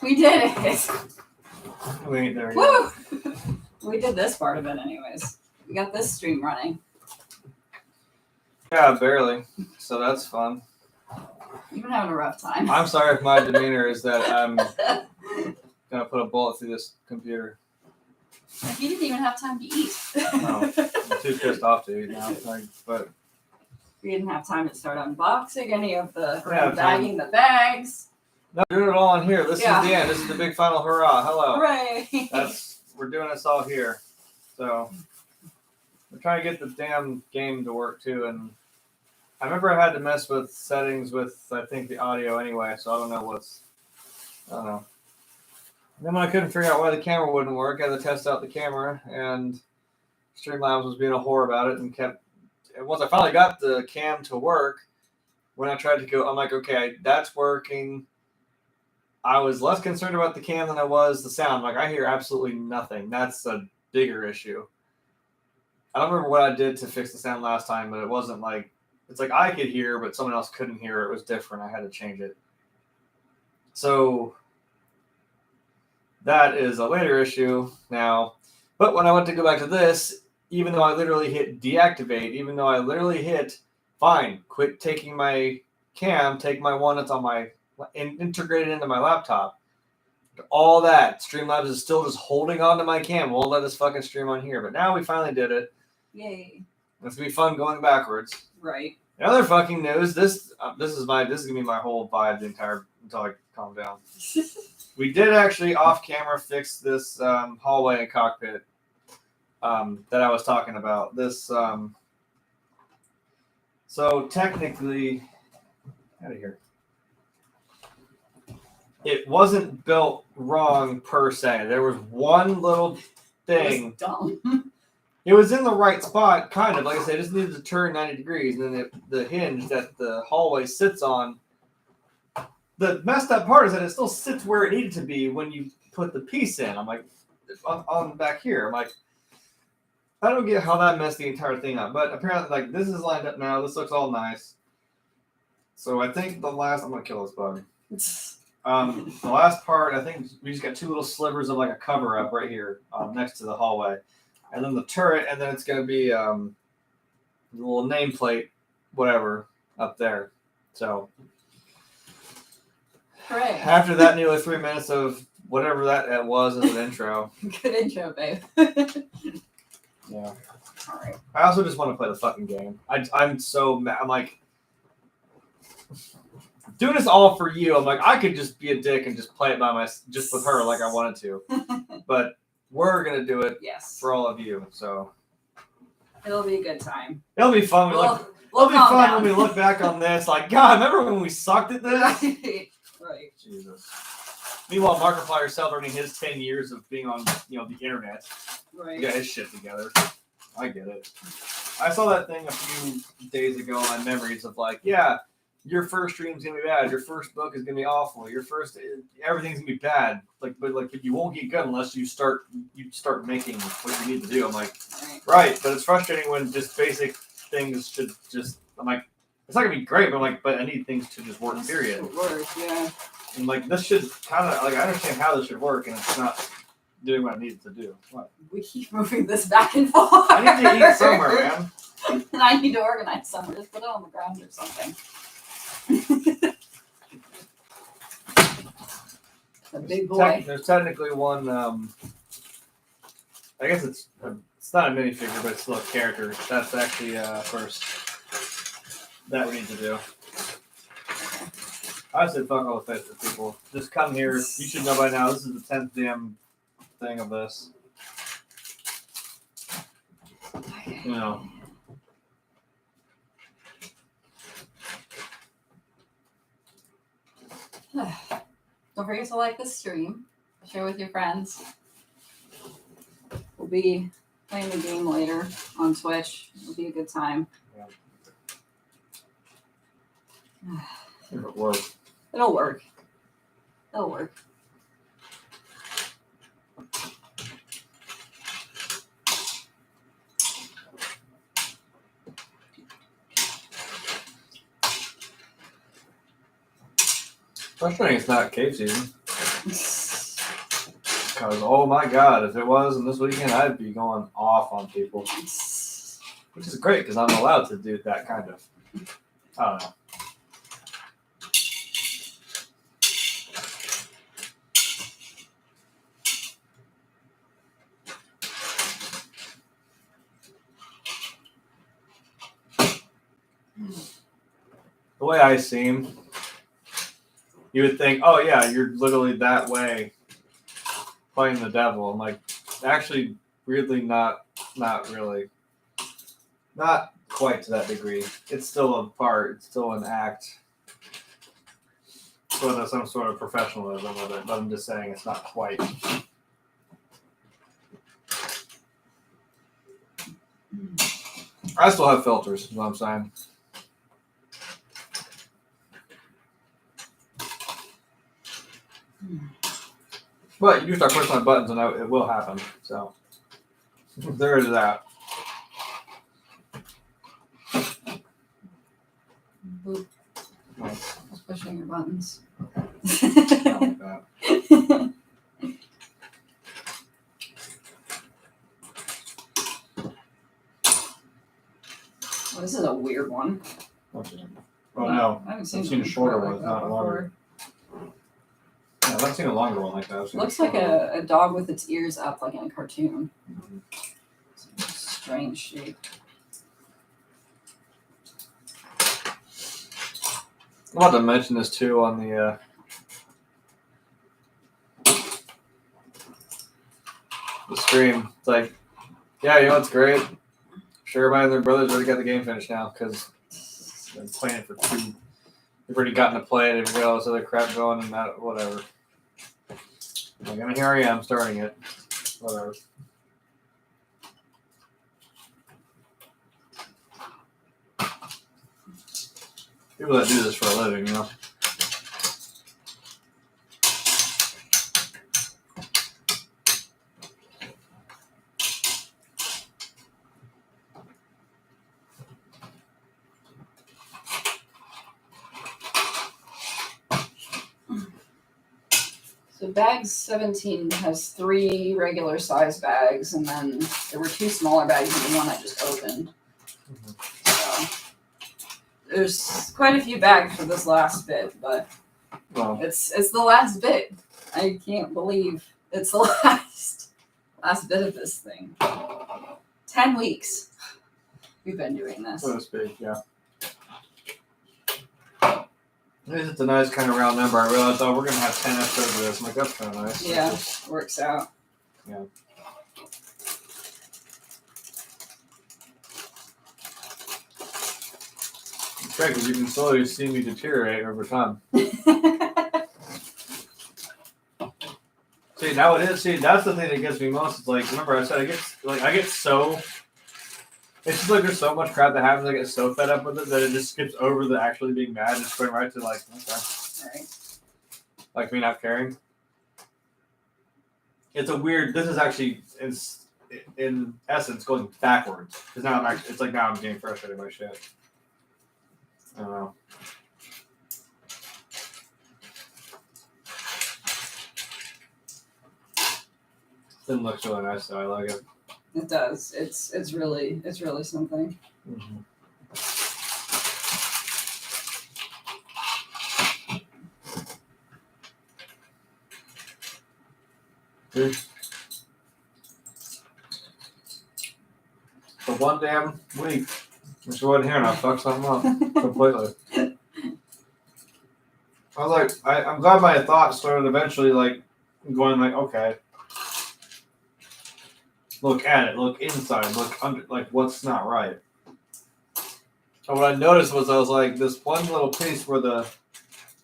We did it. We ain't there yet. Woo! We did this part of it anyways. We got this stream running. Yeah, barely. So that's fun. You've been having a rough time. I'm sorry if my demeanor is that I'm gonna put a bullet through this computer. You didn't even have time to eat. No, I'm too pissed off to eat now. But we didn't have time to start unboxing any of the bagging the bags. No, we're doing it all in here. This is the end. This is the big final hurrah. Hello. Hooray! We're doing this all here. So we're trying to get the damn game to work too. And I remember I had to mess with settings with, I think, the audio anyway. So I don't know. And then when I couldn't figure out why the camera wouldn't work, I had to test out the camera. And Streamlabs was being a whore about it and once I finally got the cam to work, when I tried to go, I'm like, okay, that's working. I was less concerned about the cam than I was the sound. Like, I hear absolutely nothing. That's a bigger issue. I don't remember what I did to fix the sound last time, but it wasn't like, it's like I could hear, but someone else couldn't hear. It was different. I had to change it. So that is a later issue now. But when I went to go back to this, even though I literally hit deactivate, even though I literally hit, fine, quit taking my cam, take my one that's on my, and integrate it into my laptop. All that, Streamlabs is still just holding on to my cam. Won't let us fucking stream on here. But now we finally did it. Yay. It's gonna be fun going backwards. Right. Another fucking news. This is gonna be my whole vibe until I calm down. We did actually off camera fix this hallway and cockpit that I was talking about. This so technically, out of here. It wasn't built wrong per se. There was one little thing. It was dumb. It was in the right spot, kind of. Like I said, it just needed to turn 90 degrees. And then the hinge that the hallway sits on, the messed up part is that it still sits where it needed to be when you put the piece in. I'm like, on back here. I'm like, I don't get how that messed the entire thing up. But apparently, like, this is lined up now. This looks all nice. So I think I'm going to kill this bug. The last part, I think we just got two little slivers of like a cover up right here next to the hallway. And then the turret, and then it's going to be a little nameplate, whatever, up there. So Hooray. After that nearly 3 minutes of whatever that was as an intro. Good intro, babe. Yeah. All right. I also just want to play the fucking game. I'm so mad. I'm like, doing this all for you. I'm like, I could just be a dick and just play it just with her like I wanted to. But we're going to do it for all of you. So it'll be a good time. It'll be fun. It'll be fun when we look back on this. Like, God, remember when we sucked at this? Right. Jesus. Meanwhile, Markiplier's celebrating his 10 years of being on, the internet. Right. He got his shit together. I get it. I saw that thing a few days ago on memories of like, yeah, your first stream's gonna be bad. Your first book is gonna be awful. Everything's gonna be bad. But you won't get good unless you start making what you need to do. I'm like, right. But it's frustrating when just basic things should just. I'm like, it's not gonna be great, but I'm like, but I need things to just work. Period. Work, yeah. And like this should kind of like I understand how this should work, and it's not doing what I need to do. What? We keep moving this back and forth. I need to eat somewhere, man. And I need to organize somewhere. Just put it on the ground or something. A big boy. There's technically one. I guess it's not a minifigure, but it's still a character. That's actually first that we need to do. I said fuck all the Facebook people. Just come here. You should know by now. This is the 10th damn thing of this. Okay. You know. Don't forget to like this stream. Share with your friends. We'll be playing the game later on Twitch. It'll be a good time. Yeah. It'll work. It'll work. It'll work. Frustrating it's not cave season. Because, oh my God, if it wasn't this weekend, I'd be going off on people. Which is great because I'm allowed to do that kind of. I don't know. The way I seem, you would think, oh yeah, you're literally that way playing the devil. I'm like, actually, weirdly not really. Not quite to that degree. It's still a part, it's still an act. So there's some sort of professionalism with it, but I'm just saying it's not quite. I still have filters, is what I'm saying. But you do start pushing my buttons and it will happen. So there is that. Boop. Nice. I was pushing your buttons. I like that. Well, this is a weird one. Oh no. I haven't I've seen seen a one shorter like one, it's that not before. longer. Yeah, I've seen a longer one like that. I've seen Looks a like shorter a dog with its ears up, like in a cartoon. one. Strange shape. I'm about to mention this too on the stream. It's like, yeah, you know what's great? Sure, everybody and their brothers already got the game finished now because they've been playing it for 2. They've already gotten to play it and got all this other crap going and that, whatever. Like, I mean, here I am starting it. Whatever. People that do this for a living, you know. So bag 17 has 3 regular size bags, and then there were 2 smaller bags and the one I just opened. So there's quite a few bags for this last bit, but Well, it's the last bit. I can't believe it's the last bit of this thing. 10 weeks we've been doing this. so to speak, yeah. It's a nice kind of round number. I realized, oh, we're going to have 10 episodes of this. I'm like, that's kind of nice. Yeah, works out. Yeah. It's great because you can slowly see me deteriorate over time. See, now it is. See, that's the thing that gets me most. It's like, remember I said, I get so. It's just like there's so much crap that happens. I get so fed up with it that it just skips over the actually being mad and just going right to like, okay, Right. like me not caring. It's a weird. This is actually in essence going backwards because now I'm actually. It's like now I'm getting frustrated by shit. I don't know. It looks really nice though. I like it. It does. It's really something. Mm-hmm. For one damn week, she wasn't here and I fucked something up completely. I was like, I'm glad my thoughts started eventually like going like, okay, look at it, look inside, look under, like what's not right. So what I noticed was I was like, this one little piece where the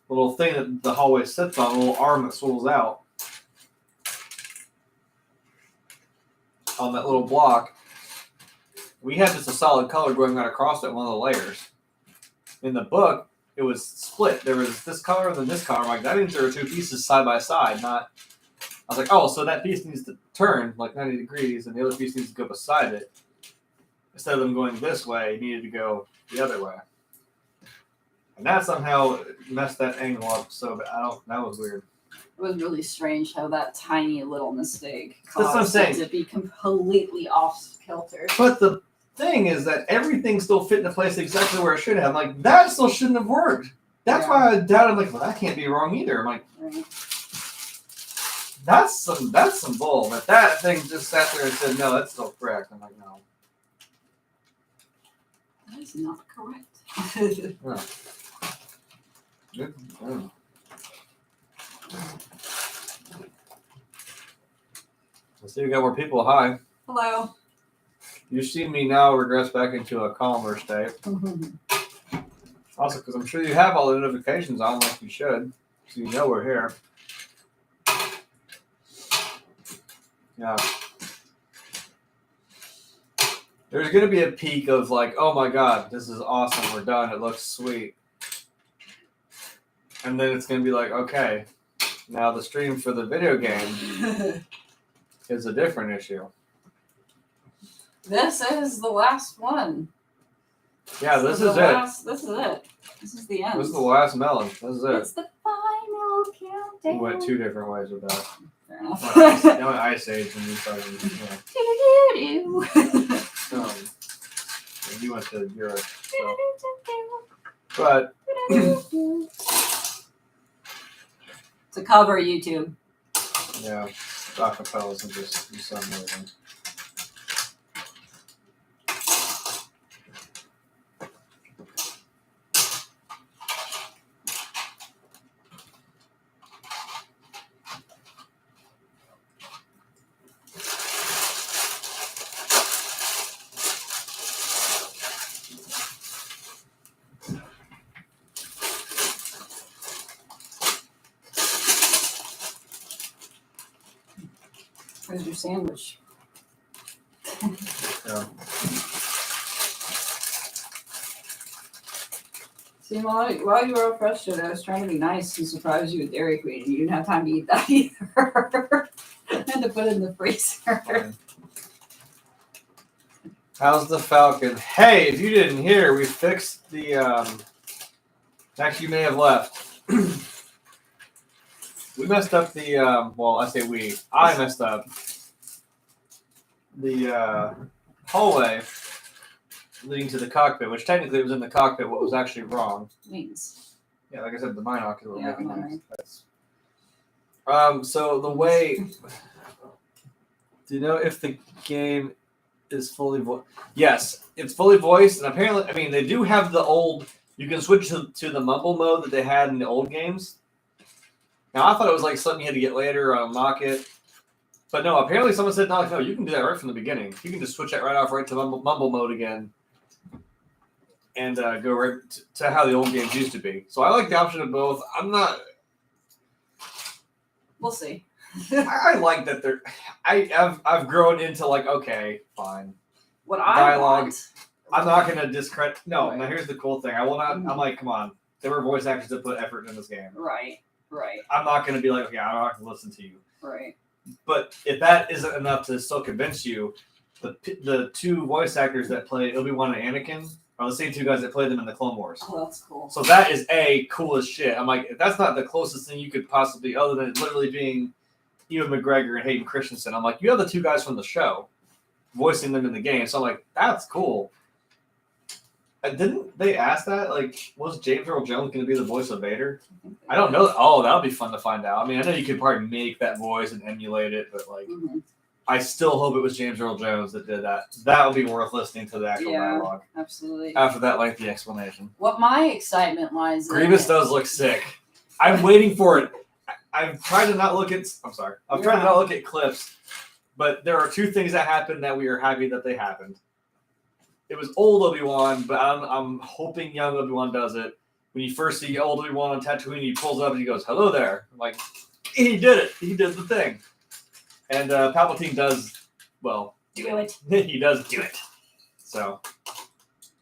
little thing that the hallway sits on, a little arm that swivels out on that little block. We had just a solid color going right across it, one of the layers. In the book, it was split. There was this color and then this color. I'm like, that means there were 2 pieces side by side, not. I was like, oh, so that piece needs to turn like 90 degrees and the other piece needs to go beside it. Instead of them going this way, it needed to go the other way. And that somehow messed that angle up so bad. That was weird. It was really strange how that tiny little mistake That's what I'm caused saying. it to be completely off kilter. But the thing is that everything still fit into place exactly where it should have. Like, that still shouldn't have worked. That's why I doubted, like, well, that can't be wrong either. I'm like, Right. that's some bull. But that thing just sat there and said, no, that's still correct. I'm like, no. That is not correct. No. Mm. I see we got more people. Hi. Hello. You see me now regress back into a calmer state. Also, because I'm sure you have all the notifications on like you should, so you know we're here. Yeah. There's going to be a peak of like, oh my god, this is awesome, we're done, it looks sweet. And then it's going to be like, okay, now the stream for the video game is a different issue. This is the last one. Yeah, this is it. This is it. This is the end. This is the last melon. This is it. It's the final countdown. We went two different ways with that. Fair enough. That went Ice Age and you started. And you went to Europe. So. But it's a cover, YouTube. yeah, acapellas and just do something amazing. Where's your sandwich? Yeah. See, while you were all frustrated, I was trying to be nice and surprise you with Dairy Queen, and you didn't have time to eat that either. I had to put it in the freezer. Fine. How's the Falcon? Hey, if you didn't hear, we fixed the. Actually, you may have left. We messed up the. Well, I say we. I messed up the hallway leading to the cockpit, which technically was in the cockpit. What was actually wrong? Wings. Yeah, like I said, the binocular. Yeah, making right. noise. So the way. Do you know if the game is fully voiced? Yes, it's fully voiced, and apparently, I mean, they do have the old. You can switch to the mumble mode that they had in the old games. Now, I thought it was like something you had to get later or unlock it. But no, apparently someone said, no, you can do that right from the beginning. You can just switch that right off right to mumble mode again and go right to how the old games used to be. So I like the option of both. I'm not... We'll see. I like that they're... I've grown into like, okay, fine. What I Dialogue. want... I'm not going to discredit... No, Right. now here's the cool thing. I will not... I'm like, come on. There were voice actors that put effort in this game. Right. I'm not going to be like, okay, I'm not going to listen to you. Right. But if that isn't enough to still convince you, the two voice actors that play Obi-Wan and Anakin are the same two guys that played them in the Clone Wars. Oh, that's cool. So that is cool as shit. I'm like, if that's not the closest thing you could possibly, other than literally being Ewan McGregor and Hayden Christensen, I'm like, you have the two guys from the show voicing them in the game. So I'm like, that's cool. Didn't they ask that? Like, was James Earl Jones going to be the voice of Vader? I don't know. Oh, that would be fun to find out. I mean, I know you could probably make that voice and emulate it, but like, I still hope it was James Earl Jones that did that. That would be worth listening to the actual dialogue. Absolutely. After that lengthy explanation. What my excitement lies in... Grievous does look sick. I'm waiting for it. I've tried to not look at... I'm sorry. I've tried to not look at clips, but there are two things that happened that we are happy that they happened. It was old Obi-Wan, but I'm hoping young Obi-Wan does it. When you first see old Obi-Wan on Tatooine, he pulls up and he goes, hello there. I'm like, he did it. He did the thing. And Palpatine does, well... Do it. He does do it. So,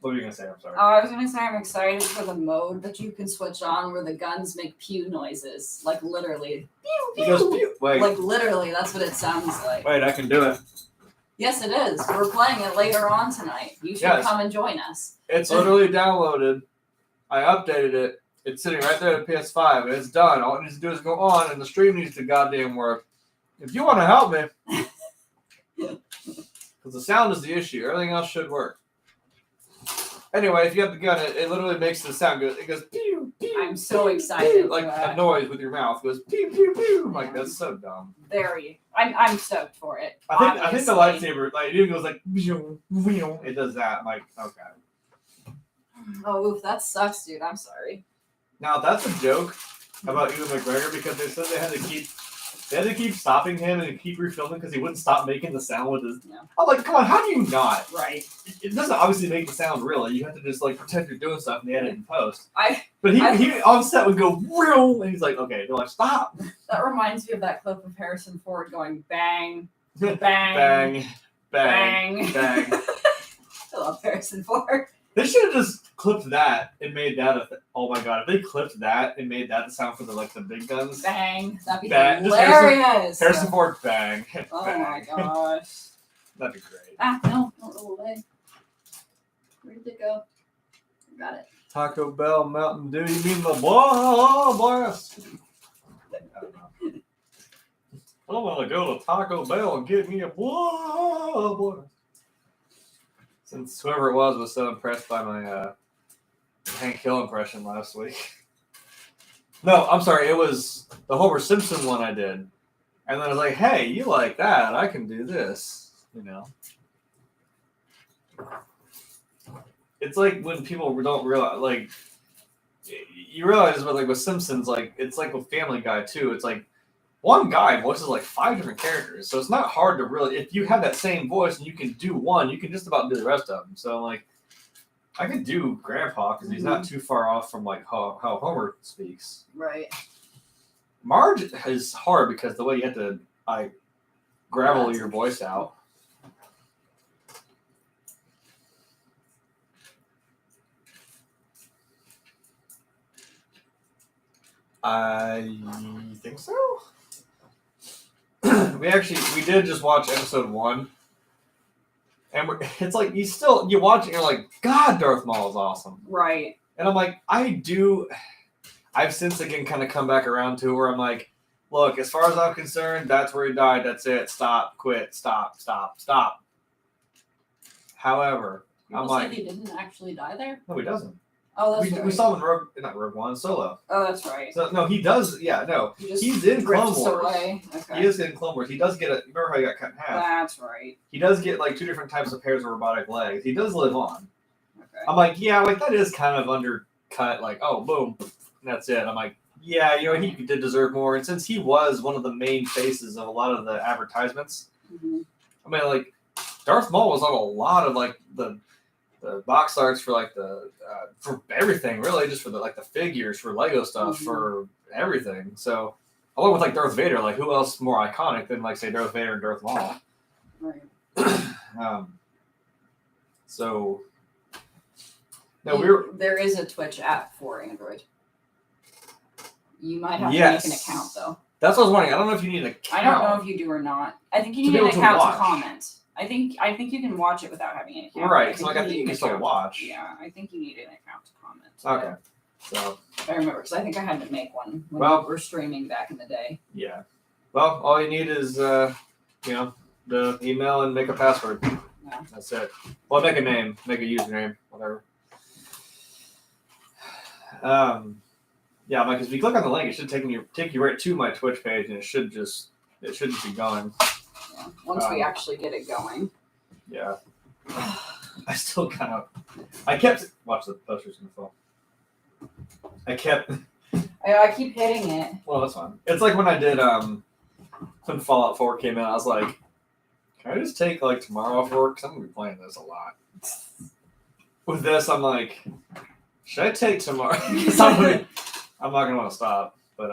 what were you going to say? I'm sorry. Oh, I was going to say I'm excited for the mode that you can switch on where the guns make pew noises. Like, literally. Pew, pew. He goes, pew. Wait. Like, literally, that's what it sounds like. Wait, I can do it. Yes, it is. We're playing it later on tonight. You should come and join us. It's literally downloaded. I updated it. It's sitting right there at PS5. It's done. All it needs to do is go on, and the stream needs to goddamn work. If you want to help me, because the sound is the issue. Everything else should work. Anyway, if you have the gun, it literally makes the sound good. It goes pew pew. I'm so excited. Like a noise with your mouth. It goes pew pew pew. I'm like, that's so dumb. I'm stoked for it. I think the lightsaber, like, it even goes like, it does that. I'm like, okay. Oh, oof, that sucks, dude. I'm sorry. Now that's a joke about Ewan McGregor because they said they had to keep stopping him and keep refilming because he wouldn't stop making the sound with his. Yeah. I'm like, come on, how do you not? Right. It doesn't obviously make the sound really. You have to just like pretend you're doing stuff in the edit and post. But he on set would go real, and he's like, okay, they're like, stop. That reminds me of that clip of Harrison Ford going bang, bang, bang, bang, bang. I love Harrison Ford. They should have just clipped that and made that oh my god! If they clipped that and made that the sound for the big guns, bang, that'd be bang. Hilarious. Harrison Ford, bang. Oh bang. my gosh, that'd be great. No, don't roll away. Where did it go? Got it. Taco Bell Mountain Dew. You mean the blast? I'm gonna go to Taco Bell and get me a blast. Since whoever it was so impressed by my Hank Hill impression last week. No, I'm sorry. It was the Homer Simpson one I did. And then I was like, hey, you like that? I can do this. You know? It's like when people don't realize, like, you realize with Simpsons, like, it's like with Family Guy, too. It's like, one guy voices like 5 different characters, so it's not hard to really. If you have that same voice and you can do one, you can just about do the rest of them. So like, I could do Grandpa because he's not too far off from like how Homer speaks. Right. Marge is hard because the way you have to gravel your voice out. I think so. We did just watch episode 1, and it's like you watch it and you're like, God, Darth Maul is awesome, right? And I'm like, I've since again kind of come back around to where I'm like, look, as far as I'm concerned, that's where he died. That's it. Stop. Quit. Stop. However, I'm like, he didn't actually die there. No, he doesn't. Oh, that's right. We saw him in Rogue One Solo. Oh, that's right. So no, he does. Yeah, no, he's in Clone Wars. Away. Okay. He is in Clone Wars. He does get remember how he got cut in half? That's right. He does get like 2 different types of pairs of robotic legs. He does live on. Okay. I'm like, yeah, like that is kind of undercut. Like, oh, boom, and that's it. I'm like, yeah, he did deserve more. And since he was one of the main faces of a lot of the advertisements, I mean, like, Darth Maul was on a lot of like the box arts for like for everything, really, just for the figures, for Lego stuff, for everything. So along with like Darth Vader, like who else more iconic than like say Darth Vader and Darth Maul? Right. So no, there is a Twitch app for Android. You might have to make an account though. That's what I was wondering. I don't know if you need an account. I don't know if you do or not. I think you need an account to comment. I think you can watch it without having an account. Right. So I think you can still watch. Yeah, I think you need an account to comment. Okay. So I remember because I think I had to make one when we were streaming back in the day. Yeah. Well, all you need is the email and make a password. Yeah. That's it. Well, make a name, make a username, whatever. Yeah, because if you click on the link, it should take you right to my Twitch page, and it should just be going. Yeah. Once we actually get it going. Yeah. I still I kept watch the posters in the phone. I keep hitting it. Well, that's fine. It's like when I did when Fallout 4 came out, I was like, can I just take like tomorrow off work? Because I'm gonna be playing this a lot. With this, I'm like, should I take tomorrow? I'm not gonna want to stop, but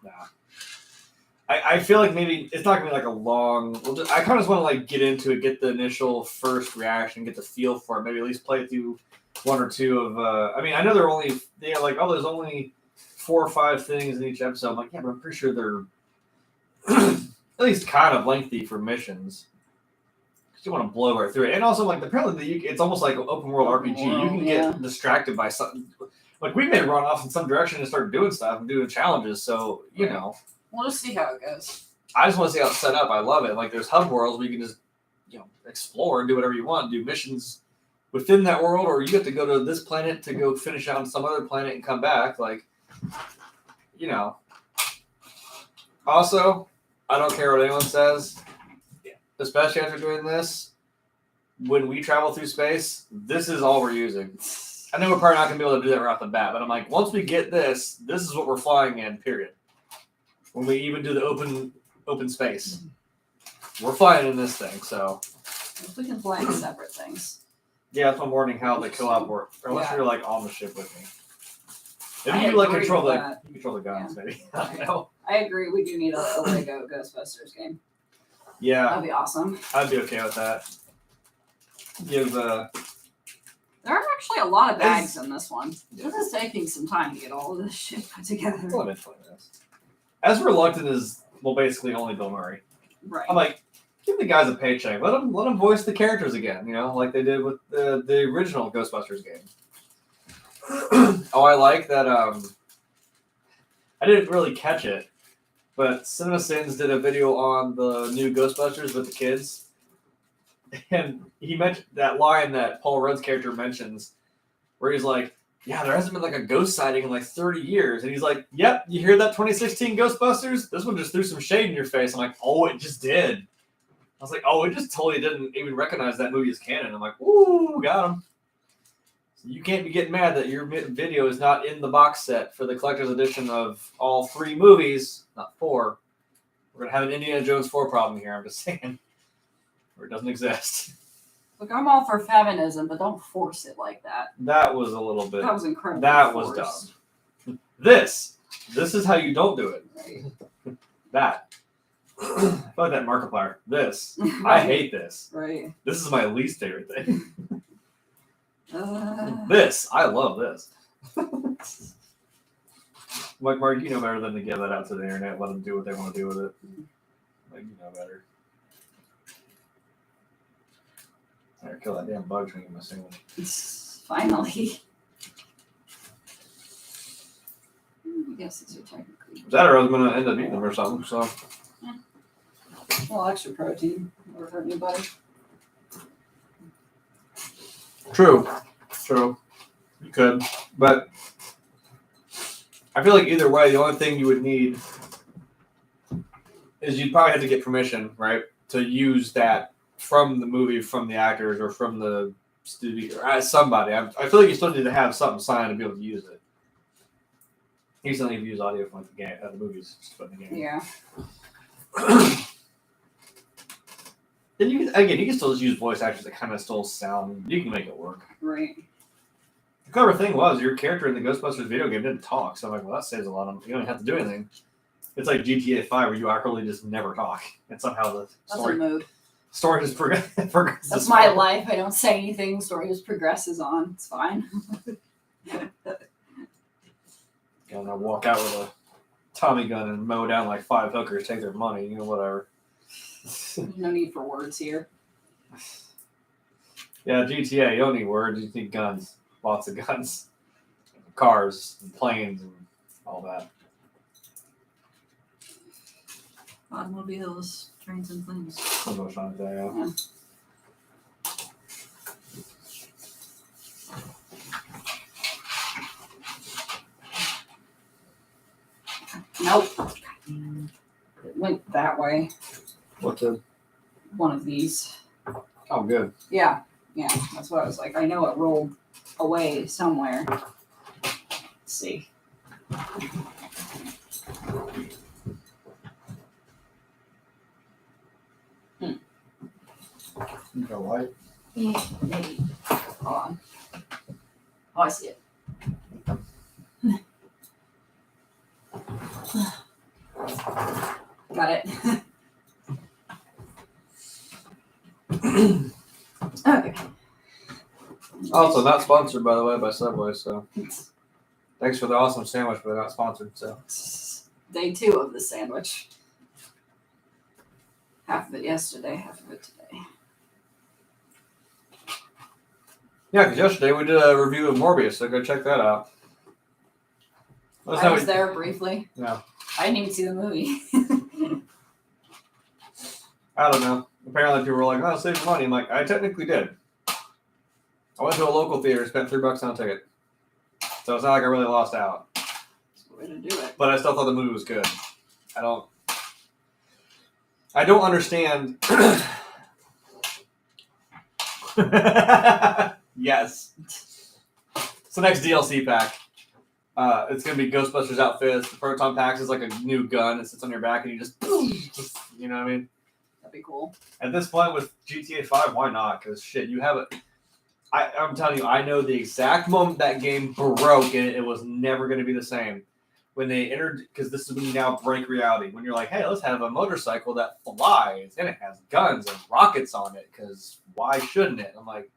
nah. I feel like maybe it's not gonna be like a long. I kind of just want to like get into it, get the initial first reaction, get the feel for it. Maybe at least play through 1 or 2 of. I mean, I know there's only 4 or 5 things in each episode. I'm like, yeah, but I'm pretty sure they're at least kind of lengthy for missions. Because you want to blow right through it, and also like apparently it's almost like an open world RPG. You can get distracted by something. Like, we may run off in some direction and start doing stuff and doing challenges. So, you know. We'll just see how it goes. I just want to see how it's set up. I love it. Like, there's hub worlds where you can just, explore and do whatever you want. Do missions within that world, or you have to go to this planet to go finish out on some other planet and come back. Like, Also, I don't care what anyone says, especially after doing this. When we travel through space, this is all we're using. I know we're probably not going to be able to do that right off the bat, but I'm like, once we get this is what we're flying in, period. When we even do the open space, we're flying in this thing, so. If we can fly in separate things. Yeah, that's what I'm wondering how the co-op work. Unless you're like on the ship with me. If you control the guns, maybe. I don't know. I agree. We do need a Lego Ghostbusters game. Yeah. That'd be awesome. I'd be okay with that. There are actually a lot of bags in this one. This is taking some time to get all of this shit put together. Well, eventually it is. As reluctant as, basically only Bill Murray. Right. I'm like, give the guys a paycheck. Let them voice the characters again, like they did with the original Ghostbusters game. Oh, I like that. I didn't really catch it, but CinemaSins did a video on the new Ghostbusters with the kids. And he mentioned that line that Paul Rudd's character mentions, where he's like, yeah, there hasn't been like a ghost sighting in like 30 years. And he's like, yep, you hear that 2016 Ghostbusters? This one just threw some shade in your face. I'm like, oh, it just did. I was like, oh, it just totally didn't even recognize that movie as canon. I'm like, ooh, got him. So you can't be getting mad that your video is not in the box set for the collector's edition of all 3 movies, not 4. We're going to have an Indiana Jones 4 problem here, I'm just saying. Or it doesn't exist. Look, I'm all for feminism, but don't force it like that. That was a little bit. That was incredible. That was dumb. This is how you don't do it. Right. That. I feel like that Markiplier. This. I hate this. Right. This is my least favorite thing. This. I love this. Like, Mark, you know better than to give that out to the internet. Let them do what they want to do with it. Like, you know better. All right, kill that damn bug trying to get my sandwich. Finally. I guess these are technically. That or I was going to end up eating them or something, so. Yeah. Well, extra protein. Never hurt anybody. True. You could. But I feel like either way, the only thing you would need is you'd probably have to get permission, right? To use that from the movie, from the actors, or from the studio, or somebody. I feel like you still need to have something signed to be able to use it. You still need to use audio from the game, the movies, just put in the game. Yeah. Then you can still just use voice actors that kind of still sound. You can make it work. Right. The clever thing was your character in the Ghostbusters video game didn't talk, so I'm like, well, that saves a lot of. You don't have to do anything. It's like GTA 5 where you awkwardly just never talk, and somehow the story. That's a mood. Story just progresses. That's my life. I don't say anything. Story just progresses on. It's fine. Gonna walk out with a Tommy gun and mow down like 5 hookers, take their money, whatever. No need for words here. Yeah, GTA, you don't need words, you need guns. Lots of guns. Cars and planes and all that. Automobiles, trains and planes. That's what I was trying to say, yeah. Nope. It went that way. What's the? One of these. Oh, good. Yeah. That's what I was like. I know it rolled away somewhere. Let's see. You got light? Yeah, maybe. Hold on. Oh, I see it. Got it. Okay. Also, not sponsored, by the way, by Subway, so. Thanks for the awesome sandwich, but not sponsored, so. Day 2 of the sandwich. Half of it yesterday, half of it today. Yeah, because yesterday we did a review of Morbius, so go check that out. I was there briefly. Yeah. I didn't even see the movie. I don't know. Apparently people were like, oh, save money. I'm like, I technically did. I went to a local theater, spent $3 on a ticket. So it's not like I really lost out. That's the way to do it. But I still thought the movie was good. I don't understand. Yes. So next DLC pack. It's going to be Ghostbusters outfits. The Proton Packs is like a new gun. It sits on your back and you just you know what I mean? That'd be cool. At this point with GTA 5, why not? Because shit, you have it. I'm telling you, I know the exact moment that game broke and it was never going to be the same. When they entered, because this is when you now break reality. When you're like, hey, let's have a motorcycle that flies and it has guns and rockets on it, because why shouldn't it? I'm like,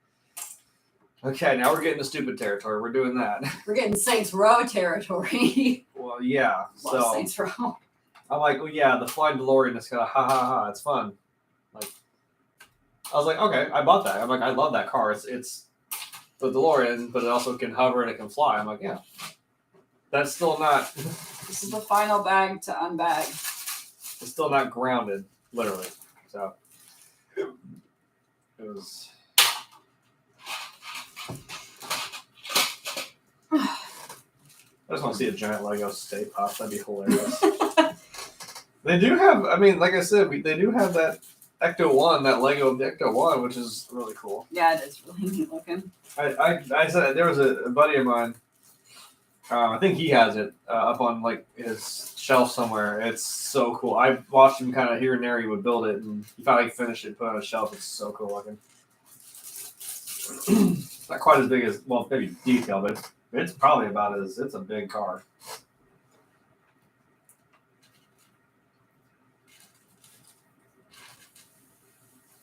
okay, now we're getting to stupid territory. We're doing that. We're getting Saints Row territory. Well, yeah. Love Saints Row. I'm like, well, yeah, the flying DeLorean is kind of ha ha ha. It's fun. Like, I was like, okay, I bought that. I'm like, I love that car. It's the DeLorean, but it also can hover and it can fly. I'm like, yeah. That's still not. This is the final bag to unbag. It's still not grounded, literally. So it was. I just want to see a giant Lego Stay Pop. That'd be hilarious. They do have. I mean, like I said, they do have that Ecto 1, that Lego Ecto 1, which is really cool. Yeah, it is really neat looking. I said there was a buddy of mine. I think he has it up on like his shelf somewhere. It's so cool. I watched him kind of here and there. He would build it, and he finally finished it, put it on a shelf. It's so cool looking. Not quite as big as, well, maybe detail, but it's probably about as, it's a big car.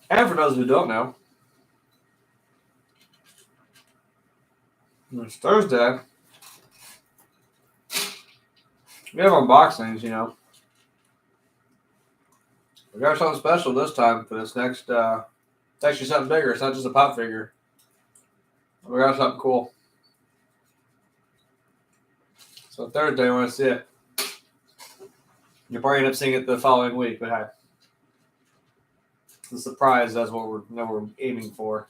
And for those who don't know, it's Thursday. We have unboxings, you know. We got something special this time for this next, it's actually something bigger. It's not just a pop figure. We got something cool. So Thursday, I want to see it. You'll probably end up seeing it the following week, but hey. It's a surprise, that's what we're aiming for.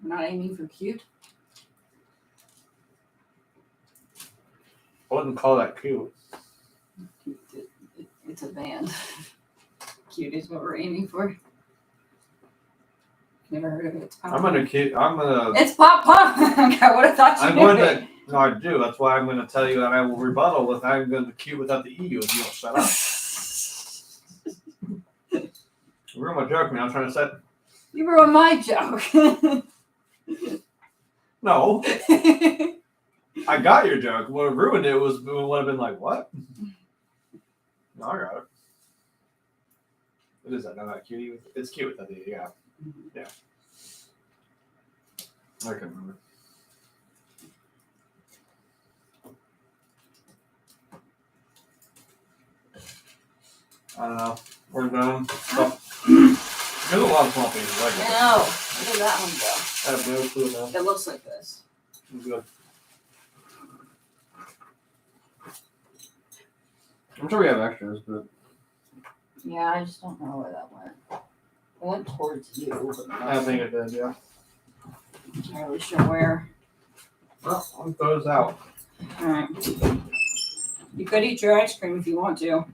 We're not aiming for cute. I wouldn't call that cute. It's a band. Cute is what we're aiming for. Never heard of it. It's pop. It's pop pop. I would have thought you knew. No, I do. That's why I'm going to tell you, and I will rebuttal with I'm going to cute without the EU if you don't shut up. You ruined my joke, man. I'm trying to set. You ruined my joke. No. I got your joke. What ruined it would have been like, what? No, I got it. What is that? No, not cutie. It's cute with that. Yeah. Yeah. I can remember. I don't know. We're done. There's a lot of small pieces. I know. Look at that one go. I have no clue now. It looks like this. Good. I'm sure we have extras, but yeah, I just don't know where that went. It went towards you. But I think it did. Yeah. I'm not really sure where. Well, I'll throw those out. All right. You could eat your ice cream if you want to.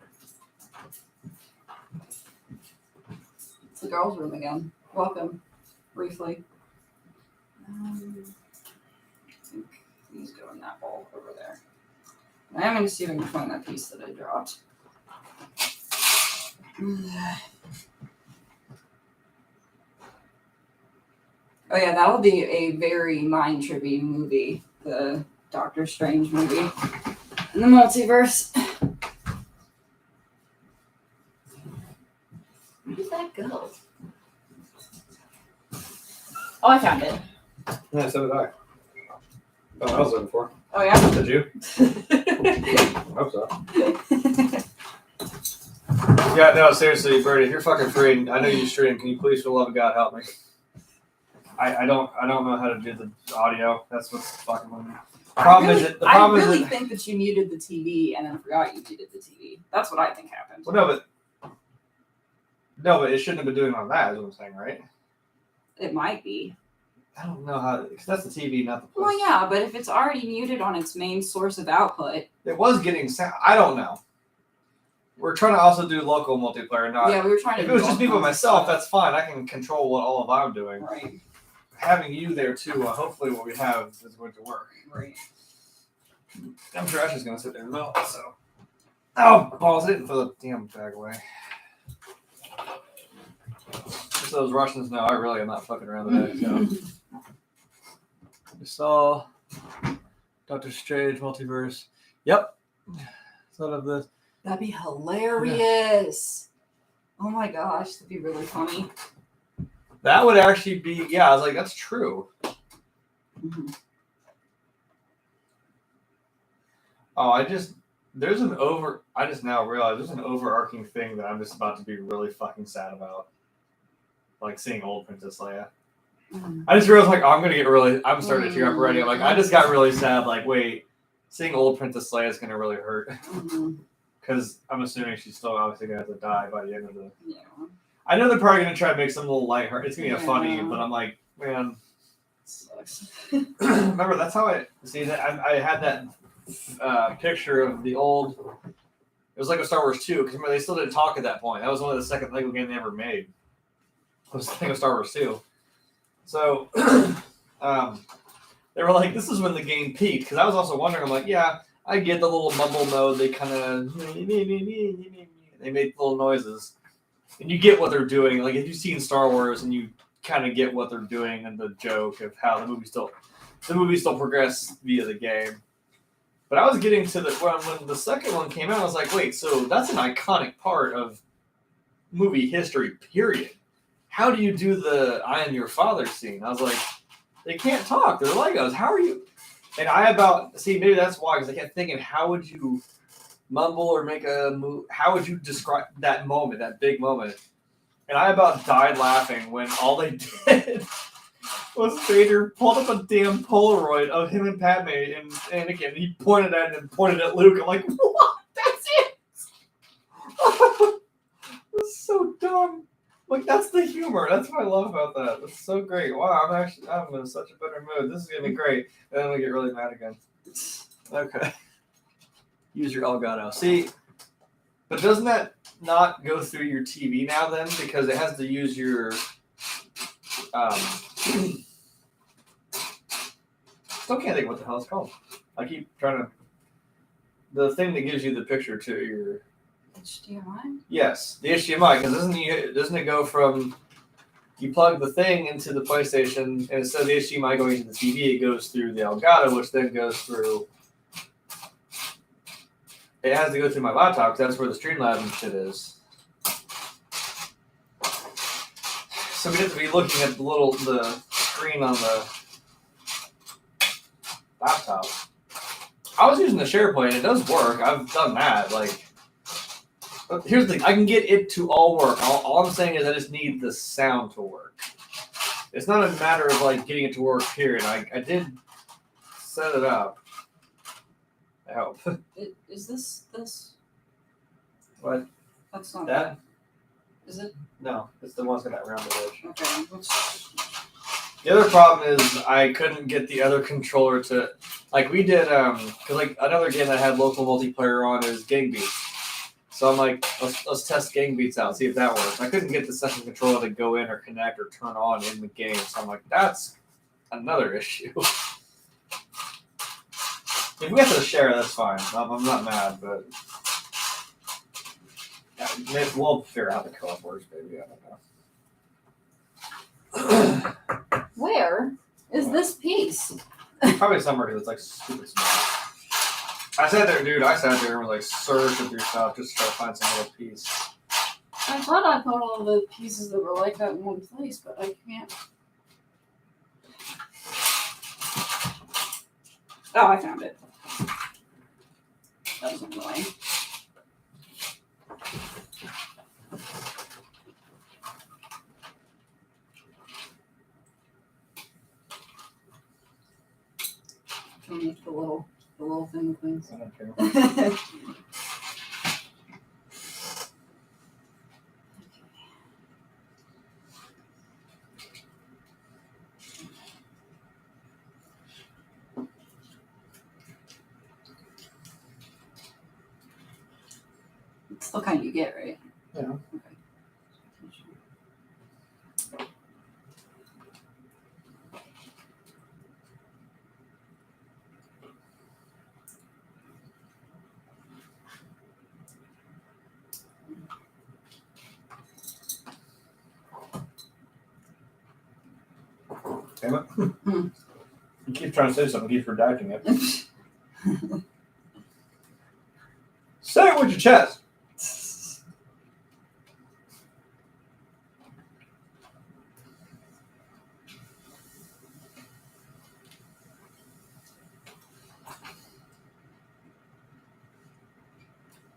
It's the girls' room again. Welcome, briefly. I think these go in that bowl over there. I am going to see if I can find that piece that I dropped. Oh yeah, that'll be a very mind-trippy movie. The Doctor Strange movie in the multiverse. Where did that go? Oh, I found it. Yeah, so did I. Oh, I was looking for. Oh yeah? Did you? I hope so. Yeah, no, seriously, Birdie, if you're fucking free, I know you stream. Can you please, for the love of God, help me? I don't know how to do the audio. That's what's fucking with me. I really think that you muted the TV and then forgot you muted the TV. That's what I think happened. Well, no, but it shouldn't have been doing on that. Is what I'm saying, right? It might be. I don't know how, because that's the TV, not the place. Well, yeah, but if it's already muted on its main source of output. It was getting sound. I don't know. We're trying to also do local multiplayer, not. Yeah, we were trying to. If it was just me by myself, that's fine. I can control what all of I'm doing. Right. Having you there too, hopefully what we have is going to work. Right. I'm sure Ashley's going to sit there as well, so. Oh, balls, I didn't throw the damn bag away. Just so those Russians know, I really am not fucking around today, so. We saw Doctor Strange Multiverse. Yep. Thought of this. That'd be hilarious. Yeah. Oh my gosh, that'd be really funny. That would actually be, yeah, I was like, that's true. Mm-hmm. Oh, I just now realized there's an overarching thing that I'm just about to be really fucking sad about. Like seeing old Princess Leia. Mm-hmm. I just realized, like, I'm starting to tear up already. I'm like, I just got really sad. Like, wait, seeing old Princess Leia is going to really hurt. Because I'm assuming she's still obviously going to have to die by the end of the... Yeah. I know they're probably going to try to make some little light heart. It's going to be funny, but I'm like, man. Sucks. Remember, that's how I had that picture of the old... It was like a Star Wars 2, because remember, they still didn't talk at that point. That was one of the second Lego games they ever made. It was Lego Star Wars 2. So, they were like, this is when the game peaked. Because I was also wondering, I'm like, yeah, I get the little mumble mode. They kind of... They make little noises. And you get what they're doing. Like, if you've seen Star Wars and you kind of get what they're doing and the joke of how the movie still progressed via the game. But I was getting to when the second one came out, I was like, wait, so that's an iconic part of movie history, period. How do you do the I am your father scene? I was like, they can't talk. They're Legos. How are you? And maybe that's why, because I kept thinking, how would you mumble or make a move? How would you describe that moment, that big moment? And I about died laughing when all they did was Vader pulled up a damn Polaroid of him and Padme and Anakin. And he pointed at it and pointed at Luke. I'm like, what? That's it. That's so dumb. Like, that's the humor. That's what I love about that. That's so great. Wow, I'm in such a better mood. This is gonna be great. And then we get really mad again. Okay. Use your Elgato. See, but doesn't that not go through your TV now then? Because it has to use your still can't think of what the hell it's called. I keep trying to the thing that gives you the picture to your HDMI? Yes, the HDMI, because doesn't it go from you plug the thing into the PlayStation and instead of the HDMI going into the TV, it goes through the Elgato, which then goes through. It has to go through my laptop because that's where the Streamlabs and shit is. So we have to be looking at the screen on the laptop. I was using the SharePoint. It does work. I've done that. Like, here's the thing. I can get it to all work. All I'm saying is I just need the sound to work. It's not a matter of like getting it to work. Period. I did set it up. I hope. Is this? What? That's not that. Is it? No, it's the one's got that rounded edge. Okay. The other problem is I couldn't get the other controller to, like we did, because like another game that had local multiplayer on is Gang Beats. So I'm like, let's test Gang Beats out, see if that works. I couldn't get the second controller to go in or connect or turn on in the game. So I'm like, that's another issue. If we have to share, that's fine. I'm not mad, but yeah, we'll figure out how the co-op works, maybe. I don't know. Where is this piece? Probably somewhere that's like super small. I sat there and was like searching through stuff just to try to find some little piece. I thought I put all the pieces that were like that in one place, but I can't. Oh, I found it. That was annoying. things. I don't care. It's the kind you get, right? Yeah. Okay. Damn it. Hmm. You keep trying to say something, keep redacting it. Say it with your chest.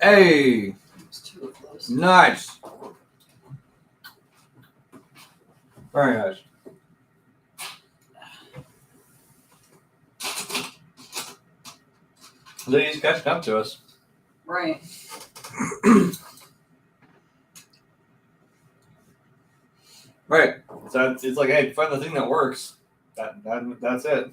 Hey, There's two of those. nice. Very nice. He's catching up to us. Right. Right. So it's like, hey, find the thing that works. That's it.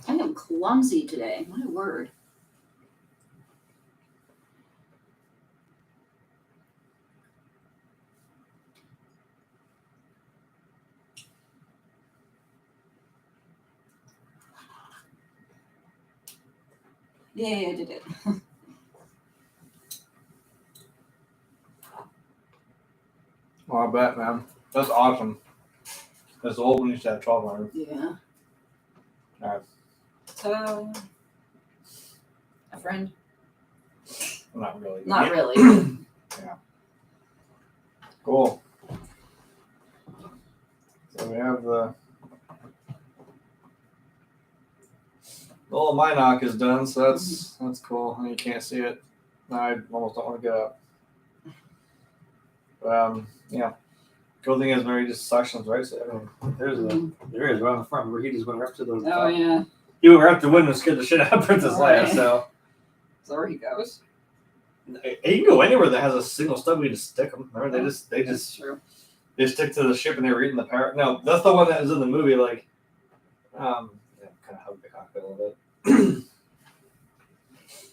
I am clumsy today. My word. Yay, I did it. Oh, I bet, man. That's awesome. That's the old one used to have 1200. Yeah. Alright. So, a friend? Not really. Not really. Yeah. Cool. So we have the little Minoc is done, so that's cool. You can't see it. I almost don't want to get up. But, yeah. Cool thing is where he just suctions, right? So, I mean, there he is right on the front where he just went right up to the Oh, yeah. He went right up the window and scared the shit out of Princess Leia, Right. so So there he goes. he can go anywhere that has a single stub. We just stick them. Remember, they That's true. they stick to the ship and they were eating the parrot. No, that's the one that was in the movie. Like, yeah, kind of hugged the cockpit a little bit.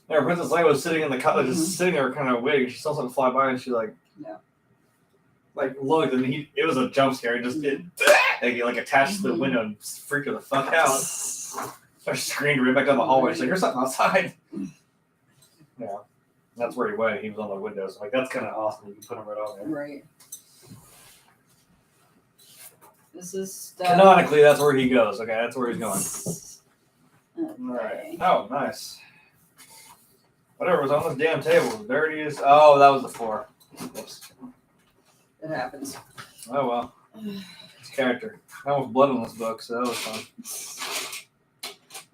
Yeah, Princess Leia was sitting in the cockpit, just sitting there, kind of waiting. She saw something fly by, and she like looked, and it was a jump scare. It just like attached to the window and freaked her the fuck out. So I screamed right back down the hallway. She's like, "There's something outside." Yeah, that's where he went. He was on the window. So like, that's kind of awesome. You can put him right on there. Right. This is Canonically, that's where he goes. Okay, that's where he's going. Okay. All right. Oh, nice. Whatever was on this damn table. There it is. Oh, that was the floor. Whoops. It happens. Oh well. It's character. That was blood on this book, so that was fun.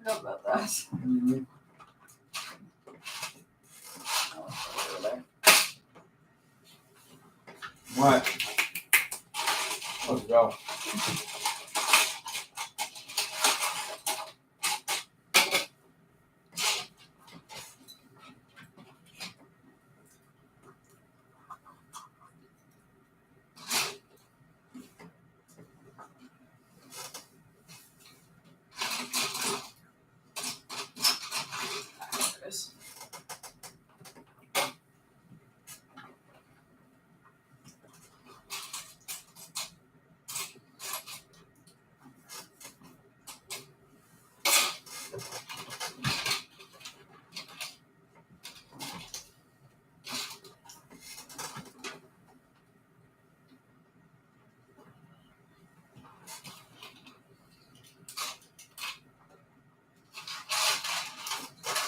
Forgot about that. Mm-hmm. All right. Let's go.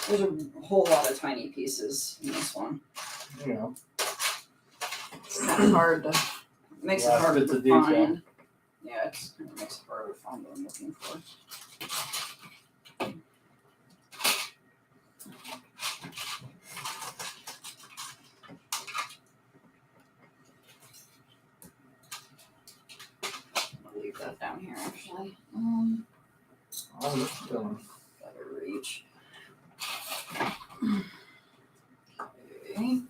There's a whole lot of tiny pieces in this one. You know. It's kind of hard to. Makes it hard bits to of detail. find. Yeah, it kind of makes it hard to find what I'm looking for. I'll leave that down here actually. Oh, what's it doing? Gotta reach. Okay.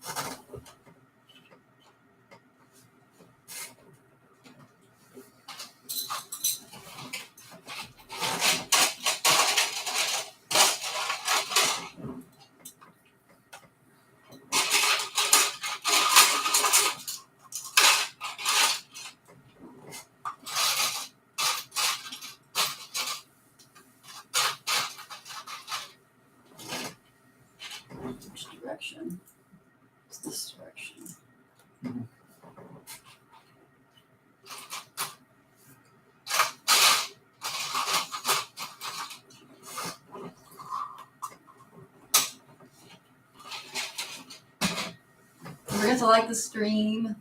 Which direction? It's this direction. Don't forget to like the stream.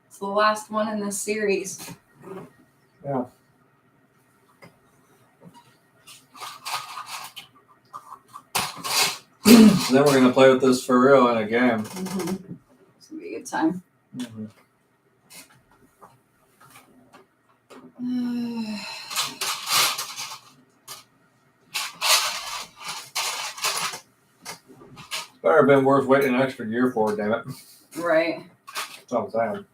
It's the last one in this series. Yeah. Then we're gonna play with this for real in a game. Mm-hmm. It's gonna be a good time. Mm-hmm. Better have been worth waiting an extra year for, damn it. Right. That's what I'm saying.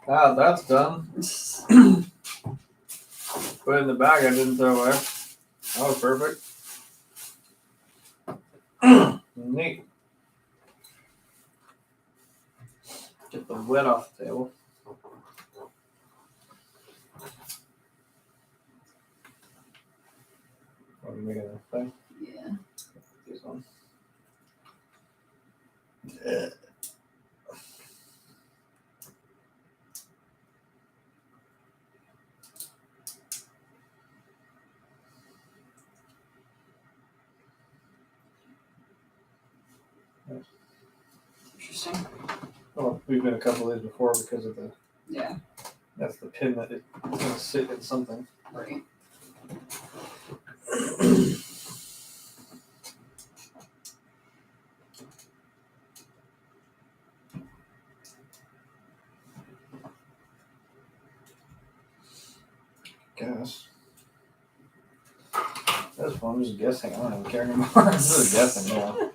Ah, that's done. Put it in the bag I didn't throw away. That was perfect. Neat. Get the wet off the table. What are you making a thing? Yeah. This one. Interesting. Well, we've been a couple of these before because of the. Yeah. That's the pin that it's going to sit in something. Right. Guess. This one, I'm just guessing. I don't even care anymore. I'm just guessing, yeah.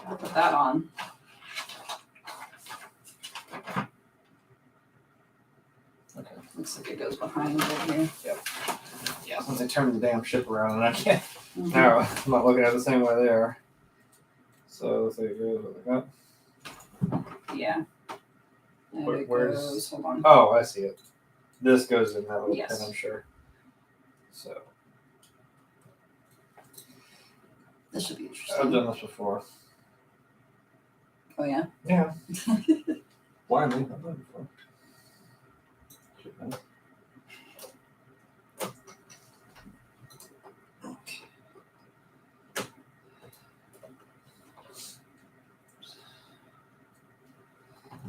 I'll put that on. Okay. Looks like it goes behind right here. Yeah, since they turned the damn ship around and I can't. Mhm. No, I'm not looking at it the same way they are. So let's see, here's what they got. Yeah. And it Where's- goes. Hold on. Oh, I see it. This goes in that little Yes. pin, I'm sure. So This should be I've interesting. done this before. Oh yeah. Yeah. Blindly, I've done it before.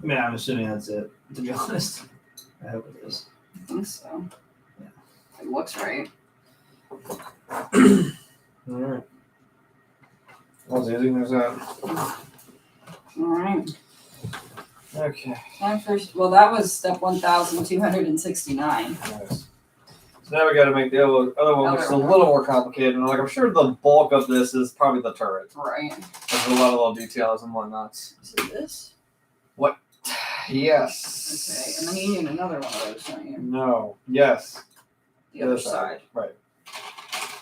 I mean, I'm assuming that's it, to be honest. I hope it is. I think so. Yeah. It looks right. Alright. That was easy, there's that. Alright. Okay. Time for, well, that was step 1,269. Nice. So now we got to make the other one, which is a Other one. little more complicated. And like I'm sure the bulk of this is probably the turret. Right. There's a lot of little details and whatnots. Is it this? Yes. Okay, and then you need another one of those, don't you? No. Yes. The other side. Right.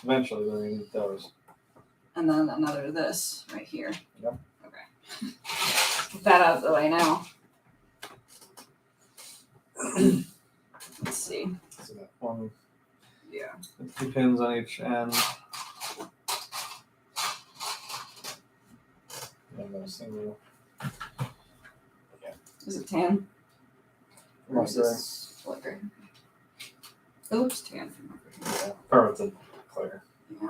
Eventually, we're going to need those. And then another of this right here. Yep. Okay. Get that out of the way now. Let's see. So that one, Yeah. 2 pins on each end. And then a single. Is it tan? Or Right is there. this flicker? It looks tan from over here. Yeah. Perfect and clear. Yeah.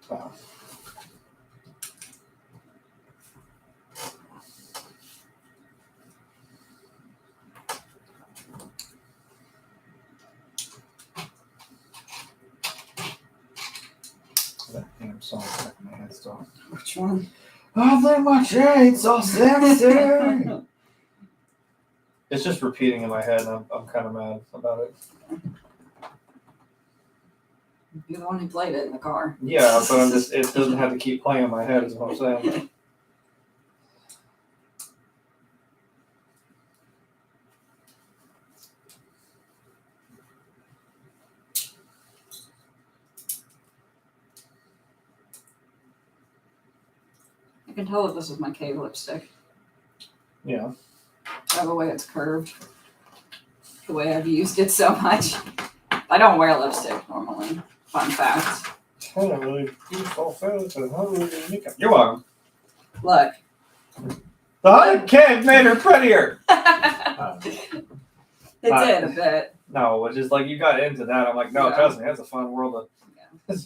Wow. That damn song stuck in my head still. Which one? I think my chain's so sexy. It's just repeating in my head, and I'm kind of mad about it. You're the one who played it in the car. Yeah, but I'm just, it doesn't have to keep playing in my head, is what I'm saying. I can tell that this is my K lipstick. Yeah. By the way it's curved. The way I've used it so much. I don't wear lipstick normally. Fun fact. Really beautiful photos of Hollywood makeup. You're welcome. Look. The honey cake made her prettier. It did a bit. No, it's just like you got into that. I'm like, no, Yeah. trust me, that's a fun world.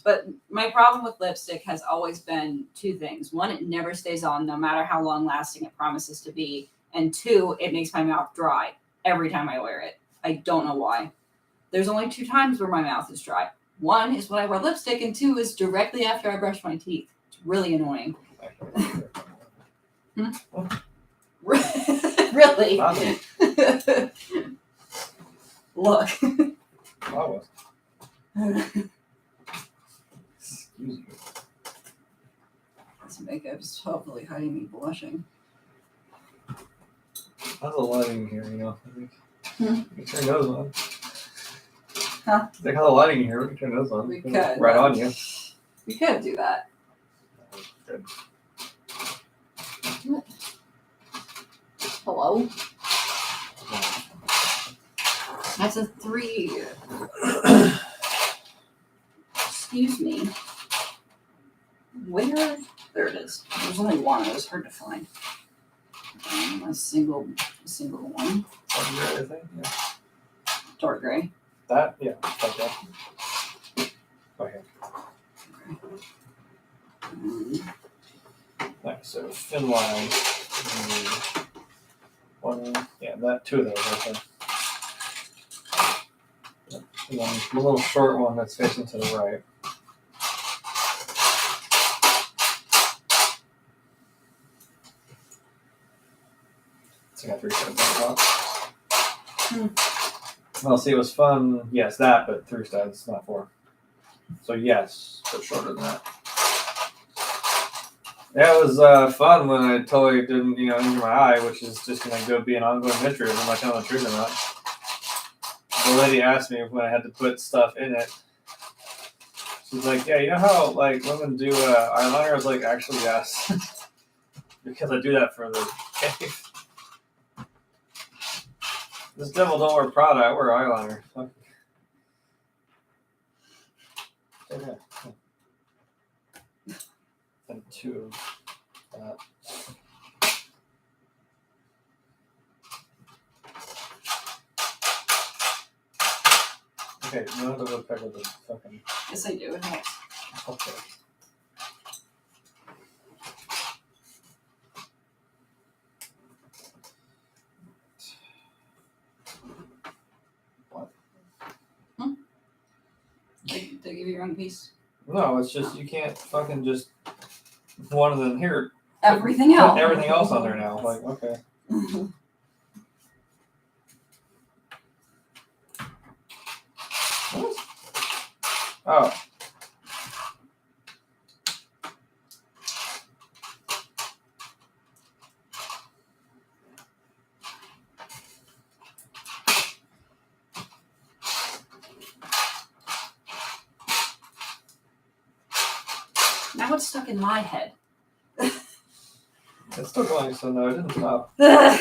But my problem with lipstick has always been 2 things. 1, it never stays on no matter how long lasting it promises to be. And 2, it makes my mouth dry every time I wear it. I don't know why. There's only 2 times where my mouth is dry. 1 is when I wear lipstick, and 2 is directly after I brush my teeth. It's really annoying. Really? Look. Wow. Excuse you. This makeup is totally hiding me blushing. How's the lighting here, you know? I think Hmm? you can turn those on. Huh? Like how the lighting here, we can turn those on. We could. Right on you. We could do that. Good. Hello? That's a 3. Excuse me. Where? There it is. There's only one. It was hard to find. A single one. I think, yeah. Dark gray. That, yeah, like that. Right here. Nice, so thin line. One, yeah, that 2 of those right there. Yep. And then the little short one that's facing to the right. So I got 3 steps on top. Well, see, it was fun. Yes, that, but 3 steps, not 4. So yes, but shorter than that. Yeah, it was fun when I totally didn't, injure my eye, which is just going to go be an ongoing mystery of am I telling the truth or not. The lady asked me when I had to put stuff in it. She's like, yeah, you know how like women do eyeliner? I was like, actually, yes. Because I do that for the cave. This devil don't wear Prada, I wear eyeliner. Okay. And two of that. Okay, you don't have to go back with the fucking. Yes, I do. It helps. Okay. What? They give you your own piece. No, it's just you can't fucking just one of them here. Everything else. Everything else on there now. Like, okay. What? Oh. Now it's stuck in my head. It's still going, so no, it didn't stop. I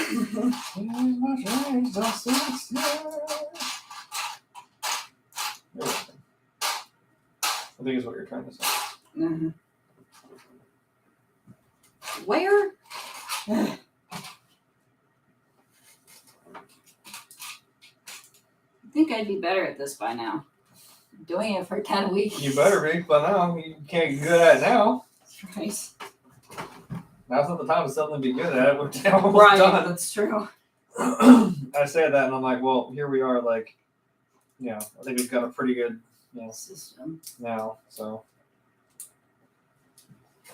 think is what you're trying to say. Mm-hmm. Where? I think I'd be better at this by now. Doing it for 10 weeks. You better be, but now you can't get good at it now. That's right. Now's not the time to suddenly be good at it. We're almost Right, done. that's true. I say that and I'm like, well, here we are, like, I think we've got a pretty good System. now, so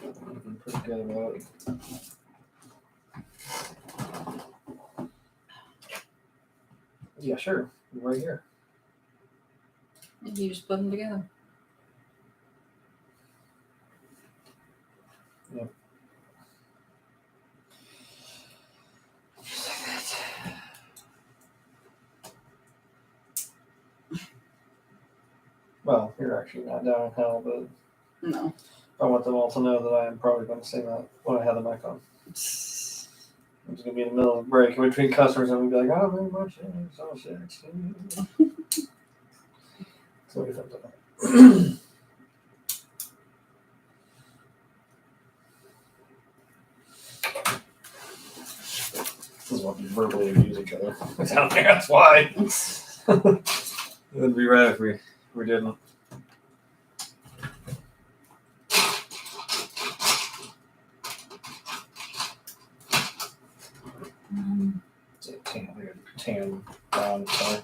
I'm pretty good about it. Yeah, sure. Right here. You just put them together. Yep. Well, you're actually not down in hell, but No. I want them all to know that I am probably going to say that when I have the mic on. I'm just going to be in the middle of a break in between customers and we'll be like, oh, very much, so sexy. So what do you think of that? This is what we verbally abuse each other. Down there, that's why. It would be right if we didn't. It's a tan brown color.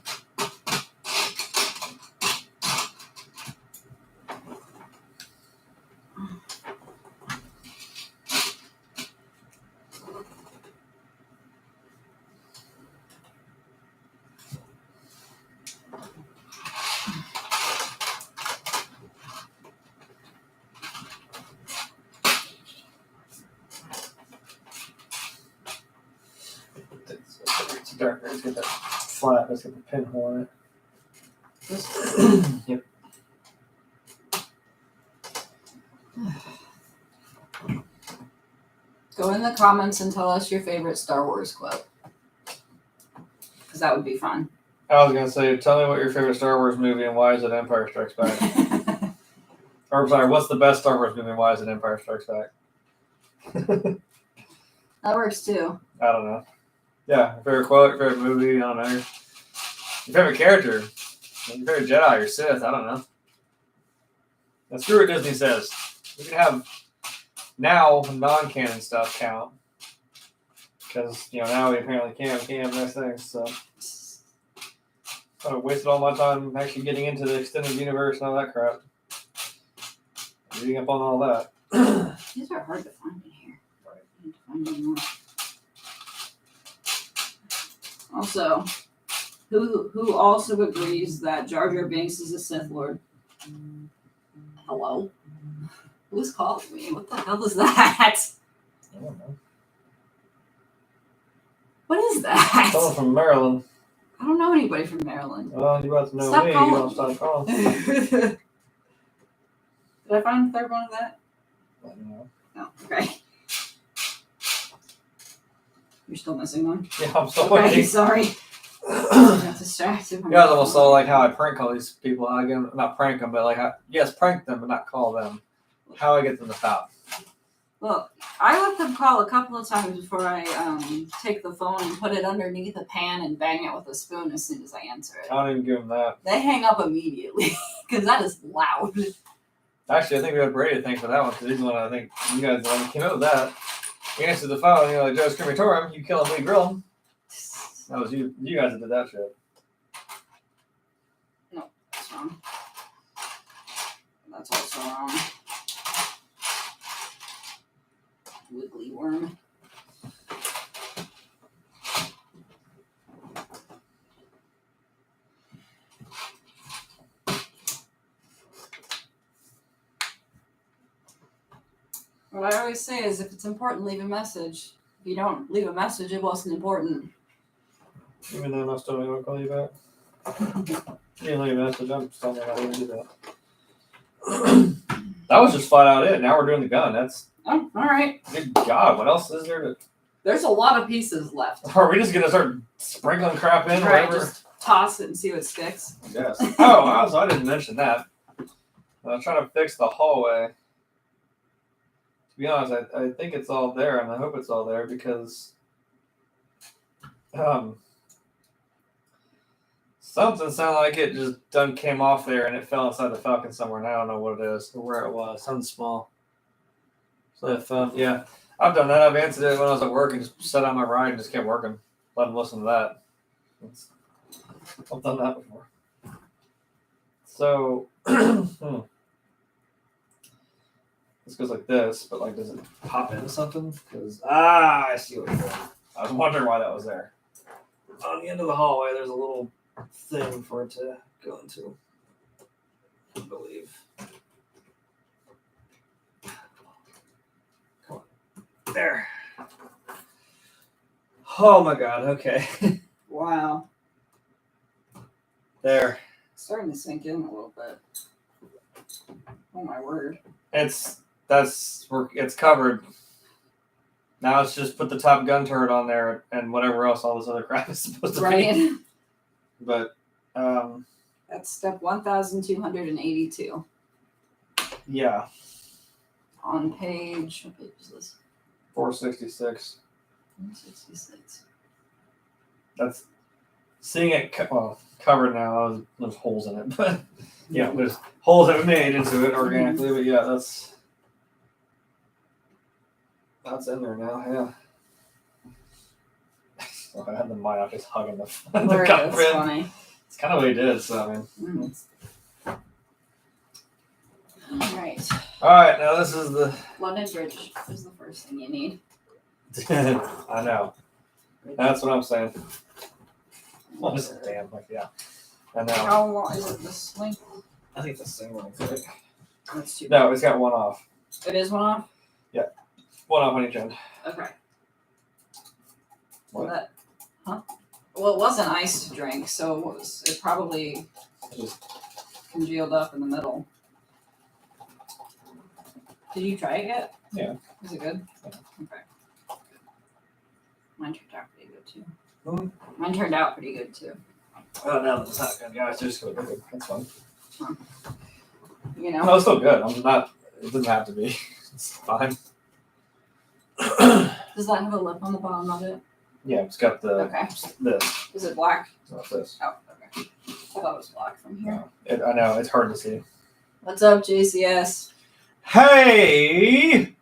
It's darker. It's got that flat. It's got the pinhole in it. Yep. Go in the comments and tell us your favorite Star Wars quote. Because that would be fun. I was gonna say, tell me what your favorite Star Wars movie and why is it Empire Strikes Back? Or sorry, what's the best Star Wars movie and why is it Empire Strikes Back? That works too. I don't know. Yeah, your favorite quote, your favorite movie, I don't know. Your favorite character, your favorite Jedi, your Sith, I don't know. Now, screw what Disney says. We can have now non-canon stuff count. Because, now we apparently can have nice things, so. I wasted all my time actually getting into the extended universe and all that crap. Reading up on all that. These are hard to find in here. I need to find them more. Also, who also agrees that Jar Jar Binks is a Sith Lord? Hello? Who's calling me? What the hell is that? I don't know. What is that? Someone from Maryland. I don't know anybody from Maryland. Well, you about to know Stop me. calling. You don't stop calling. Did I find the third one of that? I don't know. No. Okay. You're still missing one? Yeah, I'm still Okay, waiting. sorry. I got distracted. You guys almost saw like how I prank call these people. I get them, not prank them, but like prank them, but not call them. How I get them to stop. Well, I let them call a couple of times before I take the phone and put it underneath a pan and bang it with a spoon as soon as I answer it. I don't even give them that. They hang up immediately because that is loud. Actually, I think we have Brady to thank for that one because he's the one I think you guys came up with that. He answered the phone, you know, like Joe's crematorium, you kill him, we grill him. That was you. You guys that did that shit. No, that's wrong. That's also wrong. Wiggly worm. What I always say is if it's important, leave a message. If you don't leave a message, it wasn't important. Even though I'm still going to call you back. You didn't leave a message. I'm still not going to do that. That was just flat out it. Now we're doing the gun. That's. Oh, all right. Good God. What else is there to. There's a lot of pieces left. Are we just going to start sprinkling crap in? Right, Whatever? just toss it and see what sticks. Yes. Oh, I didn't mention that. I was trying to fix the hallway. To be honest, I think it's all there, and I hope it's all there because something sounded like it just done came off there and it fell inside the Falcon somewhere, and I don't know what it is or where it was. Something small. So I found, yeah, I've done that. I've answered it when I was at work and just set on my ride and just kept working. Let them listen to that. I've done that before. So. This goes like this, but like, does it pop into something? Because I see what you're doing. I was wondering why that was there. On the end of the hallway, there's a little thing for it to go into. I believe. Come on, there. Oh my God. Okay. Wow. There. It's starting to sink in a little bit. Oh my word. It's covered. Now it's just put the top gun turret on there and whatever else all this other crap is supposed to be. But that's step 1282. Yeah. On page, what page is this? 466. 466. That's seeing it covered now. There's holes in it, but yeah, there's holes that we made into it organically. But yeah, that's in there now. Yeah. Oh, I had the mind just hugging the cockpit. That's funny. It's kind of what he did. So I mean. All right. All right. Now this is the London Bridge is the first thing you need. I know. That's what I'm saying. Well, just damn, like yeah. I know. How long is it this length? I think it's the same length. That's too No, it's got one off. It is one off? Yeah. One off on each end. Okay. What? Well, it wasn't ice to drink, so it probably Just congealed up in the middle. Did you try it yet? Yeah. Is it good? Yeah. Okay. Mine turned out pretty good too. Mm-hmm. Mine turned out pretty good too. Oh no, it's not good. Yeah, it's just good. That's fine. You know? No, it's still good. I'm not. It doesn't have to be. It's fine. Does that have a lip on the bottom of it? Yeah, it's got the Okay. this. Is it black? Not this. Oh, okay. I thought it was black from here. No, I know it's hard to see. What's up, JCS? Hey!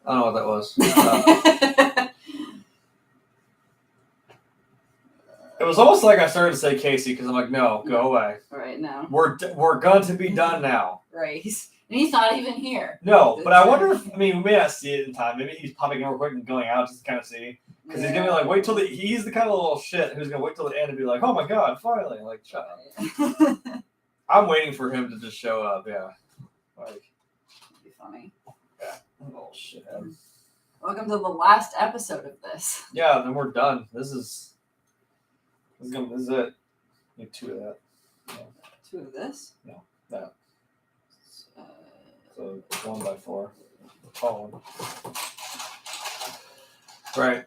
I don't know what that was. It was almost like I started to say Casey because I'm like, no, go away. Right now. We're going to be done now. Right. He's not even here. No, but I wonder if, we may not see it in time. Maybe he's popping in real quick and going out just to kind of see. Because he's going to be like, wait till he's the kind of little shit who's going to wait till the end and be like, oh my God, finally. Like, shut up. I'm waiting for him to just show up, yeah. Like, funny. Oh shithead. Welcome to the last episode of this. Yeah, then we're done. This is it. Need 2 of that. Yeah. 2 of this? No, that. So 1x4. Tall one. Right.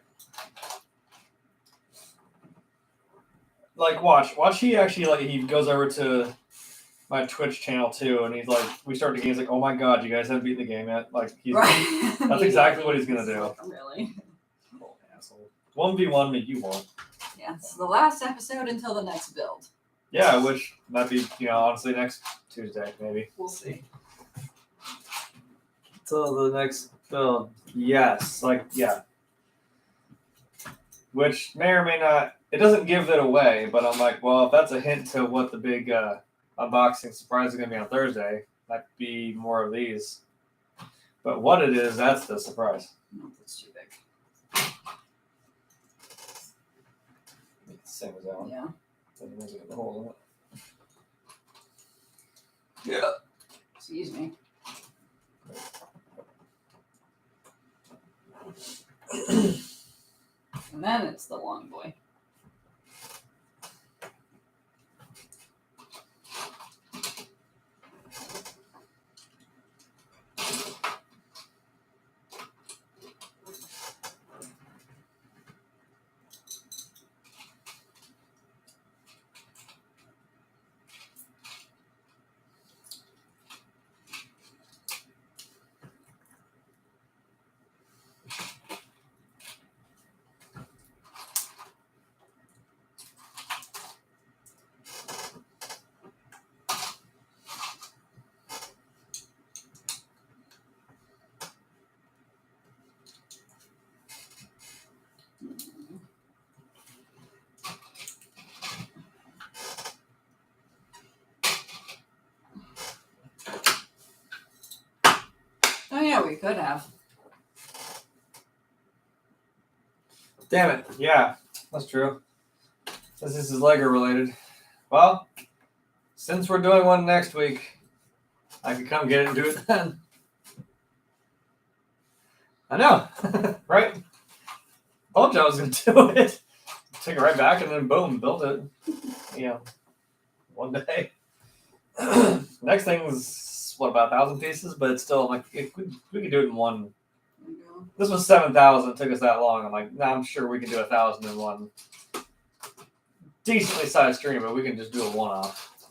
Like, watch. He actually he goes over to my Twitch channel too, and he's like, we start the game. He's like, oh my god, you guys haven't beaten the game yet. Like, right. That's exactly what he's gonna do. Really? Oh, asshole. 1v1 me, you won't. Yeah, it's the last episode until the next build. Yeah, which might be, honestly next Tuesday, maybe. We'll see. Till the next build. Yes, yeah. Which may or may not, it doesn't give it away, but I'm like, well, if that's a hint to what the big unboxing surprise is going to be on Thursday, might be more of these. But what it is, that's the surprise. No, it's too big. Same as that one. Yeah. Doesn't make it a hole in it. Yeah. Excuse me. And then it's the long boy. Oh yeah, we could have. Damn it. Yeah, that's true. This is Lego related. Well, since we're doing one next week, I could come get it and do it then. I know, right? Told you I was going to do it. Take it right back and then boom, build it. One day. Next thing is, what, about 1,000 pieces? But it's still, like, we could do it in one. This was 7,000. It took us that long. I'm like, nah, I'm sure we can do 1,000 in one decently sized stream, but we can just do a one-off.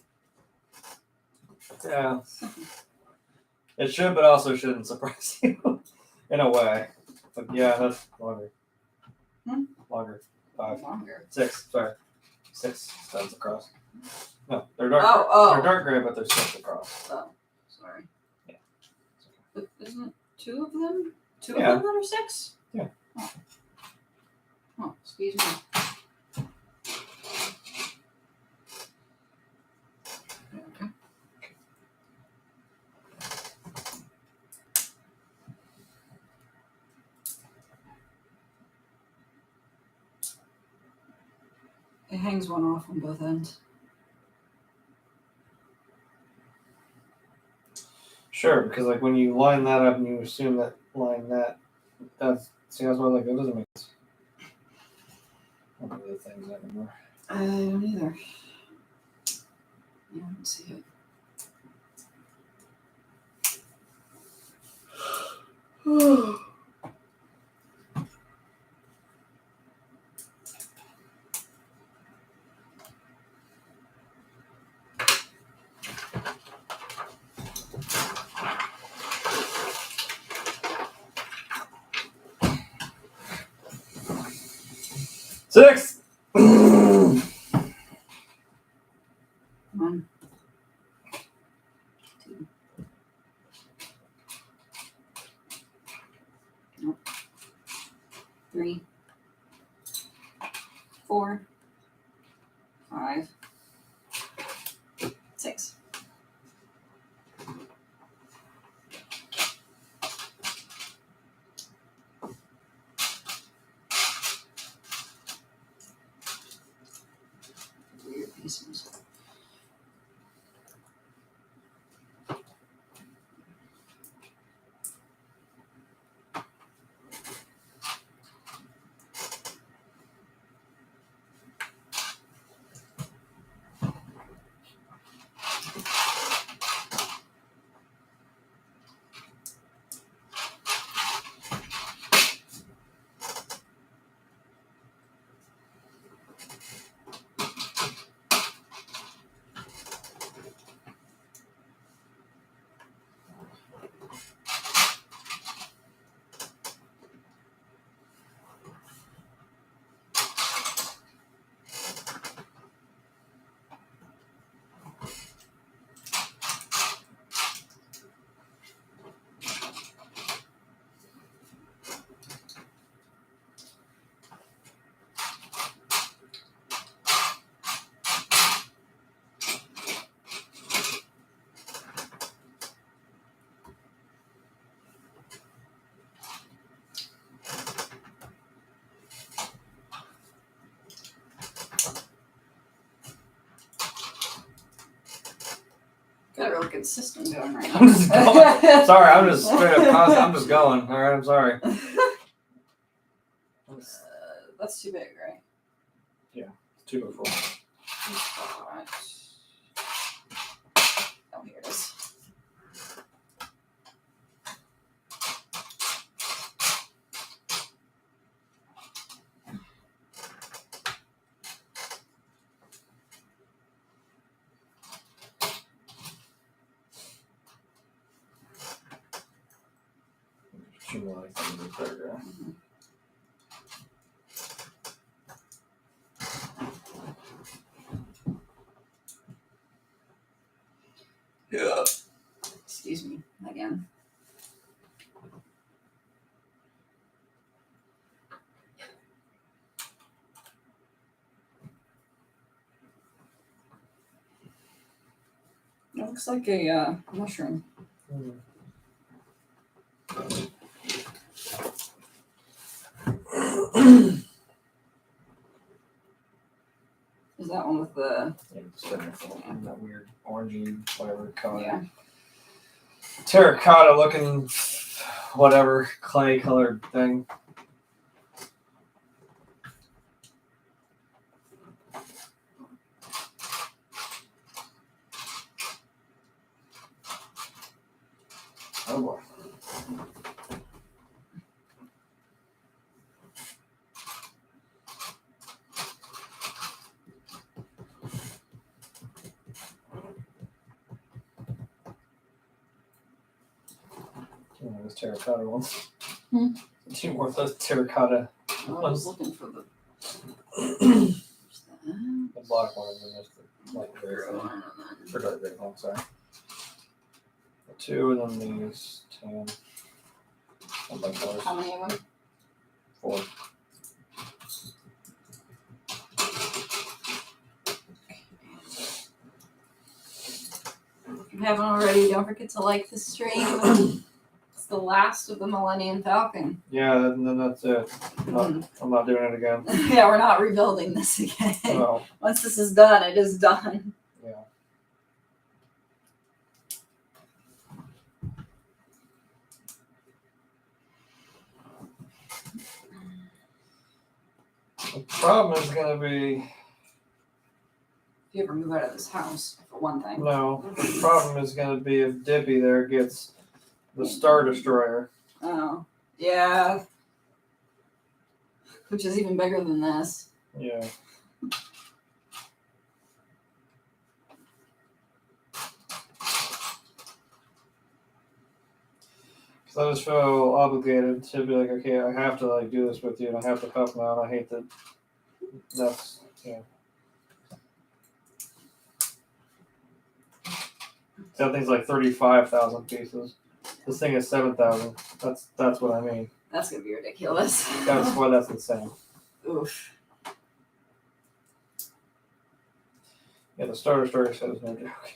Yeah. It should, but also shouldn't surprise you in a way. But yeah, that's longer. Longer. 5. Longer. 6. Sorry. 6 studs across. No, they're dark. They're dark gray, but they're 6 across. Oh, sorry. Yeah. But isn't it 2 of them? 2 Yeah. of them that are 6? Yeah. Oh, excuse me. Okay. It hangs one off on both ends. Sure, because like when you line that up and you assume that that's why like that doesn't make sense. I don't know the things anymore. I don't either. I don't see it. Six. 1, 2. Nope. 3, 4, 5, 6. Weird pieces. got a really good system going right now. I'm just going. Sorry, I'm just straight up constant. I'm just going. All right, I'm sorry. That's too big, right? Yeah, 204. Alright. Oh, here it is. Yeah. Excuse me again. It looks like a mushroom. Is that one with the that weird orangey, whatever color. yeah? Terracotta looking, whatever, clay colored thing. Oh boy. Those terracotta ones. Two more of those terracotta. Oh, I was looking for the The black one and just the light gray thing. Or dark gray one, sorry. The two and then these 10. One by fours. How many of them? 4. If you haven't already, don't forget to like the stream. It's the last of the Millennium Falcon. Yeah, and then that's it. I'm not doing it again. Yeah, we're not rebuilding this again. No. Once this is done, it is done. Yeah. The problem is going to be... If you ever move out of this house, for one thing. No, the problem is going to be if Dippy there gets the Star Destroyer. Oh, yeah. Which is even bigger than this. Yeah. Because I just feel obligated to be like, okay, I have to like do this with you, and I have to help now, and I hate that. That's yeah. That thing's like 35,000 pieces. This thing is 7,000. That's what I mean. That's gonna be ridiculous. That's why that's insane. Oof. Yeah, the Star Destroyer set is no joke.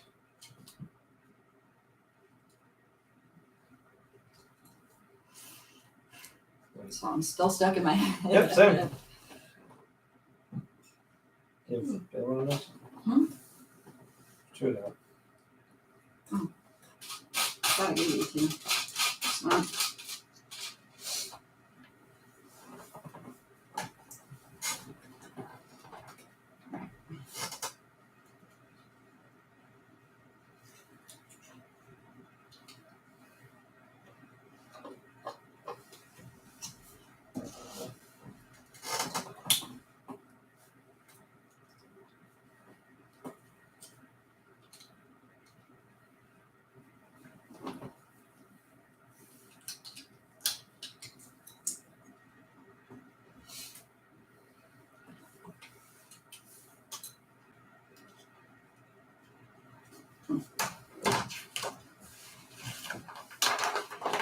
Song's still stuck in my head. Yep, same. You get one of those? Two of that. Gotta give you two. Smart.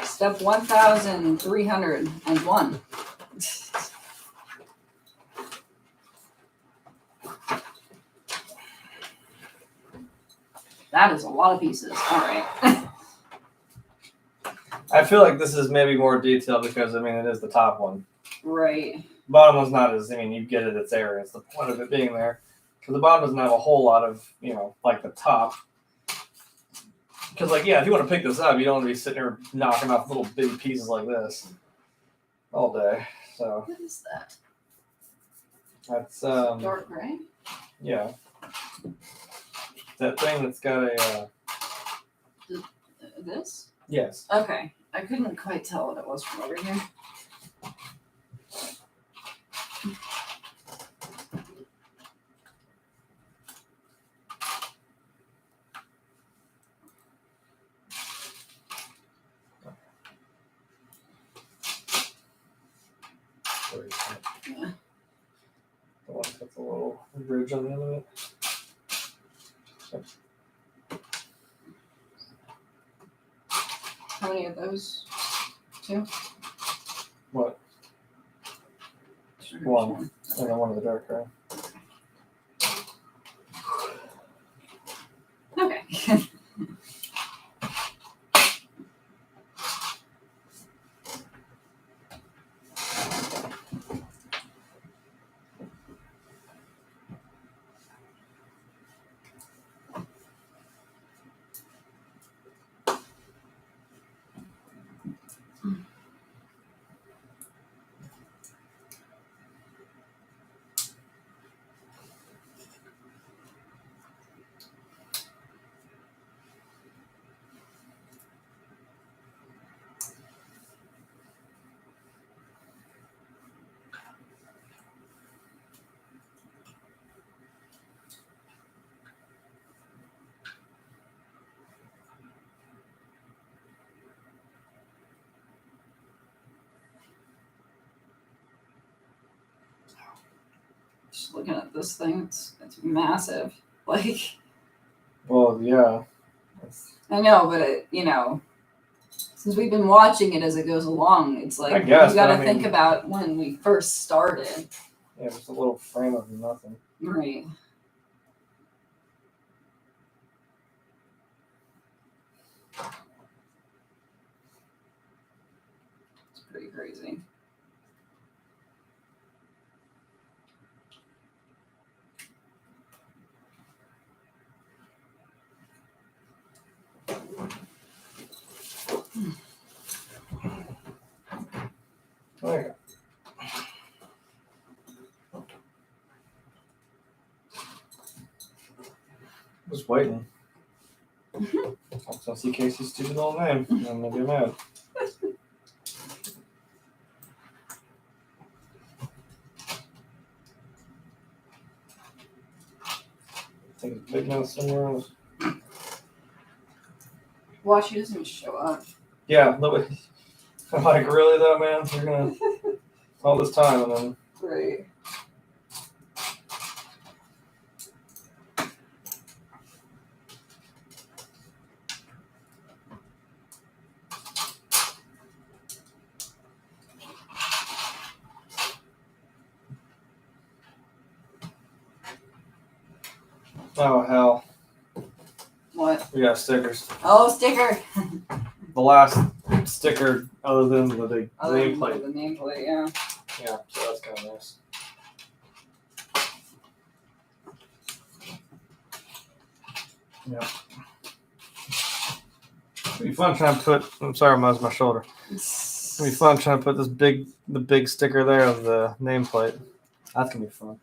Step 1,301. That is a lot of pieces. All right. I feel like this is maybe more detailed because I mean it is the top one. Right. Bottom one's not as, I mean, you get it, it's there. It's the point of it being there. Because the bottom doesn't have a whole lot of, like the top. Because, like, yeah, if you want to pick this up, you don't want to be sitting there knocking off little bitty pieces like this all day. So What is that? that's Dark gray? yeah. That thing that's got a This? yes. Okay. I couldn't quite tell what it was from over here. Yeah. The one that's a little ridge on the end of it. How many of those? 2? What? Sure, One. And then one of the dark gray. Okay. Just looking at this thing, it's massive. Like, Well, yeah. I know, but it, since we've been watching it as it goes along, it's like I guess, you got to but I think mean- about when we first started. Yeah, just a little frame of nothing. Right. It's pretty crazy. There you go. Just waiting. I'll see Casey's stupid little name, and I'm gonna get mad. I think it's big enough somewhere else. Watch, he doesn't even show up. Yeah, look. I'm like, really though, man? You're gonna all this time and then Right. oh hell, What? we got stickers. Oh, sticker. The last sticker other than the big Other than nameplate. the nameplate, yeah. Yeah, so that's kind of nice. Yeah. It'd be fun trying to put. I'm sorry, I'm on my shoulder. It'd be fun trying to put the big sticker there of the nameplate. That's gonna be fun.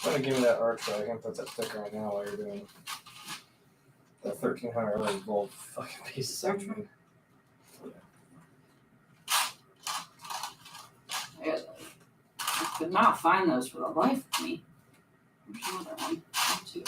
Try to give me that arch so I can put that sticker on now while you're doing that 1300 really gold fucking piece of section. I could not find those for the life of me. There's another one. Two.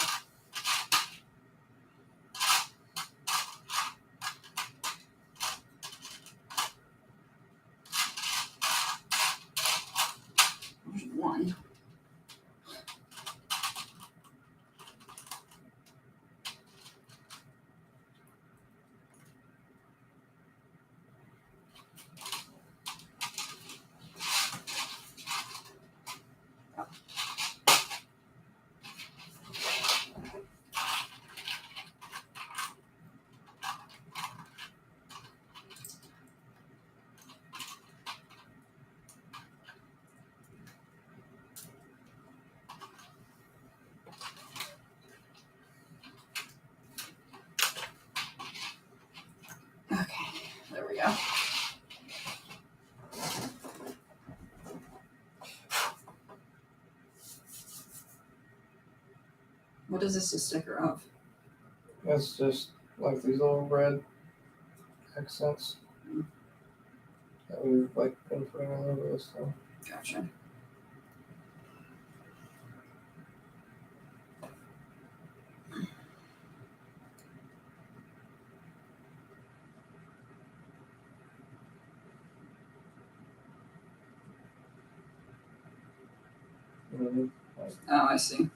we go. What is this a sticker of? It's just like these little red accents that we've like been putting all over this thing. Gotcha. Mm-hmm. Oh, I see.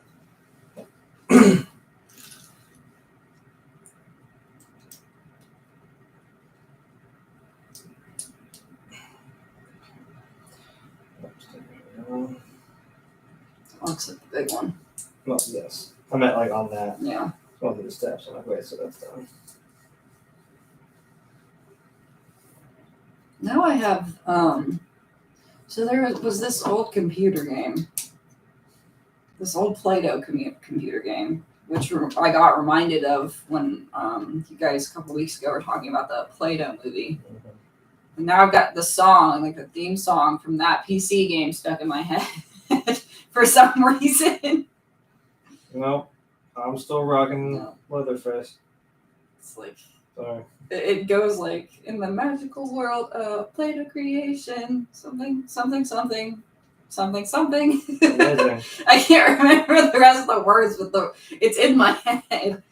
Looks like the big one. Well, yes. I meant like on that. Yeah. One of the steps. I'm like, wait, so that's done. Now I have, so there was this old computer game, this old Play-Doh computer game, which I got reminded of when you guys a couple weeks ago were talking about the Play-Doh movie. Mm-hmm. And now I've got the song, like the theme song from that PC game stuck in my head for some reason. Nope. I'm still rocking No. Leatherface. It's like, Sorry. it goes like, in the magical world of Play-Doh creation, something, something, something, something, something. Amazing. I can't remember the rest of the words, but it's in my head.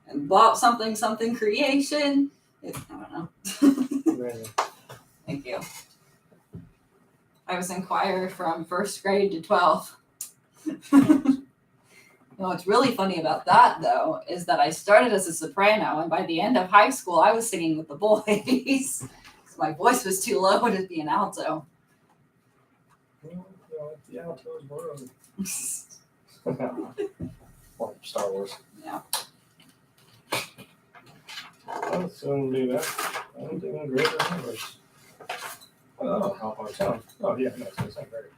And blah, something, something creation. I don't know. Amazing. Thank you. I was in choir from 1st grade to 12th. What's really funny about that, though, is that I started as a soprano, and by the end of high school, I was singing with the boys. So my voice was too low to be an alto. The altos were or Star Wars. Yeah. I'll soon be back. I'm doing great numbers. Oh, that'll help our town. Oh, yeah, no, it's not great.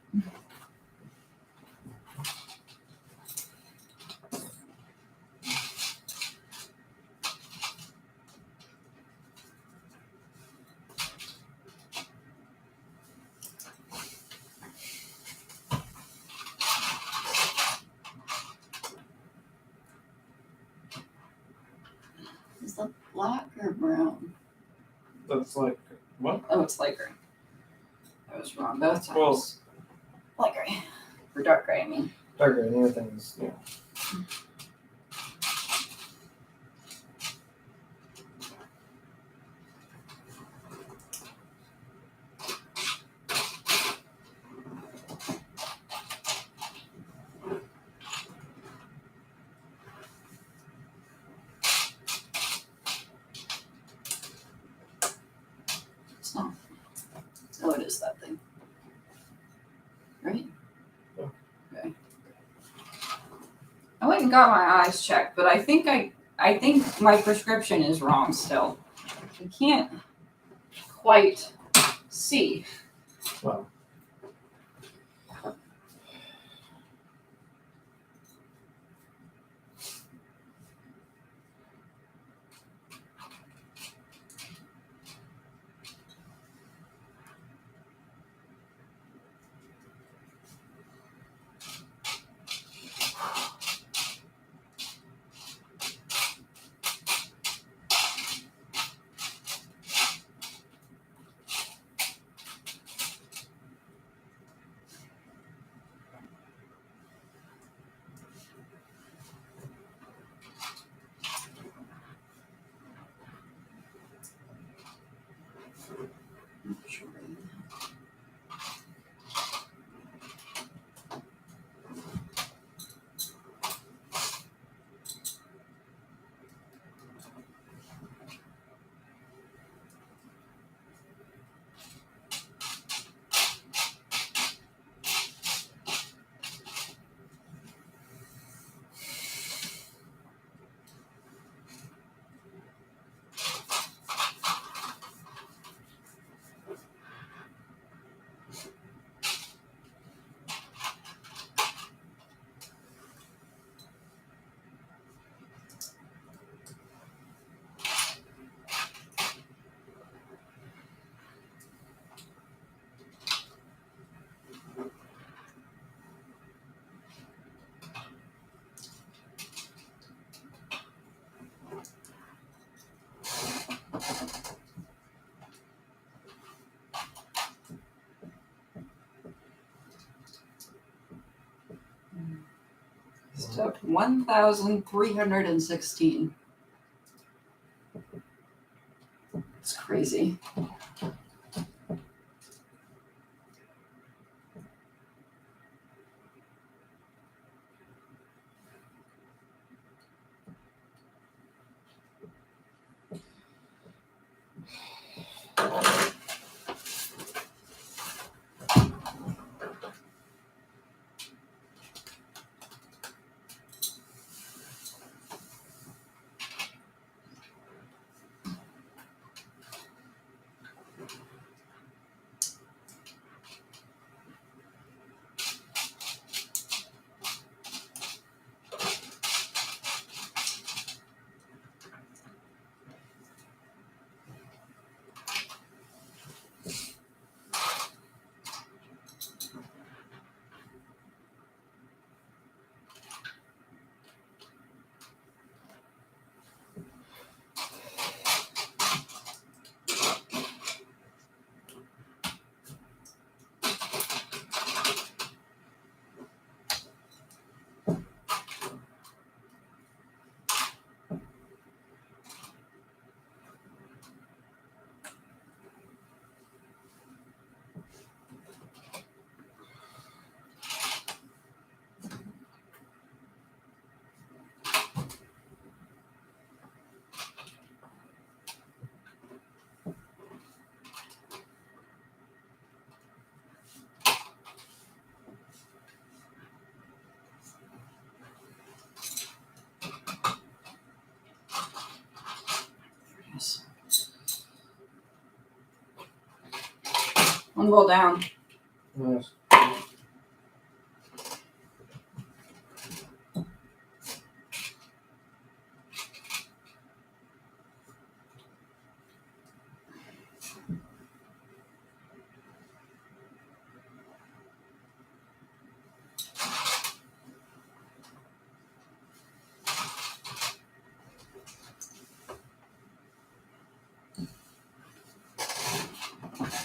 Is that black or brown? That's like, what? Oh, it's light gray. I was wrong both times. Well, light gray. Or dark gray, I mean. darker and everything's, yeah. It's not. Oh, it is that thing. Right? Yeah. Okay. I went and got my eyes checked, but I think my prescription is wrong still. I can't quite see. Well. took 1,316. It's crazy. Yes. One ball down. Nice. Okay.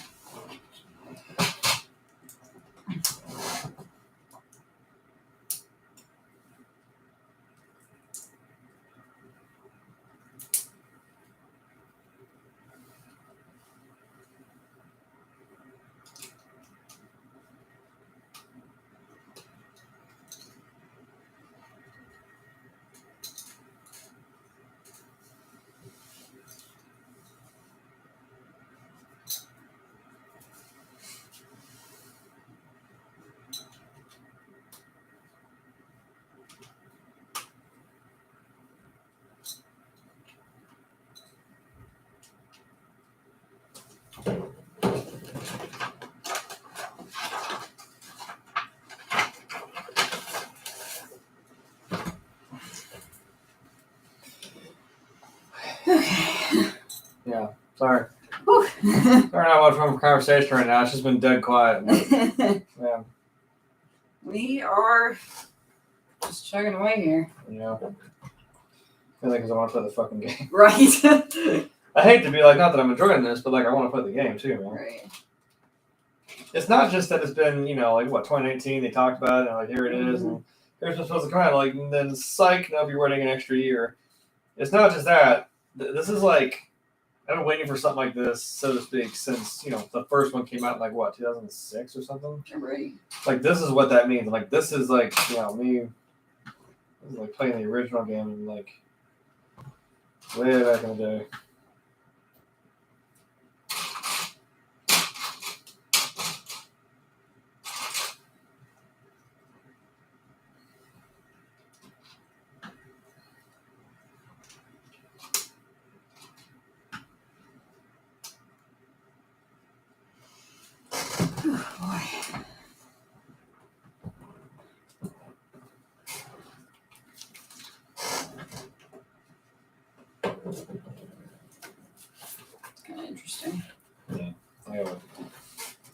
Yeah. Sorry. Whew. Sorry, not much from conversation right now. It's just been dead quiet. Yeah. We are just chugging away here. Yeah. I think because I want to play the fucking game. Right. I hate to be like, not that I'm enjoying this, but like I want to play the game too, man. Right. It's not just that it's been, like what, 2019, they talked about it, and like here it is, and here's what's supposed to come out, like, and then psych, no, you're waiting an extra year. It's not just that. This is like, I've been waiting for something like this, so to speak, since, the first one came out in like what, 2006 or something? Right. Like, this is what that means. Like, this is like, me, this is like playing the original game, and like, way back in the day. Boy. It's kind of interesting. Yeah. I have a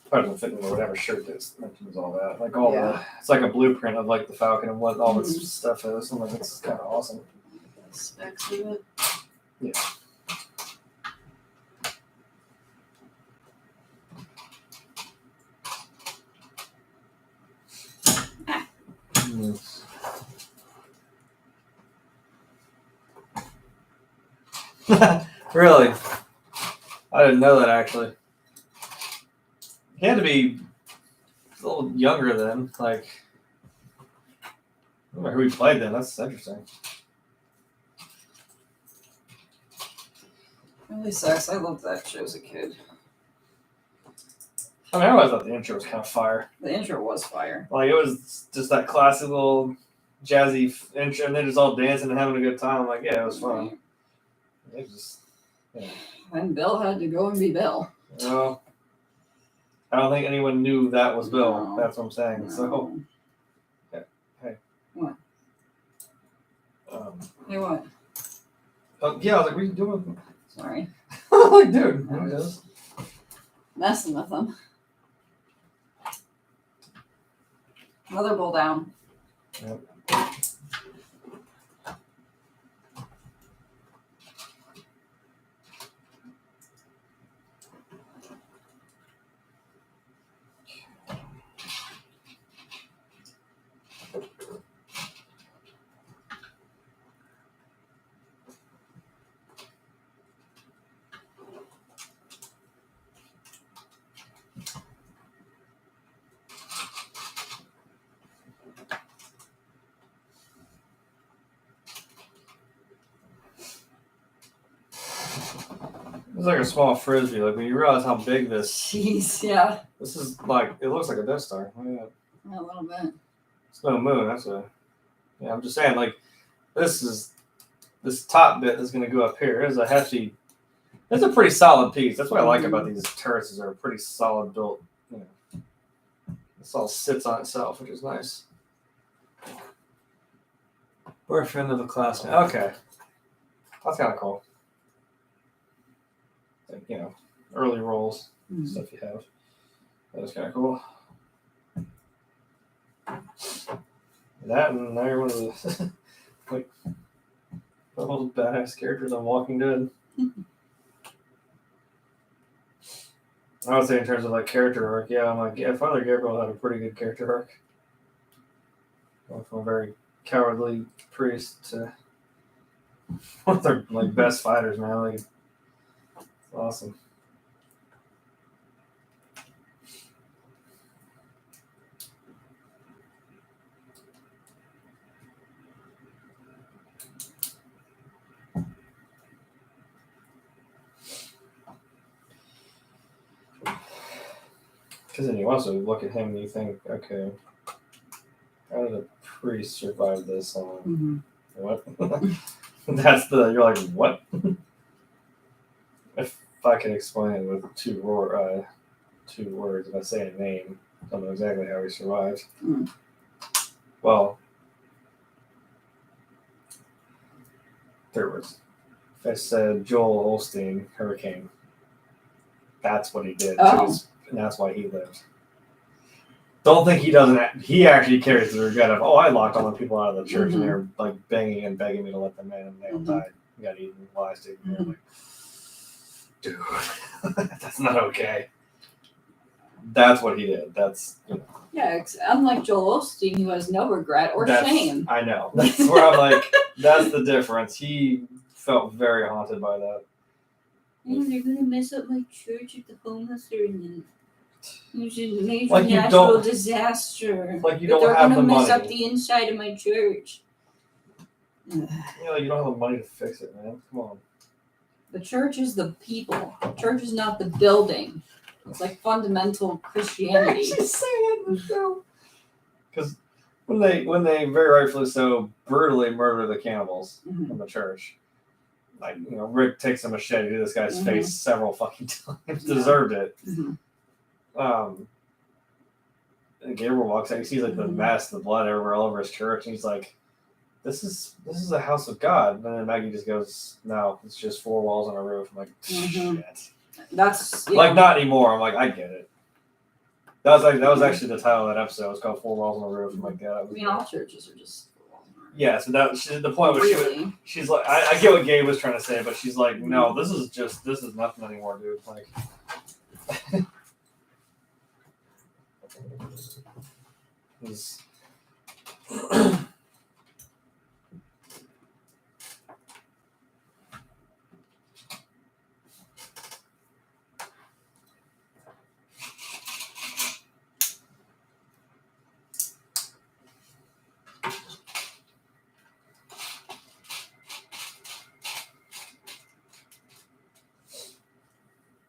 probably fit into whatever shirt that mentions all that. Like all the, it's like a blueprint of like the Falcon and what all this stuff is. And like it's kind of awesome. Specs of it. Yeah. Really? I didn't know that actually. He had to be a little younger then. Like, I don't remember who he played then. That's interesting. It really sucks. I loved that show as a kid. I mean, I always thought the intro was kind of fire. The intro was fire. Like, it was just that classic little jazzy intro, and they're just all dancing and having a good time. Like, yeah, it was fun. It just, yeah. And Bill had to go and be Bill. Well, I don't think anyone knew that was Bill. No. That's what I'm saying. No. So, yeah. Hey. What? Hey, what? Yeah, I was like, what are you doing? Sorry. Like, dude, I was messing with them. Another bowl down. Yep. It's like a small frisbee. Like when you realize how big this Yeah. This is like, it looks like a Death Star. Oh, yeah. A little bit. It's no moon. That's a. Yeah, I'm just saying, like, this top bit that's going to go up here is a hefty. It's a pretty solid piece. That's what I like about these turrets is they're pretty solid built. You know, this all sits on itself, which is nice. We're a friend of a classmate. Okay, that's kind of cool. Like, you know, early rolls stuff you have. That was kind of cool. That and now you're one of the like the most badass characters on Walking Dead. I would say in terms of like character arc, yeah, I'm like, yeah, Father Gabriel had a pretty good character arc. Going from a very cowardly priest to one of their like best fighters, man. Like, it's awesome. Because then you also look at him and you think, okay, how did a priest survive this long? What? That's you're like, what? If I could explain it with two words, if I say a name, I don't know exactly how he survived. Well, 3 words. If I said Joel Osteen, Hurricane, that's what he did. Oh. And that's why he lived. Don't think he doesn't. He actually carries the regret of, I locked all the people out of the church and they're like banging and begging me to let them in and they all died. You got eaten while I stayed there. Like, dude, that's not okay. That's what he did. That's, you know. Yeah, unlike Joel Osteen, who has no regret or shame. I know. That's where I'm like, that's the difference. He felt very haunted by that. They're gonna mess up my church if the homeless are in it. It's a major like natural disaster. Like you don't have the money. They're gonna mess up the inside of my church. Like you don't have the money to fix it, man. Come on. The church is the people. The church is not the building. It's like fundamental Christianity. She's saying the show. Because when they very rightfully so brutally murder the cannibals from the church, like, you know, Rick takes a machete to this guy's face several fucking times. Deserved it. And Gabriel walks out. He sees like the mess, the blood everywhere all over his church, and he's like, "This is a house of God." And then Maggie just goes, "No, it's just 4 walls and a roof." I'm like, shit. That's like not anymore. I'm like, I get it. That was actually the title of that episode. It was called 4 Walls on a Roof. I'm like, yeah. I mean, all churches are just 4 walls on a roof. Yeah, so the point was she's like, I get what Gabe was trying to say, but she's like, no, this is nothing anymore, dude. Like,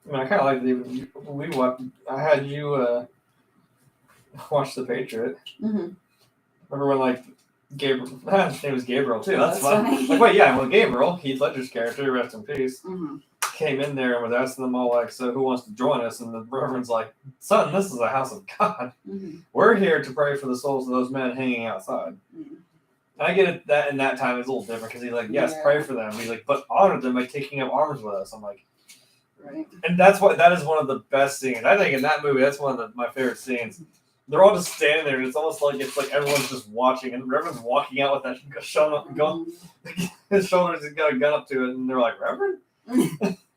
I mean, I kind of like we watched. I had you watch The Patriot. Mm-hmm. Remember when like Gabriel? His name was Gabriel too. That's funny. Like, wait, yeah, well, Gabriel, Heath Ledger's character, rest in peace, Mm-hmm. came in there and was asking them all like, "So who wants to join us?" And the Reverend's like, "Son, this is a house of God. Mm-hmm. We're here to pray for the souls of those men hanging outside." Mm-hmm. And I get it that in that time it's a little different because he's like, "Yes, Yeah. pray for them." He's like, "But honor them by taking up arms with us." I'm like. Right. And that is one of the best scenes. I think in that movie, that's one of my favorite scenes. They're all just standing there, and it's almost like everyone's just watching, and Reverend's walking out with that gun. His shoulders, he's got a gun up to it, and they're like, "Reverend,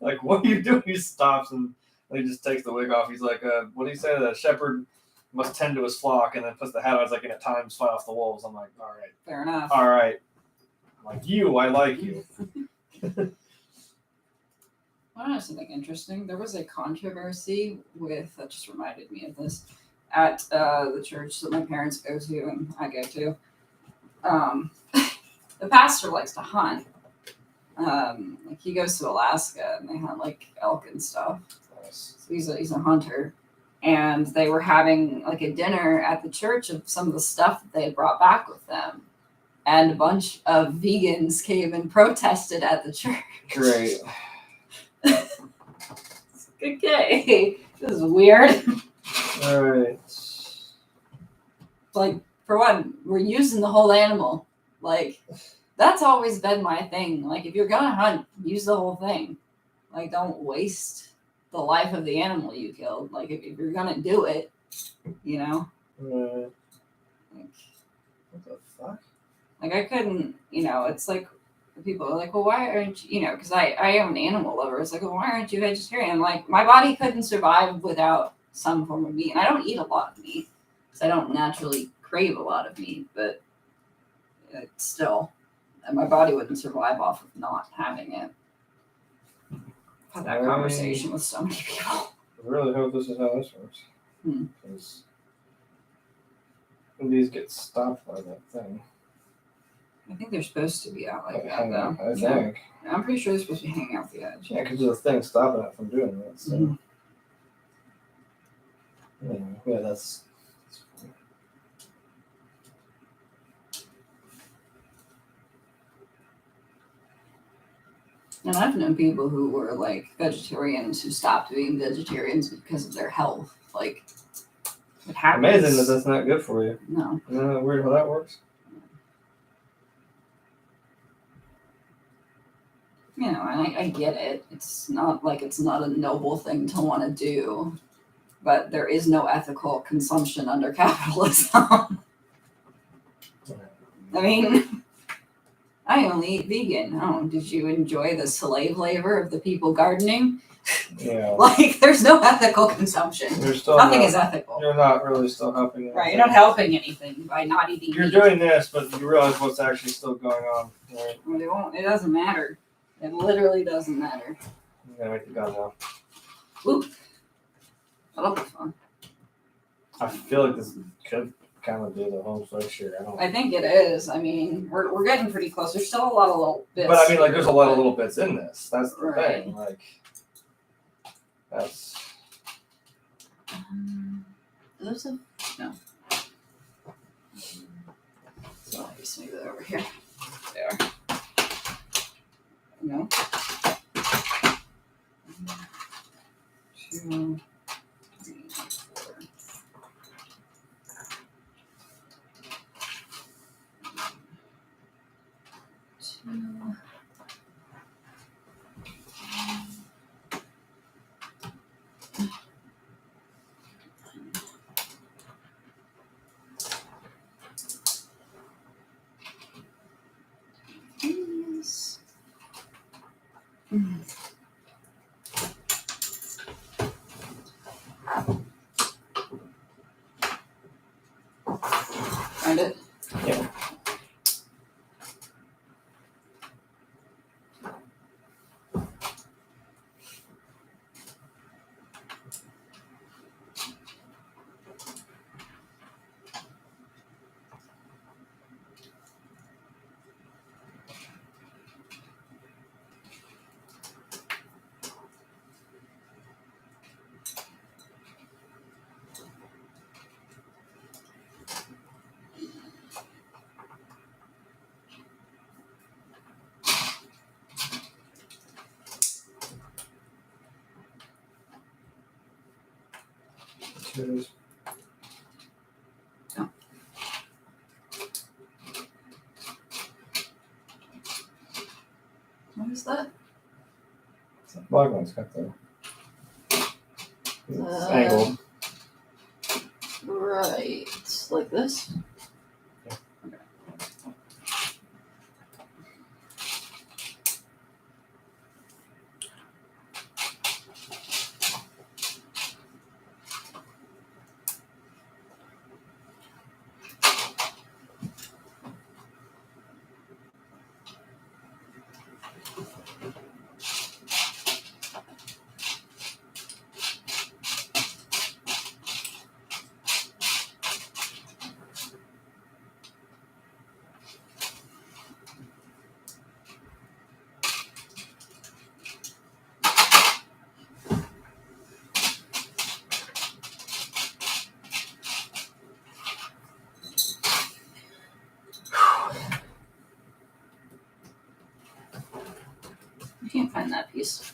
like, what are you doing?" He stops and he just takes the wig off. He's like, "What do you say? The shepherd must tend to his flock," and then puts the hat on. It's like, "And at times fight off the wolves." I'm like, "All right, Fair enough." all right." I'm like, I like you. I don't know something interesting. There was a controversy with, that just reminded me of this, at the church that my parents go to and I go to. The pastor likes to hunt. Like he goes to Alaska and they hunt like elk and stuff. So he's a hunter. And they were having like a dinner at the church of some of the stuff that they had brought back with them. And a bunch of vegans came and protested at the church. Great. Okay, this is weird. All right. Like, for one, we're using the whole animal. Like, that's always been my thing. Like, if you're gonna hunt, use the whole thing. Like, don't waste the life of the animal you killed. Like, if you're gonna do it, you know? Right. Like, What the fuck? like I couldn't, it's like, people are like, well, why aren't you, because I am an animal lover. It's like, well, why aren't you vegetarian? I'm like, my body couldn't survive without some form of meat. And I don't eat a lot of meat because I don't naturally crave a lot of meat, but it's still, my body wouldn't survive off of not having it. I've had that conversation with so many people. I really hope this is how this works. Because these get stopped by that thing. I think they're supposed to be out like that, though. I think. I'm pretty sure they're supposed to be hanging out the edge. Yeah, because there's a thing stopping it from doing that. So. Yeah, that's funny. And I've known people who were like vegetarians who stopped being vegetarians because of their health. Like, it happens. Amazing that that's not good for you. No. Isn't that weird how that works? And I get it. It's not a noble thing to want to do, but there is no ethical consumption under capitalism. I mean, I only eat vegan. Oh, did you enjoy the slave labor of the people gardening? Yeah. Like, there's no ethical consumption. Nothing is ethical. You're not really still helping anything. Right, you're not helping anything by not eating You're meat. doing this, but you realize what's actually still going on. Right? Well, it doesn't matter. It literally doesn't matter. I'm going to make the gun now. Ooh. That'll be fun. I feel like this could kind of do the whole fixture. I think it is. I mean, we're getting pretty close. There's still a lot of little bits. But I mean, like, there's a lot of little bits in this. That's the Right. thing. Like, that's. Those are no. So I'll just move it over here. There. No. 2, 3, 4. Find it? Yeah. Here it is. What is that? The black one's got the. It's angled. Right. Like this? I can't find that piece.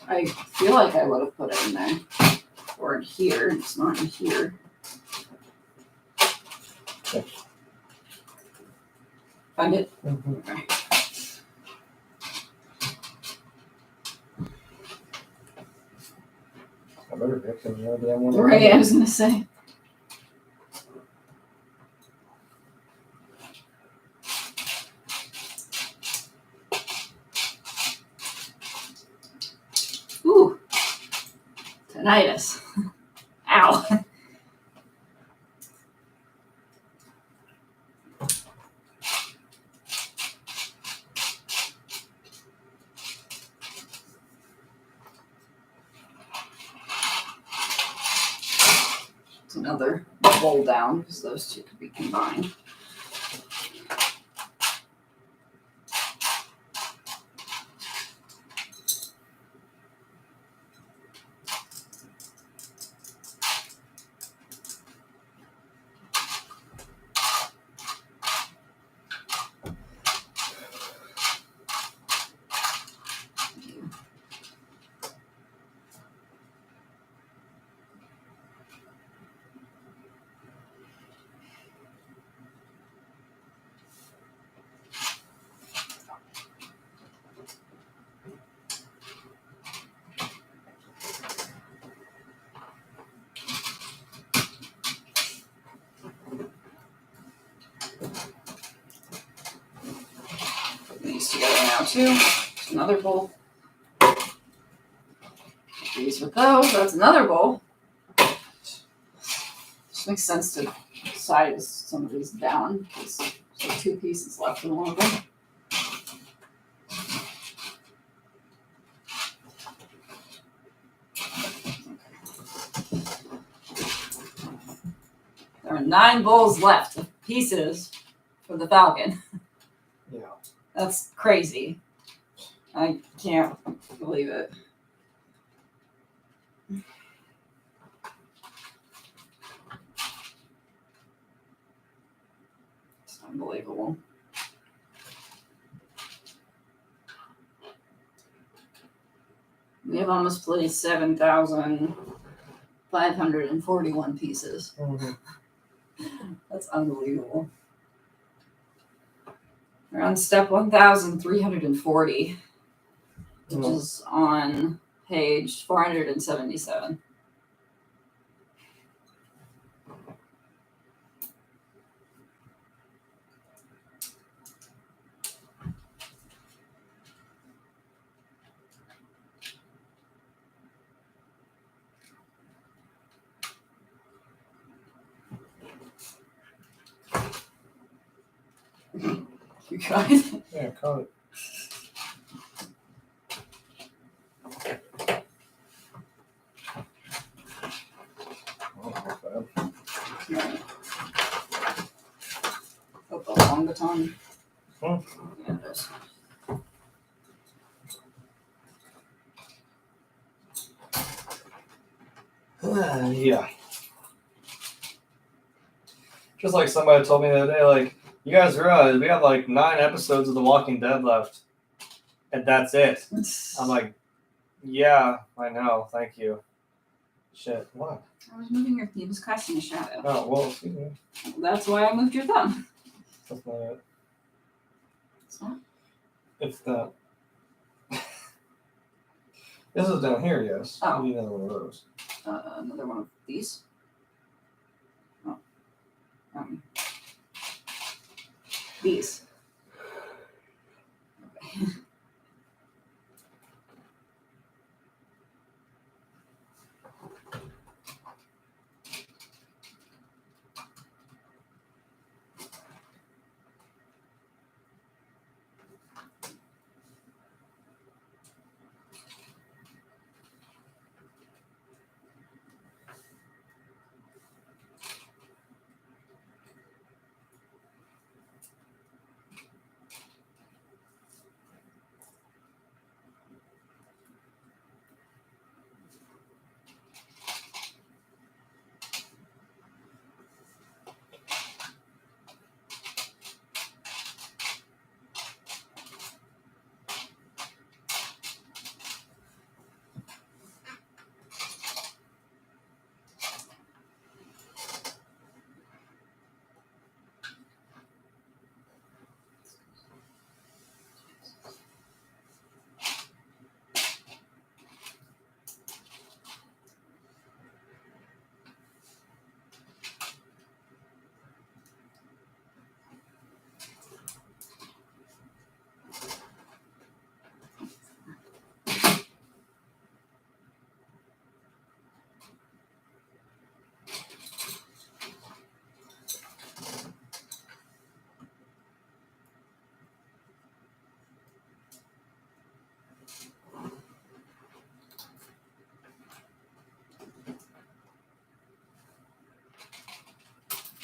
I feel like I would have put it in there. Or in here. It's not in here. Find it? Okay. I better pick some more damn one. Right, I was gonna say. Ooh. Tinnitus. Ow. It's another bowl down because those two could be combined. These together now too. There's another bowl. These with those. That's another bowl. Just makes sense to size some of these down because there's 2 pieces left in one of them. There are 9 bowls left of pieces for the Falcon. Yeah. That's crazy. I can't believe it. It's unbelievable. We have almost placed 7,541 pieces. Mm-hmm. That's unbelievable. We're on step 1,340, which is on page 477. You guys? Yeah, caught it. Oh, not bad. Right. Oh, the long baton. Huh? Yeah, it is. Yeah. Just like somebody told me the other day, like, You guys realize we have like 9 episodes of The Walking Dead left, and that's it. I'm like, yeah, I know. Thank you. Shit, what? I was moving your. He was casting a shadow. Oh, well, excuse me. That's why I moved your thumb. That's not it. It's not. It's not. This is down here, yes. Oh. We need another one of those. Another one of these. Oh. These. Okay.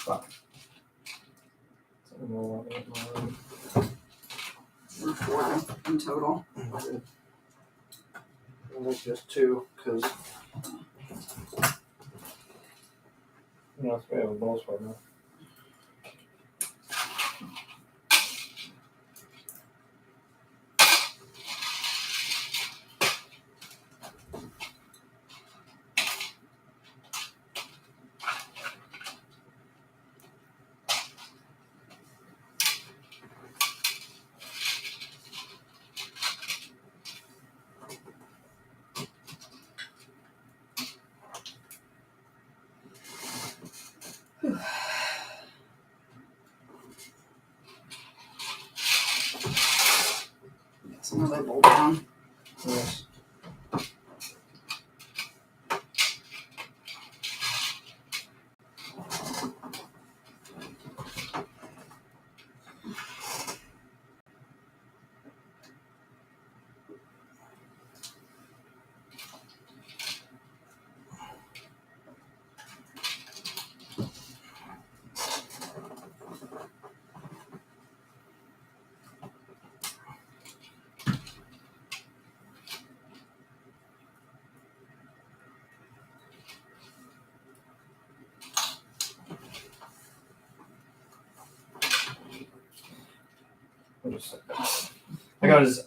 Fuck. Or 4 in total. There's just 2, because. No, we have a bonus for now. Get another bowl down. Yes.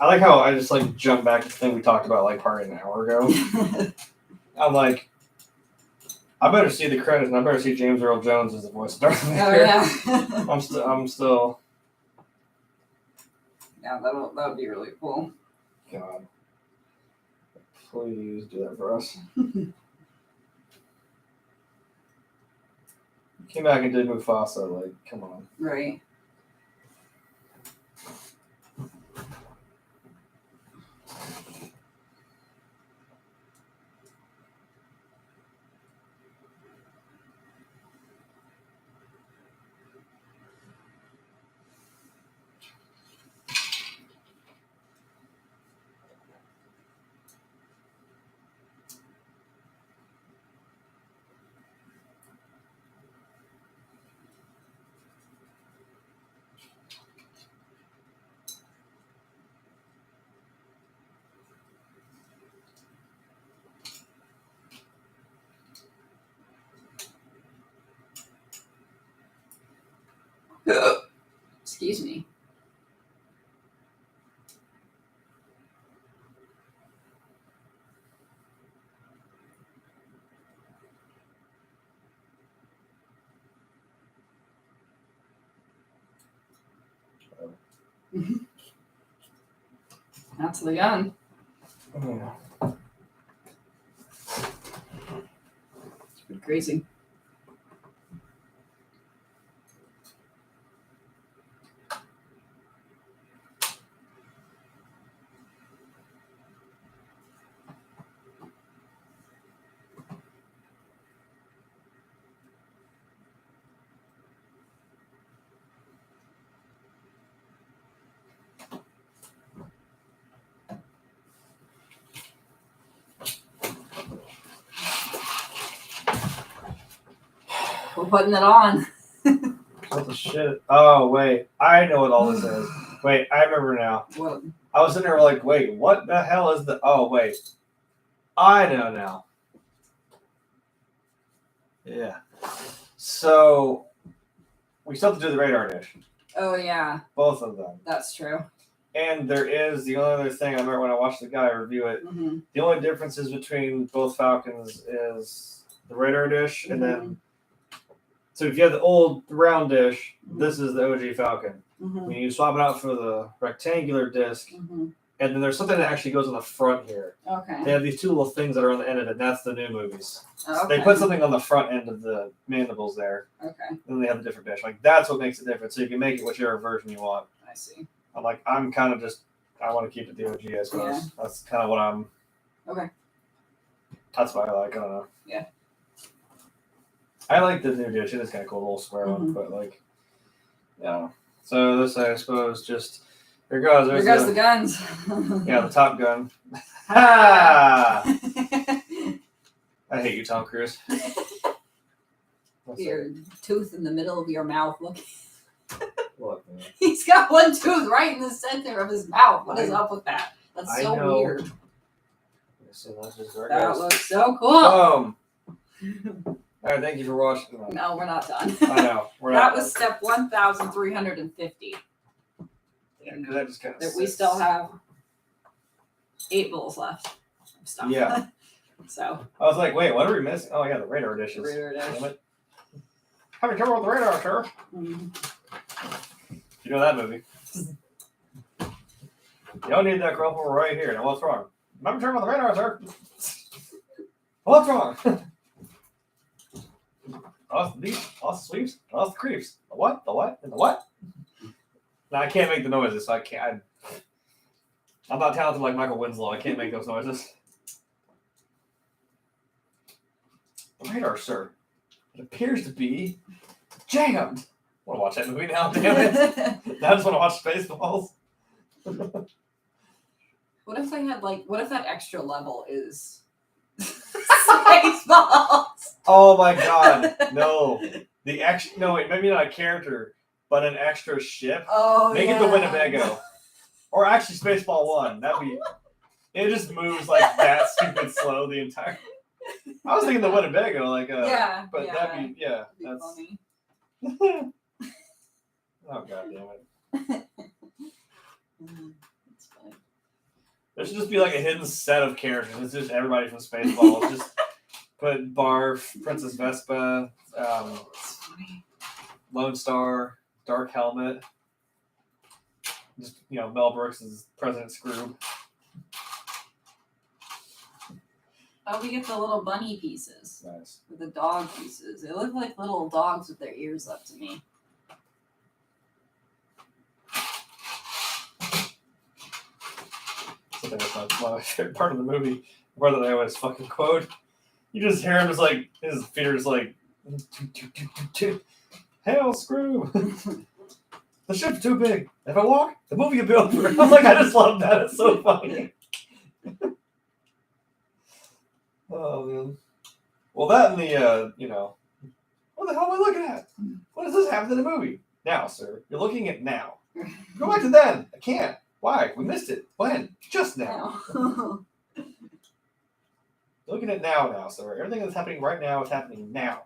I like how I just like jump back to the thing we talked about like probably an hour ago. I'm like, I better see the credits and I better see James Earl Jones as the voice of Darth Vader. Oh yeah. I'm still. Yeah, that would be really cool. God, please do that for us. Came back and did Mufasa. Like, come on. Right. Excuse me. That's the gun. Yeah. It's pretty crazy. We're putting it on. What the shit? Oh, wait. I know what all this is. Wait, I remember now. What? I was sitting there like, wait, what the hell is the... Oh, wait. I know now. Yeah. So, we still have to do the radar dish. Oh, yeah. Both of them. That's true. And there is the only other thing I remember when I watched the guy review it. Mm-hmm. The only differences between both Falcons is the radar dish, and then so if you have the old round dish, this is the OG Falcon. Mm-hmm. When you swap it out for the rectangular disc, Mm-hmm. and then there's something that actually goes on the front here. Okay. They have these two little things that are on the end of it, and that's the new movies. Okay. So they put something on the front end of the mandibles there, Okay. and then they have a different dish. Like that's what makes it different. So you can make it whichever version you want. I see. I'm kind of just I want to keep it the OG, I suppose. Yeah. That's kind of what I'm. Okay. That's what I like. I don't know. Yeah. I like the new dish. It is kind of cool, the little square one, but like, yeah. So this, I suppose, just here goes. Here goes the guns. Yeah, the Top Gun. Ha! I hate you, Tom Cruise. Your tooth in the middle of your mouth. Look, Look, man. he's got one tooth right in the center of his mouth. What is up with that? That's I so know. weird. So that's just where it That goes. looks so cool. All right, thank you for watching. No, we're not done. I know. We're That not was step 1,350. Yeah, 'cause that just kind of. That we still have 8 bowls left of stuff. Yeah. So. I was like, wait, what are we missing? Oh yeah, the radar dishes. Radar dish. Damn it. Having trouble with the radar, sir. Mm-hmm. You know that movie. You don't need that crumple right here. Now what's wrong? I'm having trouble with the radar, sir. What's wrong? Lost the beat, lost the sweeps, lost the creeps. The what? The what? And the what? Now I can't make the noises, so I can't. I'm not talented like Michael Winslow. I can't make those noises. The radar, sir. It appears to be jammed. I want to watch that movie now, damn it. Now I just want to watch Spaceballs. What if they had what if that extra level is Spaceballs? Oh my god, no. No, wait, maybe not a character, but an extra ship. Oh, Make it the Winnebago. Or actually Spaceball 1. It just moves like that stupid slow the entire. I was thinking the Winnebago, yeah, but yeah, that'd be, yeah. that'd be That's funny. Oh god damn it. That's funny. There should just be like a hidden set of characters. It's just everybody from Spaceballs. Just put Barf, Princess Vespa, That's funny. Lone Star, Dark Helmet. Just Mel Brooks is President Scroob. Oh, we get the little bunny pieces. Nice. With the dog pieces. They look like little dogs with their ears up to me. Something that's my favorite part of the movie. The part that I always fucking quote. You just hear him just like his feet are just like Hail Scroob. The ship's too big. If I walk, the movie will be over. I'm like, I just love that. It's so funny. Oh man. Well, that and the what the hell am I looking at? What does this happen in the movie? Now, sir, you're looking at now. Go back to then. I can't. Why? We missed it. When? Just now. Looking at now, sir. Everything that's happening right now is happening now.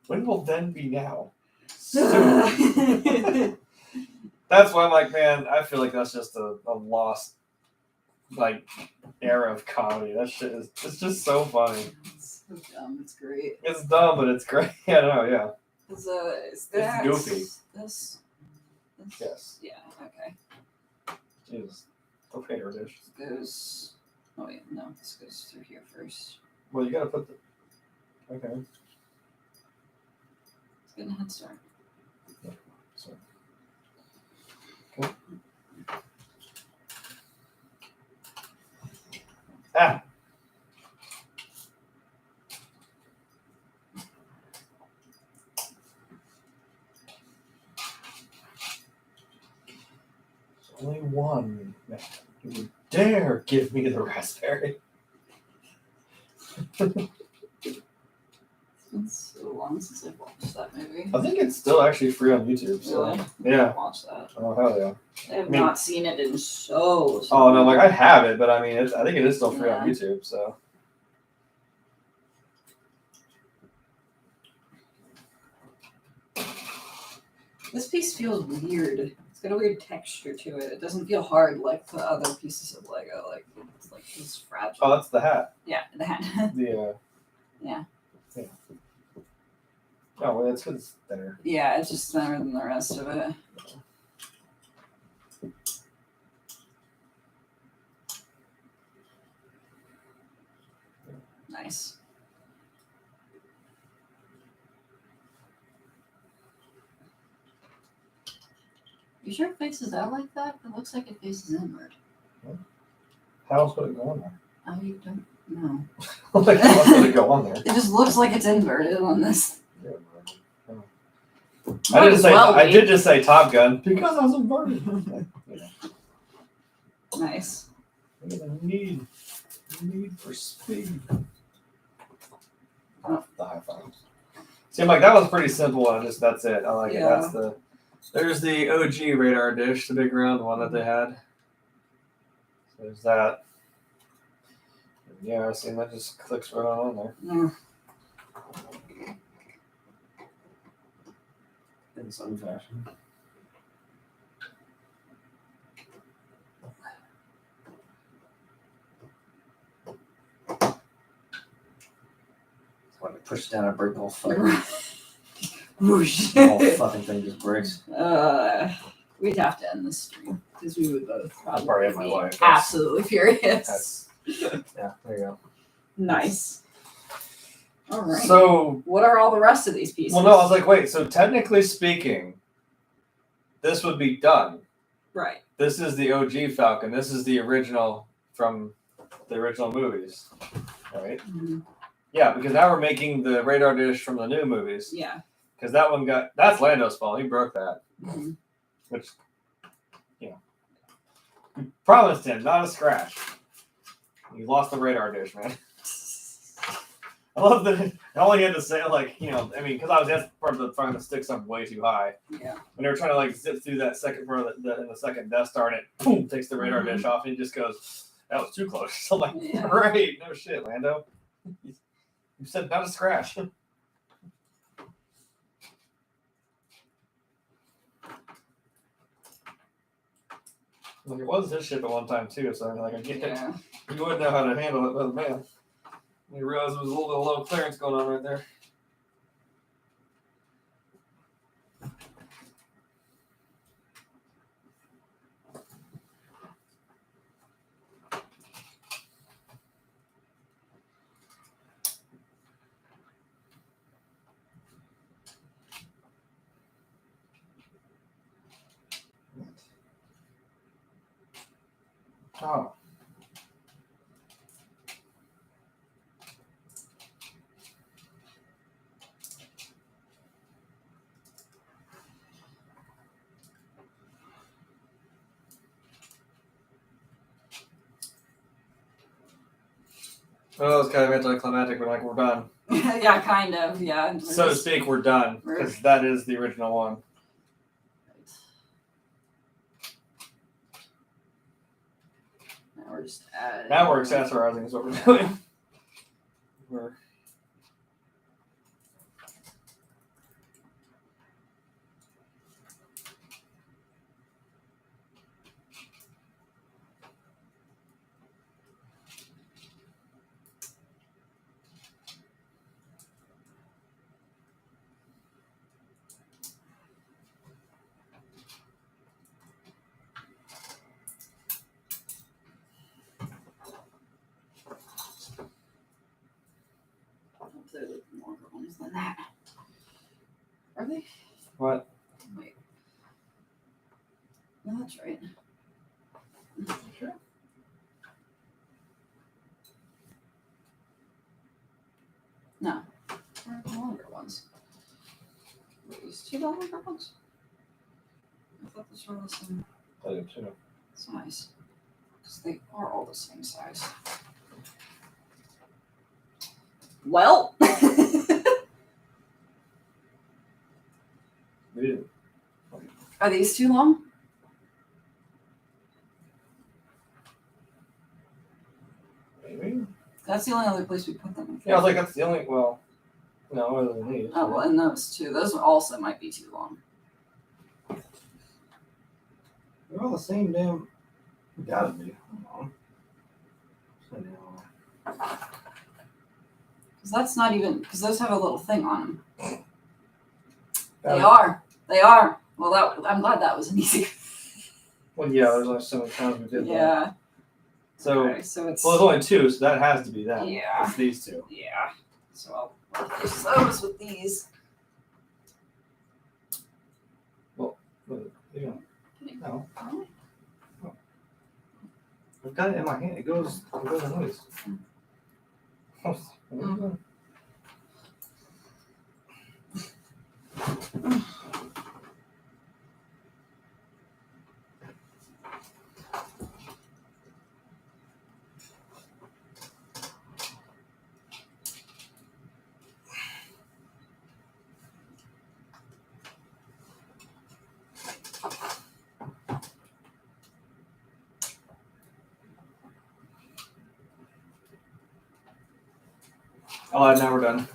When will then be now? stupid. That's why I'm like, man, I feel like that's just a lost like era of comedy. That shit is it's just so funny. It's so dumb. It's great. It's dumb, but it's great. I know, yeah. Is that goofy. This? Yes. Yeah. Okay. Jesus. Okay, dish. This goes. Oh wait, no. This goes through here first. Well, you gotta put the. Okay. It's getting a head start. So. Okay. Ah. There's only one man who would dare give me the raspberry. It's so long since I've watched that movie. I think it's still actually free on YouTube. So. Really? Yeah. Watch that. Oh hell yeah. I have not seen it in so. Oh no, like I have it, but I mean, I think it is still free on Yeah. YouTube. So. This piece feels weird. It's got a weird texture to it. It doesn't feel hard like the other pieces of Lego. Like it's like it's fragile. Oh, that's the hat. Yeah, the hand. The. Yeah. Yeah. Oh well, it's 'cause it's thinner. Yeah, it's just thinner than the rest of it. Nice. You sure it faces out like that? It looks like it faces inward. How else would it go on there? I don't know. Like, how else would it go on there? It just looks like it's inverted on this. Yeah, oh. Might as well I be. did just say Top Gun because I was inverted. Nice. Need for speed. Oh, the high five. See, I'm like that was pretty simple. And that's it. I like it. Yeah. That's the. There's the OG radar dish, the big round one that they had. So there's that. Yeah, I see that just clicks right on there. Mm. In some fashion. When I push down, I break the whole fucking, Whoosh. the whole fucking thing just breaks. We'd have to end this stream because we would both I'll probably probably have my be wife. absolutely furious. That's, yeah, there you go. Nice. All right. So, what are all the rest of these pieces? well, no, I was like, wait, so technically speaking, this would be done. Right. This is the OG Falcon. This is the original from the original movies, right? Mm-hmm. Yeah, because now we're making the radar dish from the new movies. Yeah. Because that one that's Lando's fault. He broke that. Mm-hmm. Which, you know, you promised him, not a scratch. You lost the radar dish, man. I love that all he had to say, like, you know, I mean, because I was just part of the trying to stick something way too high. Yeah. When they were trying to, like, zip through that second part of in the second Death Star, and it, boom, takes the radar dish off, and he just goes, that was too close. So I'm like, Yeah. great, no shit, Lando. You said not a scratch. Like it was his ship at one time too, so like I get it. Yeah. You wouldn't know how to handle it, but man, you realize there was a little bit of low clearance going on right there. Oh. Well, it's kind of anticlimactic. We're like, we're done. Yeah, kind of. Yeah. So to speak, we're done because that is the original one. Now we're just adding. Now we're accessorizing is what we're doing. We're Are they? What? Wait. No, that's right. Sure. No. They're the longer ones. Were these 2 the longer ones? I thought these were the same I do too. size. Because they are all the same size. Well. We didn't. Are these too long? Maybe. That's the only other place we put them. Yeah, I was like, that's the only. Well, no, other than these. Oh, well, and those two. Those also might be too long. They're all the same damn. Gotta be. Hold on. Because that's not even. Because those have a little thing on them. They Um, are. They are. Well, I'm glad that was an easy. Well, yeah, there's only so many times we did that. Yeah. So, Okay, so it's. well, there's only 2, so that has to be them. Yeah. It's these 2. Yeah. So I'll replace those with these. Yeah. No, Oh, I've got it in my hand. It goes in these. Mm. Oh, I've never done.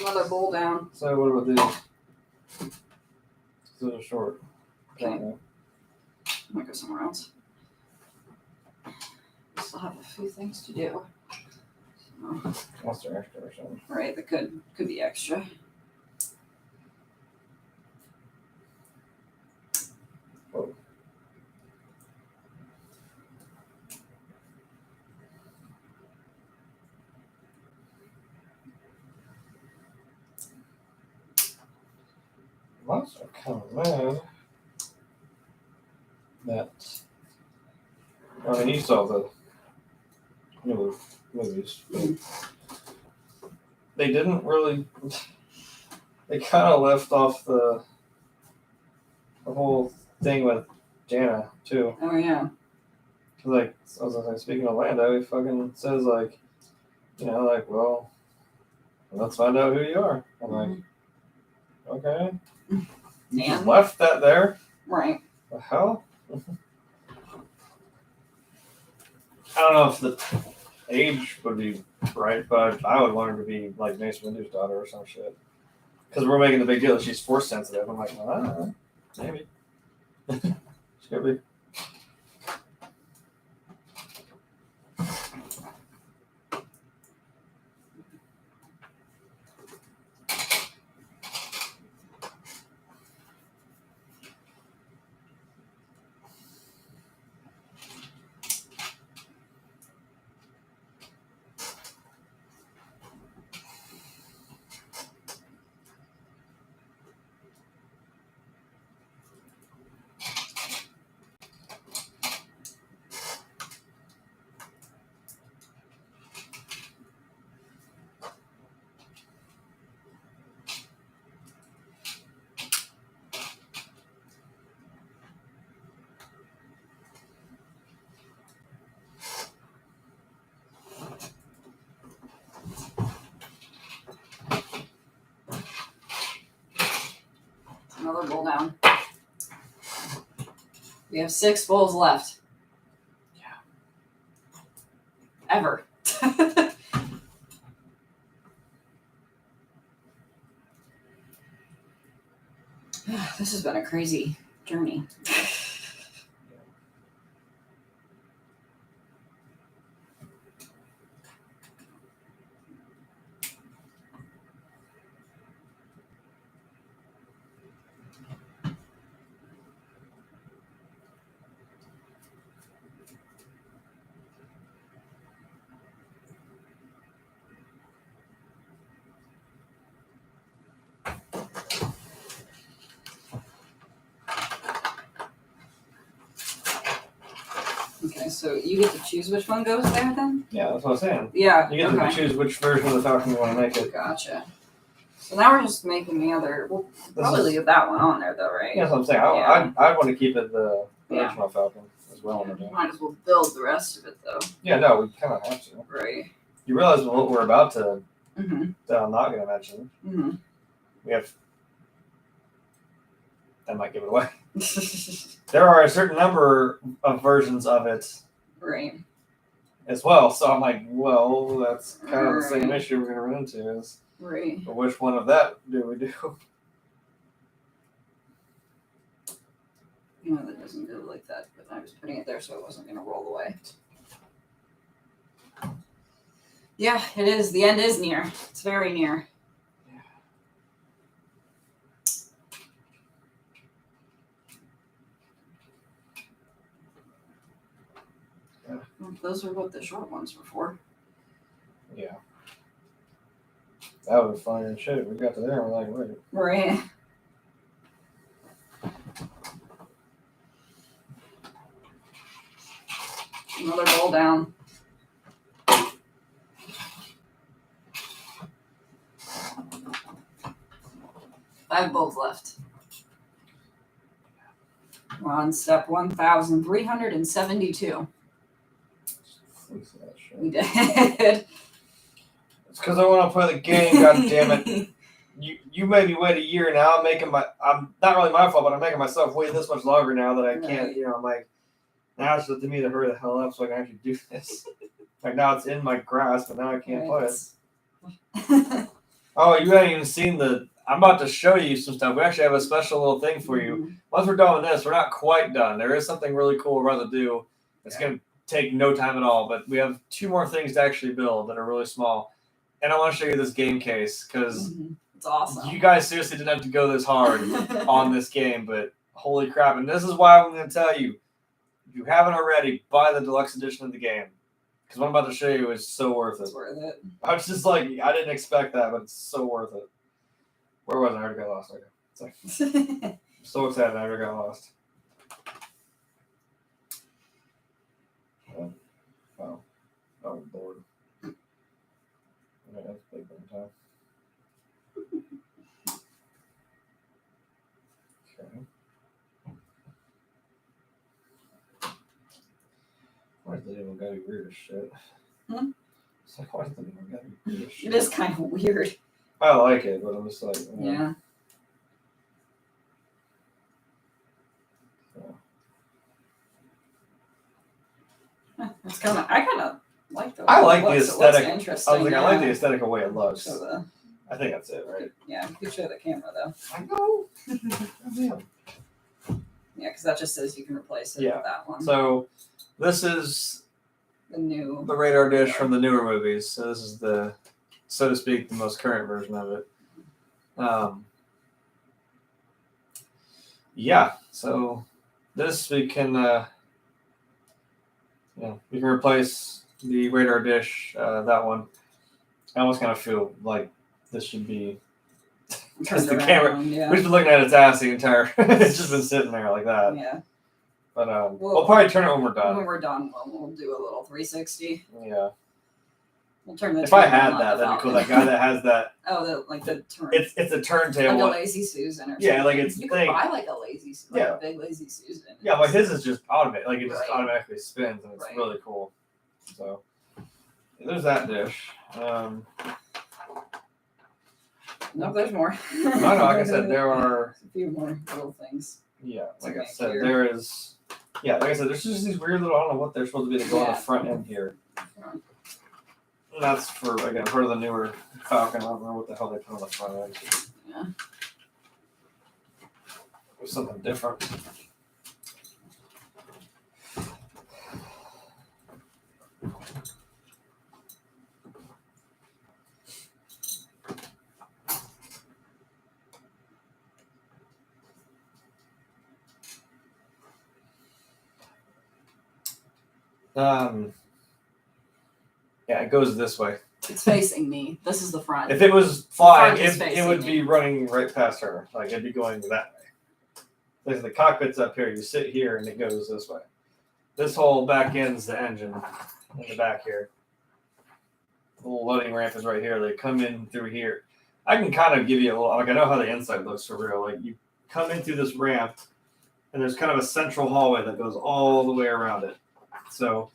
Another bowl down. So what about these? Those are short. Okay. I might go somewhere else. We still have a few things to do. So, Unless they're extra or something. right, that could be extra. Whoa. Lots are kind of mad that. I mean, you saw the new movies. But they didn't really. They kind of left off the whole thing with Jana too. Oh yeah. Like, I was like, speaking of Lando, he fucking says like, well, let's find out who you are. I'm like, okay. You just And left that there. right. The hell? I don't know if the age would be right, but I would want her to be like Mace Windu's daughter or some shit. Because we're making the big deal that she's force sensitive. I'm like, well, I don't know. Maybe. She could be. Another bowl down. We have 6 bowls left. Yeah. Ever. This has been a crazy journey. So you get to choose which one goes there then? Yeah, that's what I'm saying. Yeah. You get to choose which version of the Falcon you want to make it. Gotcha. So now we're just making the other. We'll probably leave that one on there though, right? Yeah, that's what I'm saying. I want to keep it the original Falcon as well. Might as well build the rest of it though. Yeah, no, we kind of have to. Right. You realize what we're about to Mm-hmm. that I'm not going to mention. Mm-hmm. We have. I might give it away. There are a certain number of versions of it. Right. As well, so I'm like, well, that's kind of the same issue we're going to run into. Is right. But which one of that do we do? You know, that doesn't go like that, but I was putting it there so it wasn't going to roll away. Yeah, it is. The end is near. It's very near. Yeah. Well, those are what the short ones were for. Yeah. That was fun and shit. We got to there and we're like, wait. Right. Another roll down. Five bowls left. We're on step 1,372. We did. It's because I want to play the game, god damn it. You made me wait a year now. I'm not really my fault, but I'm making myself wait this much longer now that I can't, I'm like, now it's up to me to hurry the hell up so I can actually do this. Like now it's in my grasp, but now I can't play it. Oh, you haven't even seen I'm about to show you some stuff. We actually have a special little thing for you. Once we're done with this, we're not quite done. There is something really cool we're about to do. It's going to take no time at all, but we have 2 more things to actually build that are really small. And I want to show you this game case because it's awesome. You guys seriously didn't have to go this hard on this game, but holy crap. And this is why I'm going to tell you, if you haven't already, buy the deluxe edition of the game. Because what I'm about to show you is so worth it. It's worth it. I was just like, I didn't expect that, but it's so worth it. Where was I? I already got lost. Okay. It's like, I'm so excited I already got lost. Oh, Lord. Okay, that's big time. Okay. Why does it even gotta be weird as shit? It's like, why does it even gotta be weird as shit? It is kind of weird. I like it, but I'm just like, yeah. It's kind of. I kind of like the. I like the aesthetic. Interesting. I was like, I like the aesthetic of the way it looks. So I think that's it, right? Yeah, you could show the camera though. I know. Yeah, because that just says you can replace it with that one. So this is the radar dish from the newer movies. So this is the, so to speak, the most current version of it. Yeah. So this we can, we can replace the radar dish. That one. I almost kind of feel like this should be. Because the camera, we've been looking at its ass the entire. It's just been sitting there like that. Yeah. But we'll probably turn it when we're done. When we're done, we'll do a little 360. Yeah. We'll turn the. If I had that, that'd be cool. That guy that has that. Oh, the turn. It's a turntable. Like a lazy Susan or something. Yeah, like it's. You could buy like a lazy, a big lazy Susan. Yeah, like his is just automatic. Like it just automatically spins, and it's really cool. So there's that dish. No, there's more. No, like I said, there are a few more little things. Yeah, like I said, there is. Yeah, like I said, there's just these weird little. I don't know what they're supposed to be. That go on the front end here. And that's for again part of the newer Falcon. I don't know what the hell they put on the front end. Yeah. It was something different. Yeah, it goes this way. It's facing me. This is the front. If it was flying, it would be running right past her. Like it'd be going that way. There's the cockpit's up here. You sit here, and it goes this way. this whole back end's the engine in the back here. The little loading ramp is right here. They come in through here. I can kind of give you a little, like I know how the inside looks for real. Like you come in through this ramp, and there's kind of a central hallway that goes all the way around it. So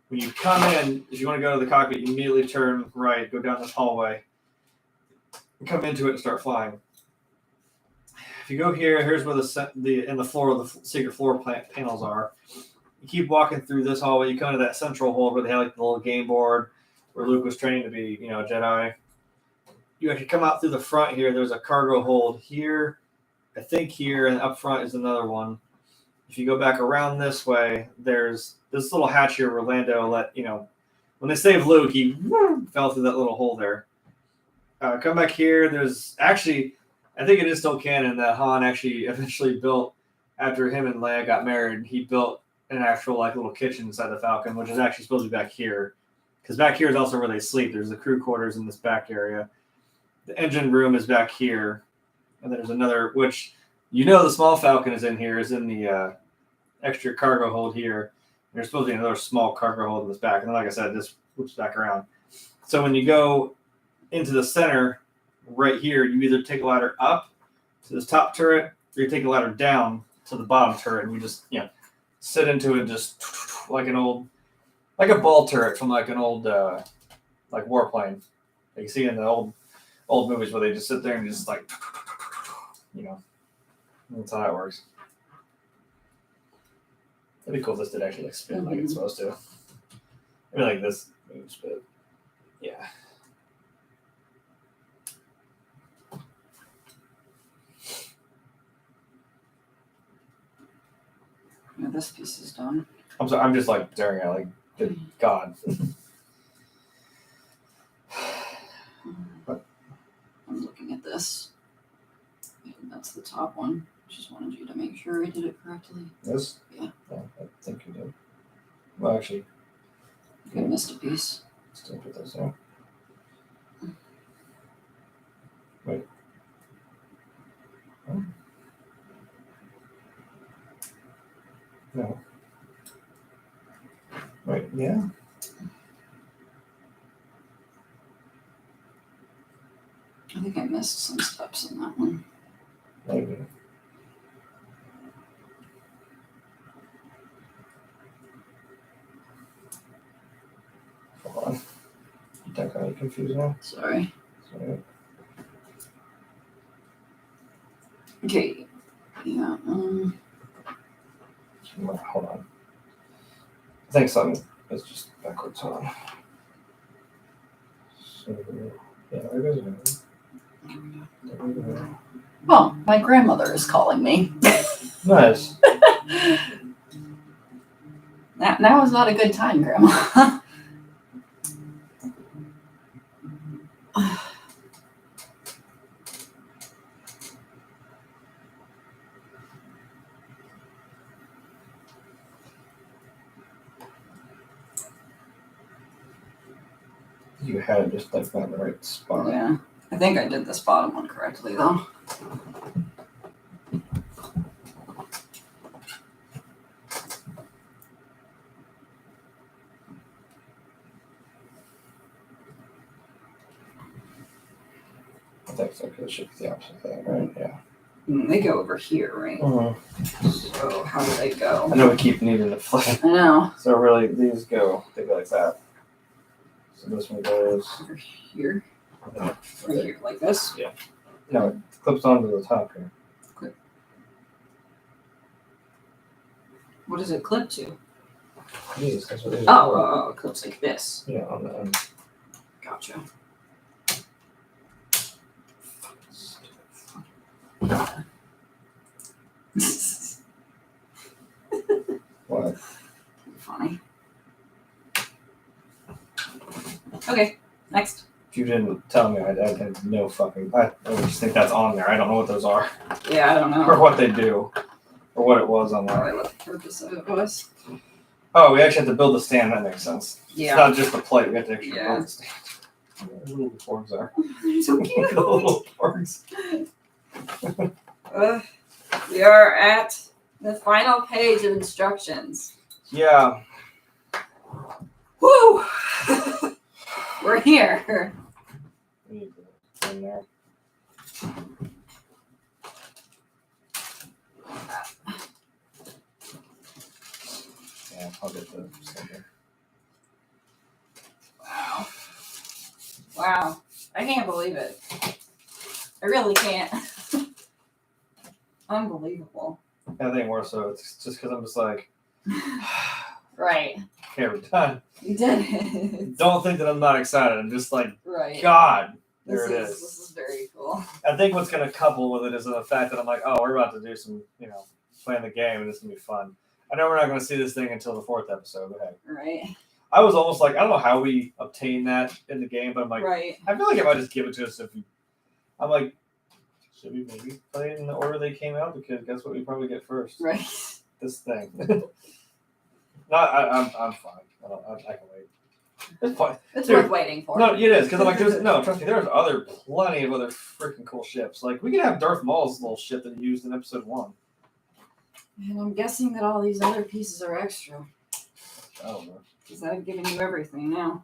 when you come in, if you want to go to the cockpit, you immediately turn right, go down this hallway, and come into it and start flying. If you go here, here's where the floor of the secret floor panels are. You keep walking through this hallway, you come to that central hall where they have like the little game board where Luke was training to be, a Jedi. You actually come out through the front here. There's a cargo hold here, I think here, and up front is another one. If you go back around this way, there's this little hatch here where Lando when they saved Luke, he fell through that little hole there. Come back here. There's actually, I think it is still canon that Han actually eventually built, after him and Leia got married, he built an actual little kitchen inside the Falcon, which is actually supposed to be back here. Because back here is also where they sleep. There's the crew quarters in this back area. The engine room is back here. And there's another, which the small Falcon is in here, is in the extra cargo hold here. And there's supposed to be another small cargo hold in this back. And then, like I said, this loops back around. So when you go into the center right here, you either take a ladder up to this top turret, or you take a ladder down to the bottom turret, and you just, sit into it just like a ball turret from like an old warplane. Like you see in the old movies where they just sit there and just that's how that works. That'd be cool if this did actually spin like it's supposed to. Maybe like this moves, but yeah. Yeah, this piece is done. I'm sorry, I'm just staring at good God. I'm looking at this. And that's the top one. Just wanted you to make sure I did it correctly. This? Yeah. I think you did. Well, actually, I missed a piece. still put this there. Wait. Oh. No. Wait, yeah. I think I missed some steps in that one. Maybe. Hold on. You think I'm confused now? Sorry. Sorry. Okay. Yeah. Hold on. I think something is just backwards. Hold on. So, yeah, there it is. There we go. Oh, my grandmother is calling me. Nice. Now is not a good time, Grandma. You had it just not in the right spot. Yeah. I think I did this bottom one correctly, though. I think so, because it should be the opposite thing, right? Yeah. They go over here, right? So how do they go? I know we keep needing to flip. I know. So really, they go like that. So this one goes Over here. yeah, Right here, like this. no, it clips onto the top here. What does it clip to? Jesus, that's what it is. Oh, it clips like this. Yeah, on the end. Gotcha. What? Funny. Okay, next. If you didn't tell me, I had no fucking. I just think that's on there. I don't know what those are, Yeah, I don't know. or what they do, or what it was on there. Probably what the purpose of it was. Oh, we actually have to build the stand. That makes sense. Yeah. It's not just the plate. We have to actually Yeah. build the stand. What little porgs are. They're so cute. Little porgs. We are at the final page of instructions. Yeah. Woo! We're here. We need to in there. Yeah, I'll get the sticker. Wow. Wow. I can't believe it. I really can't. Unbelievable. I think more so it's just because I'm just like, Right. okay, we're done. You did it. Don't think that I'm not excited. I'm just like, Right. God, there This it is. This is very cool. I think what's going to couple with it is the fact that I'm like, oh, we're about to do some, playing the game, and it's going to be fun. I know we're not going to see this thing until the 4th episode, but hey. Right. I was almost like, I don't know how we obtain that in the game, but I'm like, Right. I feel like if I just give it to us, I'm like, should we maybe play it in the order they came out? Because guess what we probably get first? Right. This thing. I'm fine. I can wait. It's fine. It's Dude, worth waiting for. No, it is because I'm like, trust me, there's plenty of other freaking cool ships. Like we can have Darth Maul's little ship that he used in episode 1. And I'm guessing that all these other pieces are extra. I don't know. Because I've given you everything now.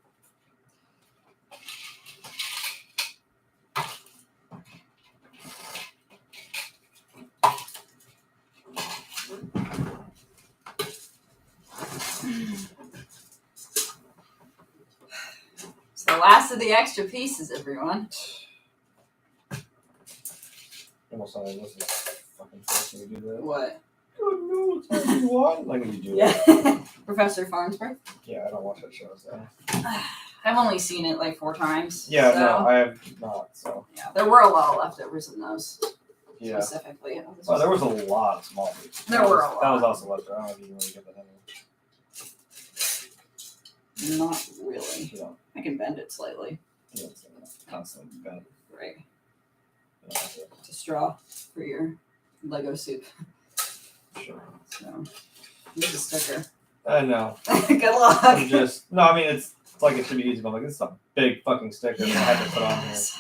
It's the last of the extra pieces, everyone. Almost sounded like this is fucking forcing me to do that. What? Oh no, it's what you want. Like when you do Yeah. it. Professor Farnsworth? Yeah, I don't watch that show. So. I've only seen it like 4 times. Yeah, so, no, I have not. So. Yeah, there were a lot of leftovers in those. Yeah. Specifically. Well, there was a lot of small pieces. There were a lot. That was also left. I don't know if you can really get that in. Not really. You know, I can bend it slightly. it's constantly bent. Right. That's it. It's a straw for your Lego soup. Sure. So, use a sticker. I know. Good luck. I'm just no. I mean, it's like it should be easy, but I'm like, this is a big fucking sticker that I had to put on here. Yes.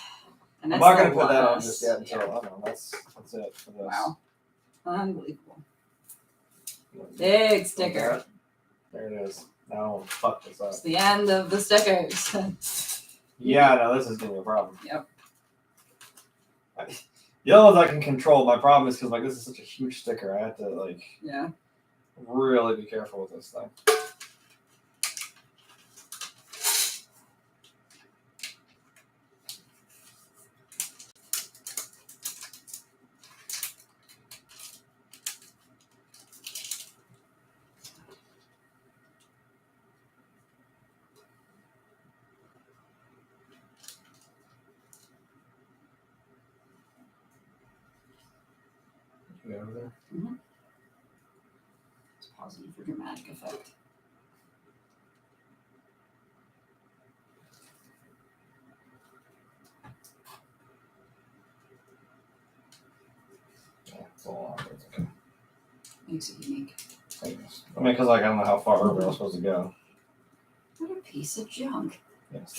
And I'm that's not gonna the put that on last. just yet until Yeah. I don't know. That's it for this. Wow. Unbelievable. Big sticker. There it is. Now fuck this up. It's the end of the stickers. Yeah, no, this is gonna be a problem. Yep. The other ones I can control. My problem is because like this is such a huge sticker. I have to like Yeah. really be careful with this thing. You over there? It's pausing for dramatic effect. Yeah, it's a little awkward. It's okay. Makes it unique. I guess. I mean, because like I don't know how far over I'm supposed to go. What a piece of junk. Yes.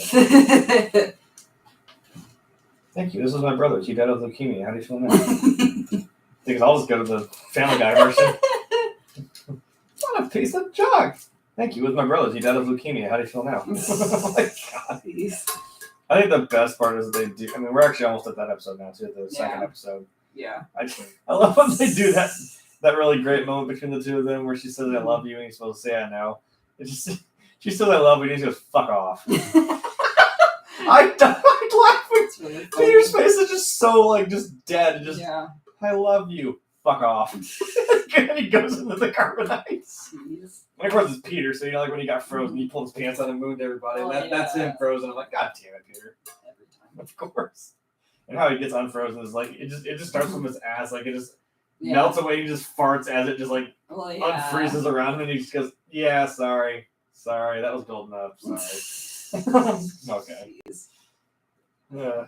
Thank you. This is my brother. He died of leukemia. How do you feel now? Because I'll just go to the Family Guy version. What a piece of junk. Thank you. It was my brother. He died of leukemia. How do you feel now? Oh my God. Jeez. I think the best part is they do. I mean, we're actually almost at that episode now, too. The second Yeah. episode. Yeah. I love when they do that really great moment between the two of them where she says, I love you, and he's supposed to say, I know. It just, she says, I love you, and he just goes, fuck off. I died laughing. It's really funny. Peter's face is just so, like, just dead. And just, Yeah. I love you. Fuck off. And he goes into the carbonite. Jeez. And of course, it's Peter, so, like, when he got frozen, he pulled his pants out and mooned everybody. Oh, And that's him frozen. I'm like, God damn it, Peter. Every time. Of course. And how he gets unfrozen is, like, it just starts from his ass. Like, it just Yeah. melts away. He just farts as it just, like, Well, yeah. unfreezes around him. And he just goes, yeah, sorry. Sorry, that was building up. Sorry. Okay. Jeez. Yeah.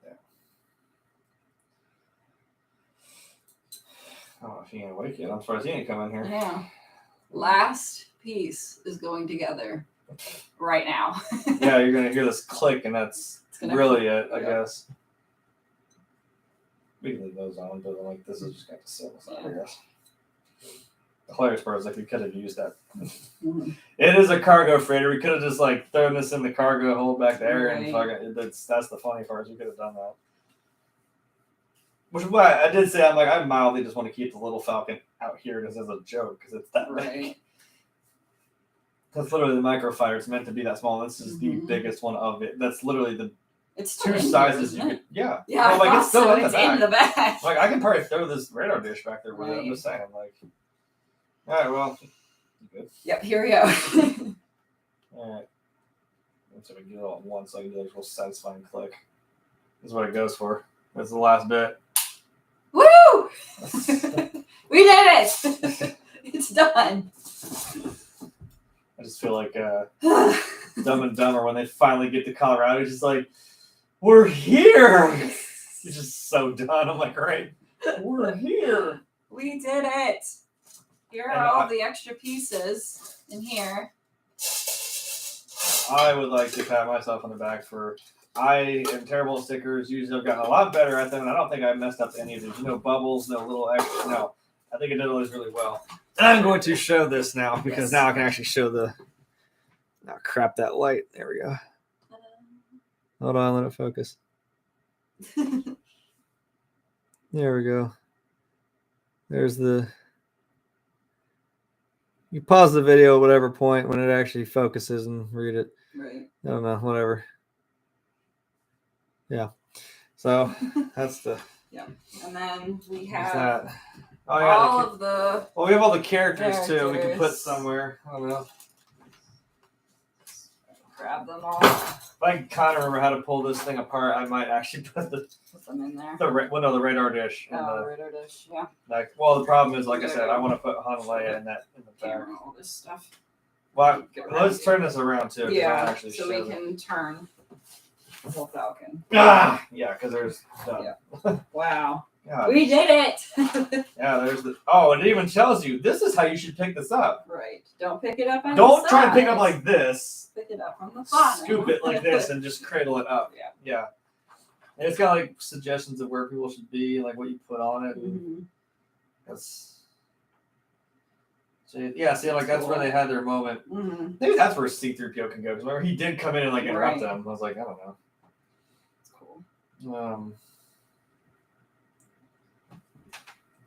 Yeah. I don't know if he ain't awake yet. I'm surprised he ain't come in here. Yeah. Last piece is going together. right now. Yeah, you're gonna hear this click, and that's really it, I guess. We can leave those on, but like this is just got to sit aside, I guess. The hilarious part is like we could have used that. Mhm. It is a cargo freighter. We could have just like thrown this in the cargo hold back there, and Right. fucking, that's the funny part. Is we could have done that. Which is why I did say I'm like I mildly just want to keep the little Falcon out here just as a joke because it's that big. Right. That's literally the microfighter. It's meant to be that small. This is the Mhm. biggest one of it. That's literally the It's two still in sizes here, you isn't could. it? Yeah. Yeah, Well, like I it's still thought in so. the It's back. in the back. Like I can probably throw this radar dish back there with it. I'm Right. just saying, like. All right. Well. Good. Yep, here we go. All right. Let's sort of get it all at once, so I can do a real satisfying click. This is what it goes for. That's the last bit. Woo! We did it! It's done. I just feel like Dumb and Dumber when they finally get to Colorado. It's just like, we're here. It's just so done. I'm like, great, we're here. We did it. Here are And all the extra pieces in here. I would like to pat myself on the back for. I am terrible at stickers. Usually I've gotten a lot better at them, and I don't think I messed up any of these. No bubbles, no little extra. No, I think I did all these really well. And I'm going to show this now because now I can actually show the. Oh crap! That light. There we go. Hold on, let it focus. There we go. There's the. You pause the video at whatever point when it actually focuses and read it. Right. I don't know, whatever. Yeah. So that's the. And then we What's have that? Oh all of the. well, we have all the characters too. We can put characters. somewhere. I don't know. Grab them all. If I can kind of remember how to pull this thing apart, I might actually put the Put them in there. the radar dish. In Oh, the, radar dish. Yeah. like, well, the problem is, like I said, I want to put Han Leia in that in the back. Camera, all this stuff. Well, Get around let's it. turn this around too. 'Cause Yeah. I'll actually So show we them. can turn the whole Falcon. Ah, yeah, because there's. Wow. God. We did it. Yeah, there's the. Oh, it even tells you this is how you should pick this up. Right. Don't pick it up on Don't the try to pick up sides. like this. Pick it up from the bottom. Scoop it like this and just cradle it up. Yeah. Yeah. And it's got like suggestions of where people should be, like what you put on it. And Mhm. that's. So, yeah, see, like that's where they had their moment. Mhm. Maybe that's where C-3PO can go. Because remember, he did come in and like interrupt Right. them. I was like, I don't know. It's cool.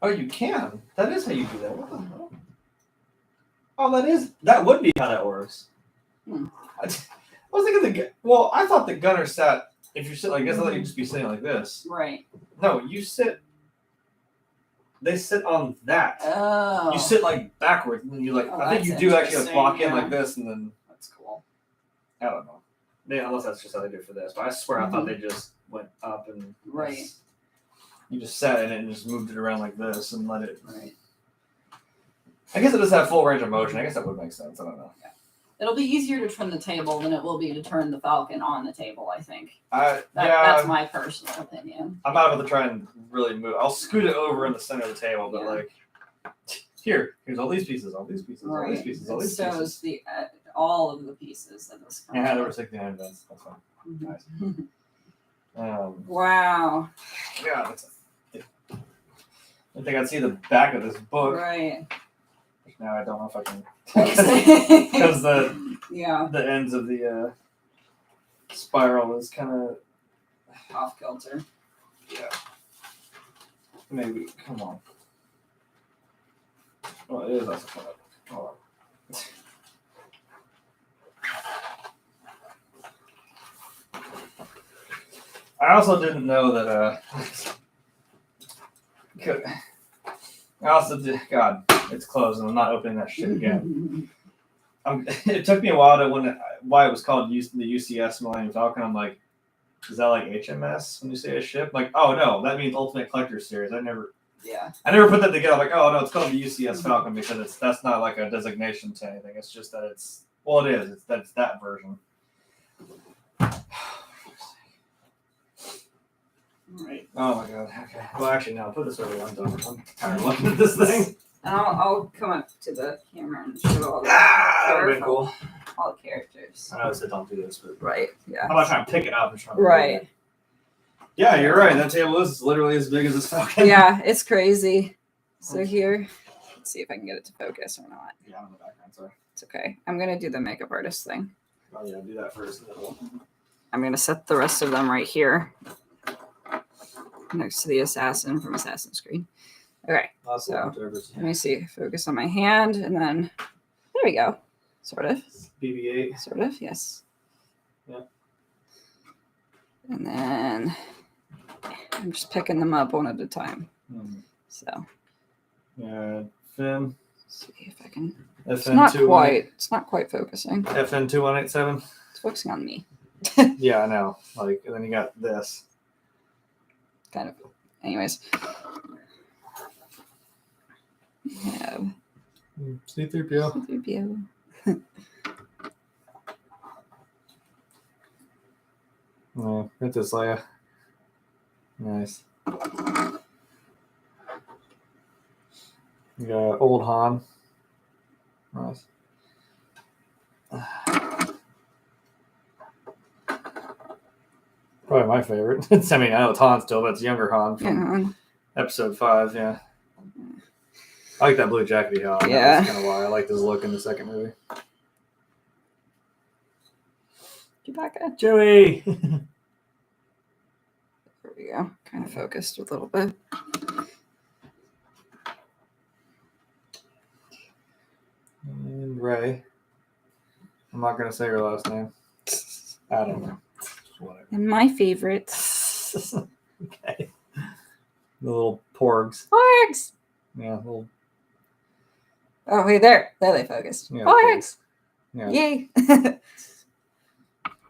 Oh, you can. That is how you do that. What the hell? Oh, that would be how that works. Hmm. I was thinking well, I thought the gunner sat. If you sit like this, I thought you'd just be sitting like this. Right. No, you sit. They sit on that. Oh. You sit like backwards, and then you like. Oh, I think you that's do actually like walk in interesting, like this, and then That's cool. I don't know. Maybe, unless that's just how they do it for this, but I swear I thought they just went up and Right. You just sat in it and just moved it around like this and let it. Right. I guess it does have full range of motion. I guess that would make sense. I don't know. It'll be easier to turn the table than it will be to turn the Falcon on the table, I think. Yeah, That's my personal opinion. I'm not able to try and really move. I'll scoot it over in the center of the table, but Yeah. like, here's all these pieces, all these pieces, all these Right. pieces, all It these shows pieces. the all of the pieces of this. Yeah, there were 69 events. That's fine. Nice. Wow. Yeah, that's. I think I'd see the back of this book. Right. Now I don't know if I can. yeah. Because the ends of the spiral is kind of. Off kilter. Yeah. Maybe. Come on. Well, it is also kind of. Hold on. I also didn't know that. I also did. God, it's closed, and I'm not opening that shit again. It took me a while to why it was called the UCS Millennium Falcon. I'm like, is that like HMS when you say a ship? Like, oh no, that means Ultimate Collector Series. I never put that together. I'm like, oh no, it's called the UCS Falcon because that's not like a designation to anything. It's just that it's it is. It's that version. Right. Oh my god. Okay. Well, actually, no. Put this over. I'm done. I'm tired of looking at this thing. And I'll come up to the camera and show all the That would have been cool. all the characters. I know I said don't do this, but Right. Yeah. I'm not trying to pick it up. I'm trying to Right. Yeah, you're right. That table is literally as big as this Falcon. Yeah, it's crazy. So here, let's see if I can get it to focus or not. Yeah, I'm in the background, sorry. It's okay. I'm gonna do the makeup artist thing. Oh yeah, do that first. I'm gonna set the rest of them right here, next to the assassin from Assassin's Creed. Okay. So let me see. Focus on my hand, and then there we go. Sort of. BB-8. Sort of. Yes. Yep. And then I'm just picking them up one at a time. So. Yeah, Finn. Let's see if I can. It's not quite. It's not quite focusing. FN 2187. It's focusing on me. Yeah, I know. Like, and then you got this. Kind of. Anyways. We have C-3PO. C-3PO. Oh, Princess Leia. Nice. You got old Han. Nice. Probably my favorite. I mean, I know it's Han still, but it's younger Han from episode 5. Yeah. I like that blue jacket he had. Yeah. That's kind of why I liked his look in the second movie. Chewbacca. Joey. There we go. Kind of focused a little bit. And Ray. I'm not going to say her last name. I don't know. Whatever. And my favorite. Okay. The little porgs. Porgs! Yeah, little. Oh, hey, there. There they focused. Yeah, Porgs! Yeah. Yay!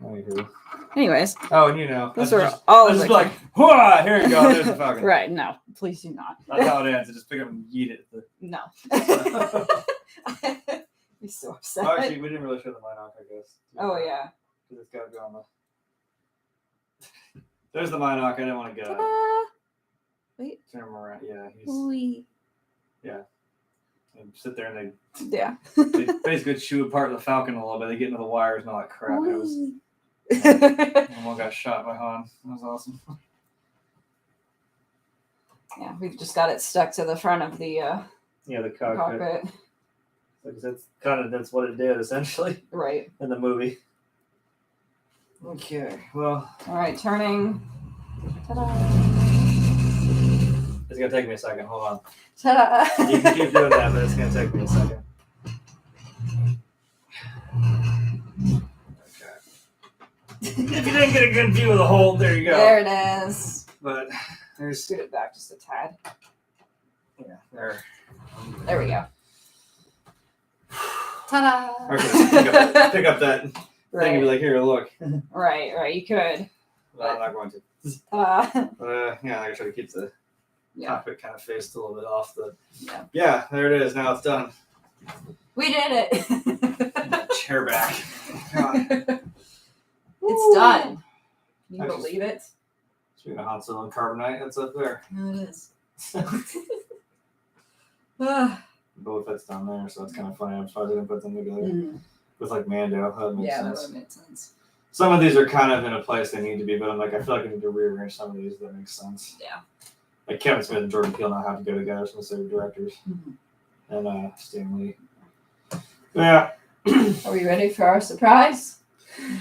Anywho. Anyways, Oh, and you know. those I are just, all I of just the... be like, whoa, here you go. There's the Falcon. Right, no. Please do not. That's how it ends. I just pick up and yeet it. No. Be so upset. Oh, actually, we didn't really show the Minoc, I guess. Oh, yeah. Because it's got to go on the. There's the Minoc. I didn't want to get out. Ta-da! Wait. Turn him around. Yeah, he's. Wee. Yeah. They sit there and Yeah. they basically chew apart the Falcon a little bit. They get into the wires and all that crap. It was. Wee. And one got shot by Han. That was awesome. Yeah, we've just got it stuck to the front of the Yeah, the cockpit. cockpit. Like, that's what it did essentially Right. in the movie. Okay, well, All right, turning. Ta-da! it's gonna take me a second. Hold on. Ta-da! You can keep doing that, but it's gonna take me a second. Okay. If you didn't get a good view of the hole, there you go. There it is. But there's Scoot it back just a tad. yeah, there. There we go. Ta-da! Or pick up that thing and be Right, like, here, look. right. You could. But I'm not going to. Ta-da! But yeah, I try to keep the Yeah. cockpit kind of faced a little bit off the. Yeah. Yeah, there it is. Now it's done. We did it. Chair back. God. It's done. Can you Actually- believe it? Speaking of Han Solo and Carbonite, that's up there. No, it is. Ah. Both Fett's down there, so it's kind of funny. I'm surprised I didn't put them together Mhm. with like Mando. That makes Yeah, that sense. would make sense. Some of these are kind of in a place they need to be, but I'm like, I feel like I need to rearrange some of these. That makes sense. Yeah. Like Kevin Smith and Jordan Peele now have to go together since they're directors, Mhm. and Stan Lee. Yeah, Are we ready for our surprise?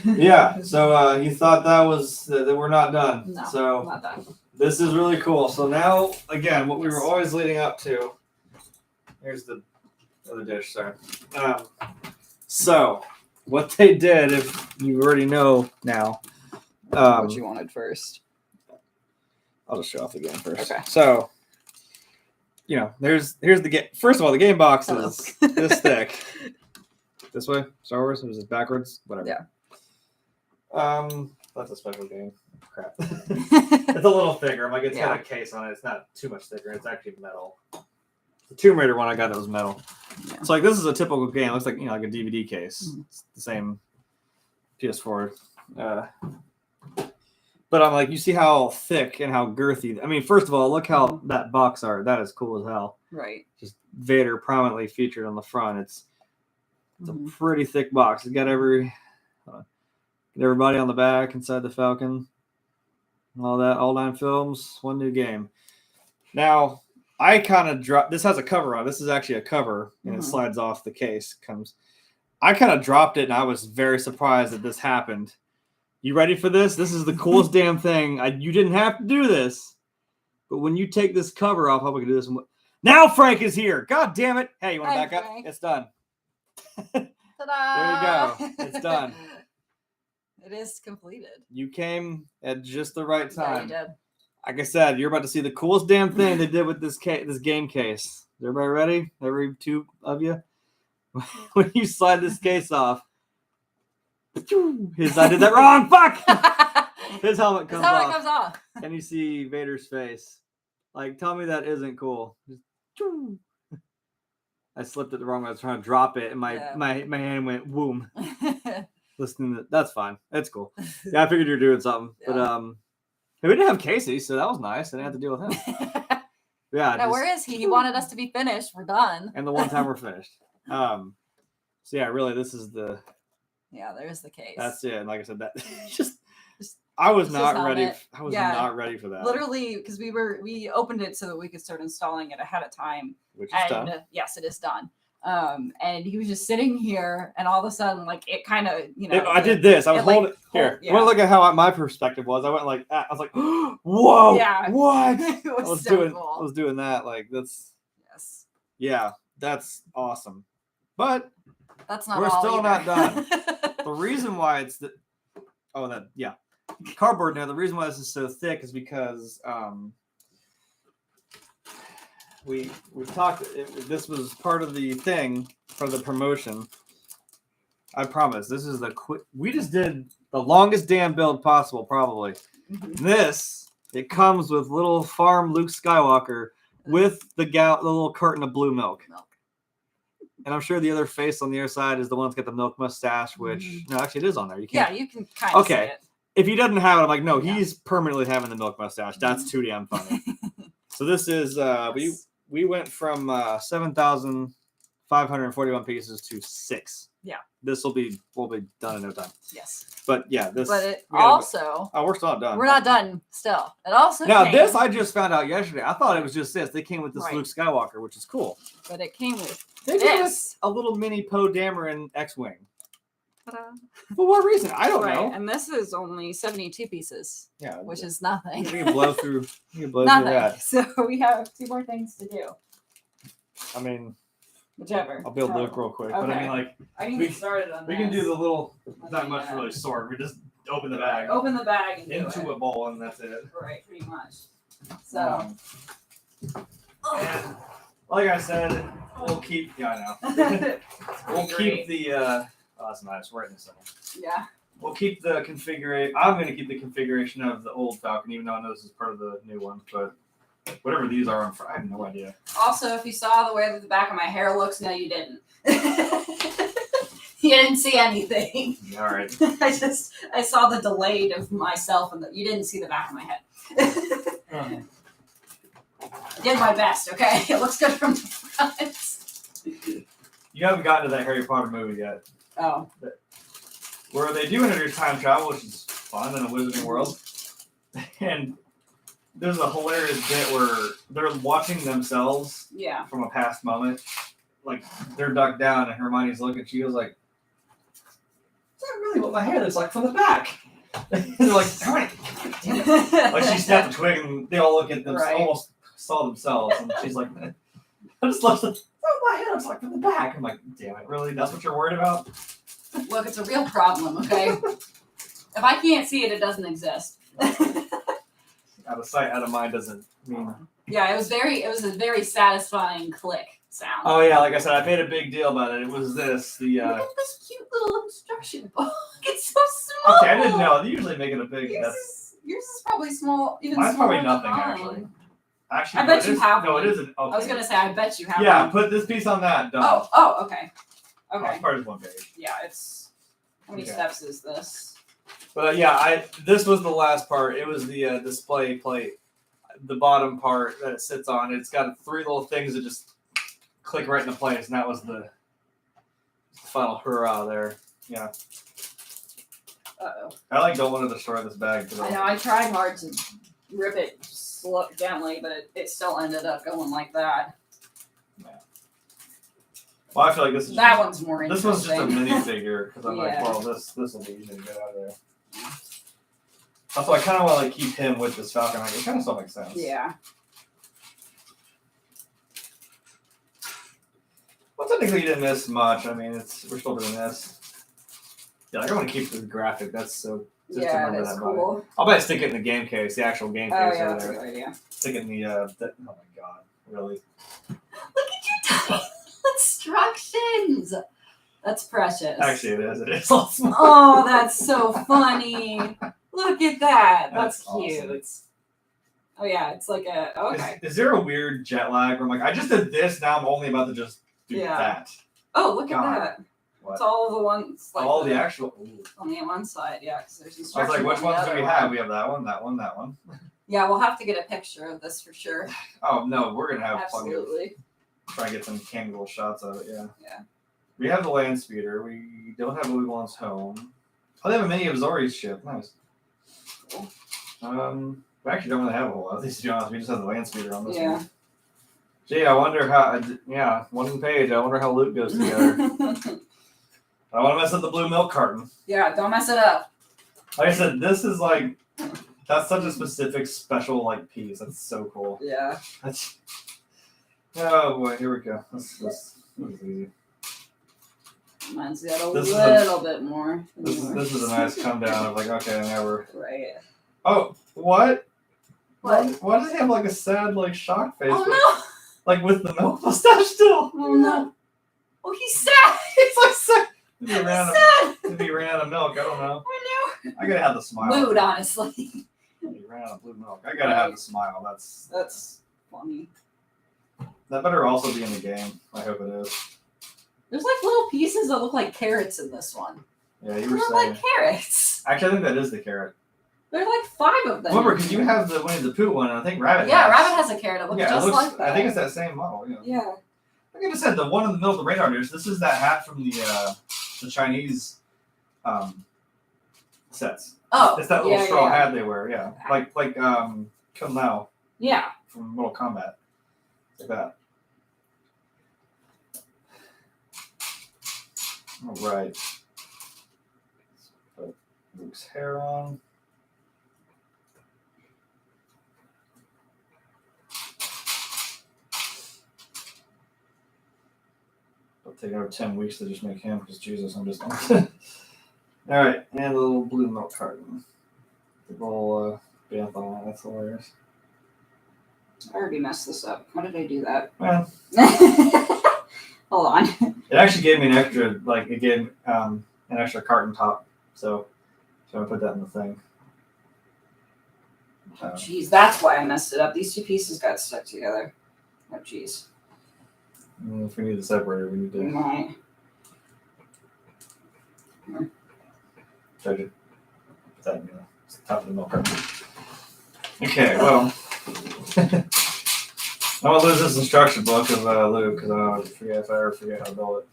yeah. So you thought that was that we're not done. No, So not done. this is really cool. So now, again, what we were always leading up to. Here's the other dish. Sorry. So what they did, if you already know now, What you wanted first. I'll just show off the game first. Okay. So, you know, here's the game. First of all, the game box Hello. is this thick. This way, Star Wars. Was it backwards? Whatever. Yeah. That's a special game. Crap. It's a little thicker. I'm like, it's got a case on it. It's not too much thicker. It's actually metal. The Tomb Raider one I got that was metal. Yeah. So like, this is a typical game. It looks like like a DVD case. Mhm. It's the same PS4. But I'm like, you see how thick and how girthy. I mean, first of all, look how that box art. That is cool as hell. Right. Just Vader prominently featured on the front. It's It's a pretty thick box. It's got everybody on the back inside the Falcon. All that, all 9 films, 1 new game. Now, I kind of dropped. This has a cover on. This is actually a cover, and it slides off the case. I kind of dropped it, and I was very surprised that this happened. You ready for this? This is the coolest damn thing. You didn't have to do this, but when you take this cover off, how we can do this? Now Frank is here. God damn it! Hey, you want to back up? It's done. Ta-da! There you go. It's done. It is completed. You came at just the right time. Yeah, you did. Like I said, you're about to see the coolest damn thing they did with this game case. Is everybody ready? Every 2 of you? When you slide this case off, I did that wrong. Fuck! His helmet comes off. And you see Vader's face. Like, tell me that isn't cool. I slipped it the wrong way. I was trying to drop it, and my hand went boom. Listening to that's fine. That's cool. Yeah, I figured you were doing something. Yeah. But we didn't have Casey, so that was nice. I didn't have to deal with him. Yeah. No, where is he? He wanted us to be finished. We're done. And the one time we're finished. So yeah, really, this is the. Yeah, there's the case. That's it. And like I said, that I was not ready. I was not ready for that. Literally, because we opened it so that we could start installing it ahead of time. Which is done. Yes, it is done. And he was just sitting here, and all of a sudden, like, it kind of, I did this. I was holding here. Yeah. I want to look at how my perspective was. I went like that. I was like, whoa, yeah. What? It was I was so doing. cool. I was doing that. Like that's. Yes. Yeah, that's awesome. But that's not. We're all still either. not done. The reason why it's cardboard. Now the reason why this is so thick is because we talked. This was part of the thing for the promotion. I promise. This is the quick. We just did the longest damn build possible, probably. It comes with little farm Luke Skywalker with the little carton of blue milk. And I'm sure the other face on the other side is the one that's got the milk mustache, which no, actually it is on there. You can't. Yeah, you can kind of see it. If he doesn't have it, I'm like, no, he's permanently having the milk mustache. That's too damn funny. So this is we went from 7,541 pieces to 6. Yeah. This will be done in no time. Yes. But yeah, this. But it also. We're still not done. We're not done still. It also. Now this I just found out yesterday. I thought it was just this. They came with this Luke Skywalker, which is cool. But it came with. They gave us a little mini Poe Dameron X-wing. Ta-da. For what reason? I don't know. And this is only 72 pieces. Yeah. Which is nothing. You can blow through. Nothing. Through that. So we have 2 more things to do. I mean. Whichever. I'll build Luke real quick. Okay. But I mean, like. I can get started on We can do the little. Not much really sort. We just open the bag. Open the bag and into a bowl, and that's it. Right, pretty much. So. And like I said, we'll keep. Yeah, I know. We'll keep the. Oh, that's nice. Right in the center. Yeah. We'll keep the configuration. I'm going to keep the configuration of the old Falcon, even though I know this is part of the new one. But whatever these are on, I have no idea. Also, if you saw the way that the back of my hair looks, no, you didn't. You didn't see anything. All right. I saw the delayed of myself, and you didn't see the back of my head. I did my best. Okay, it looks good from the front. You haven't gotten to that Harry Potter movie yet. Oh. Where they do introduce time travel, which is fun in a wizarding world. And there's a hilarious bit where they're watching themselves from a past moment. Like, they're ducked down, and Hermione's looking. She goes like, is that really what my hair looks like from the back? And they're like, Hermione, damn it. Like, she snapped a twig, and they all look at them, almost saw themselves. And she's like, I just love what my hair looks like from the back. I'm like, damn it, really? That's what you're worried about? Look, it's a real problem, okay? If I can't see it, it doesn't exist. Out of sight, out of mind doesn't mean. Yeah, it was a very satisfying click sound. Oh yeah, like I said, I made a big deal about it. It was this, Look at this cute little instruction book. It's so small. Okay, I didn't know. They usually make it a big. Yours is probably small, even mine's smaller probably nothing, than actually. I bet you have No, one. it isn't. Okay. I was gonna say, I bet you have Yeah, one. put this piece on that. Done. Oh, okay. Okay. It's part of one page. Yeah, it's. How many steps is this? But this was the last part. It was the display plate, the bottom part that it sits on. It's got 3 little things that just click right into place, and that was the final hurrah there. Yeah. Uh-oh. I don't want to destroy this bag today. I know, I tried hard to rip it slow, gently, but it still ended up going like that. Well, I feel like this is That one's more this interesting. one's just a minifigure because I'm like, Yeah. well, this will be easy to get out of there. That's why I kind of want to like keep him with this Falcon. Like, it kind of still makes sense. Yeah. Well, technically, you didn't miss much. I mean, we're still doing this. Yeah, like, I want to keep the graphic. That's so. Just to Yeah, remember that's that body. cool. I'll bet stick it in the game case, the actual game Oh, case yeah, over that's a there. good idea. Stick it in the. Oh my god, really? Look at your tiny instructions. That's precious. Actually, it is. It is all small. Oh, that's so funny. Look at that. That's cute. Awesome. Oh yeah, it's like a okay. Is there a weird jet lag where I'm like, I just did this, now I'm only about to just do Yeah. that? Oh, look God. at that. What? It's all the ones like All the actual. Ooh. on the one side, yeah, because there's I was instructions. like, which on the ones do other we one. have? We have that one, that one, that one. Yeah, we'll have to get a picture of this for sure. Oh no, we're gonna have plenty of. Absolutely. Try and get some candle shots of it. Yeah. Yeah. We have the land speeder. We don't have Obi-Wan's home. Oh, they have a mini of Zori's ship. Nice. Cool. We actually don't really have a whole lot of these, to be honest. We just have the land speeder on this Yeah. one. Gee, I wonder how. Yeah, one page. I wonder how Luke goes together. I don't want to mess up the blue milk carton. Yeah, don't mess it up. Like I said, this is like that's such a specific, special like piece. That's so cool. Yeah. That's. Oh boy, here we go. This is easy. Mine's got a This is little bit more. This is a nice come down of like, okay, now we're. Right. Oh, what? What? Why does he have like a sad, like shock face? Oh no! Like with the milk mustache still. Oh no! Oh, he's sad. It's like sad. If He's he ran out sad. of, if he ran out of milk, I don't know. I I gotta have the smile. know. Mood, honestly. If he ran out of blue milk. I gotta have the smile. That's funny. That better also be in the game. I hope it is. There's like little pieces that look like carrots in this one. Yeah, you They were look saying. like carrots. Actually, I think that is the carrot. There's like 5 of them. Remember, because you have the Winnie the Pooh one, and I think Rabbit. Yeah, has. Rabbit has a carrot. It looks Yeah, just it looks. like that. I think it's that same model. Yeah. Yeah. Like I just said, the one in the middle of the radar news. This is that hat from the Chinese sets. Oh. It's that little straw yeah. hat they wear. Yeah, like Kung Lao Yeah. from Mortal Kombat. Like that. All right. Put Luke's hair on. It'll take over 10 weeks to just make him because Jesus, I'm just. All right, and a little blue milk carton. The little bantha on it. That's hilarious. I already messed this up. How did I do that? Well, Hold on. it actually gave me an extra, like it gave an extra carton top. So I put that in the thing. Oh, jeez, that's why I messed it up. These 2 pieces got stuck together. Oh, jeez. If we need the separator, we need We to might. try to put that in the top of the milk carton. Okay, well. I won't lose this instruction book of Luke because I forget if I ever forget how to build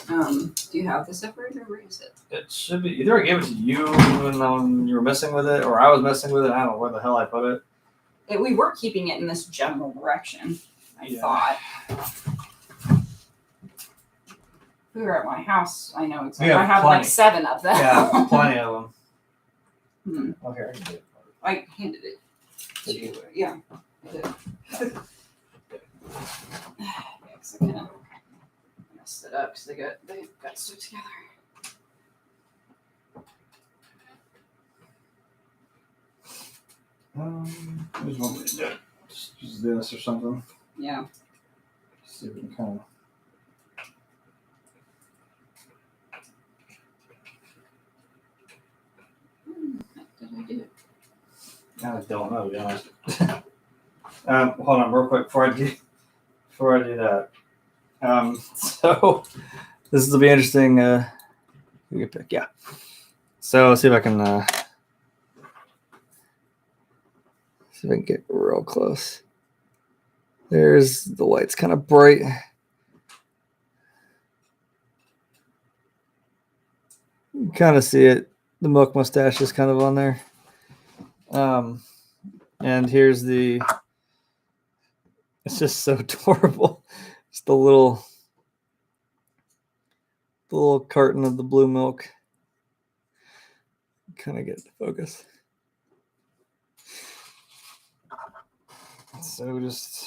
it. Do you have the separator? Where is it? It should be either I gave it to you when you were messing with it, or I was messing with it. I don't know where the hell I put it. We were keeping it in this general direction, I thought. If we were at my house, I know exactly. have I have plenty. like 7 of them. Yeah, plenty of them. Hmm. Oh, here, I can do it. I handed it to you. Yeah. I did. Yeah, 'cause I kind of messed it up because they got stuck together. There's one way to do it. Just use this or something. Yeah. See if we can kind of. Did I do it? I don't know, to be honest. Hold on, real quick before I do that. So this will be interesting. You can pick, yeah. So let's see if I can get real close. There's the light's kind of bright. You kind of see it. The milk mustache is kind of on there. And here's the. It's just so adorable. It's the little carton of the blue milk. Kind of get to focus. So just.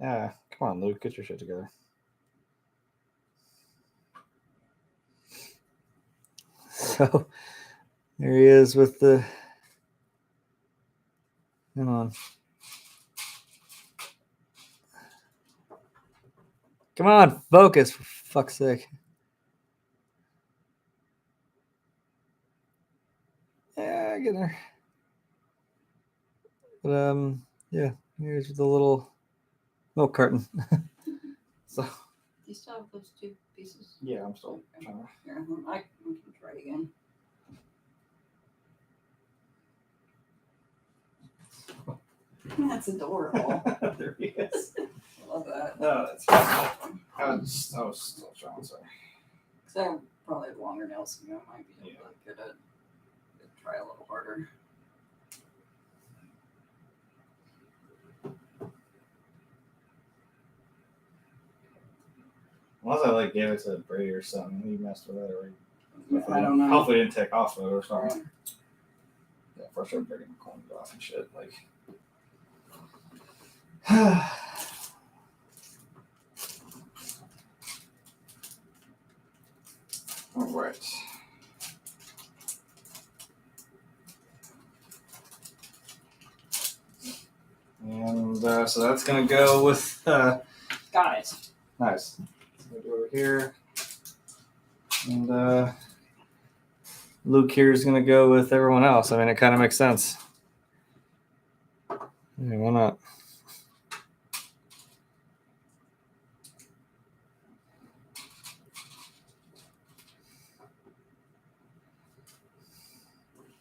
Yeah, come on, Luke, get your shit together. So there he is with the. Come on. Come on, focus, for fuck's sake. Yeah, get there. But yeah, here's the little milk carton. So. Do you still have those 2 pieces? Yeah, I'm still Okay. trying to. Here, I can try again. That's adorable. There he is. I love that. No, that's fine. I was still trying, sorry. Because I probably have longer nails than you. I might be Yeah. good at try a little harder. Unless I like gave it to Brady or something, he messed with it, or I don't know. hopefully it didn't take off with it or something. Yeah, for sure, breaking the corns off and shit. Like, all right. And so that's gonna go with. Got it. Nice. So go over here. And Luke here is going to go with everyone else. I mean, it kind of makes sense. I mean, why not?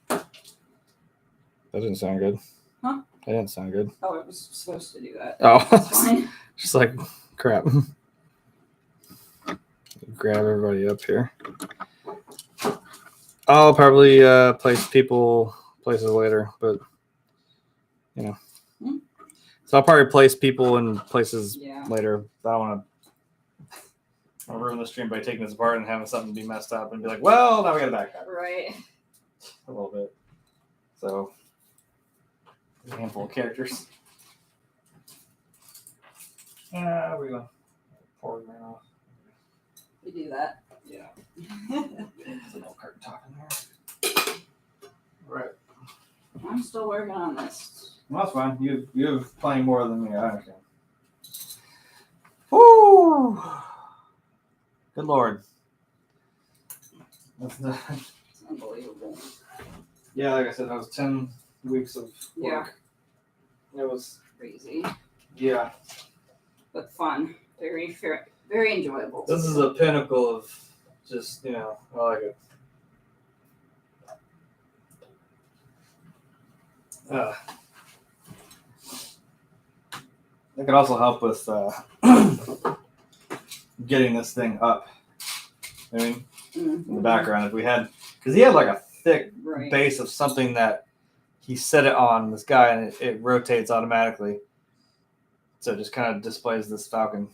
That didn't sound good. Huh? That didn't sound good. Oh, it was supposed to do that. Oh, That's fine. just like crap. Grab everybody up here. I'll probably place places later, but you know. So I'll probably place people in places later. I don't want to ruin the stream by taking this apart and having something be messed up and be like, well, now we got to back up. Right. A little bit. So, a handful of characters. We go. Forward right off. We do that. Yeah. There's a little curtain top in there. Right. I'm still working on this. Well, that's fine. You have plenty more than me. I understand. Woo! Good Lord. That's the. It's unbelievable. Yeah, like I said, that was 10 weeks of work. Yeah. It was crazy. Yeah. But fun. Very enjoyable. This is a pinnacle of just, I like it. That could also help with getting this thing up. I mean, in the background, if we had, because he had like a thick base of something that he set it on, this guy, and it rotates automatically. So it just kind of displays this Falcon.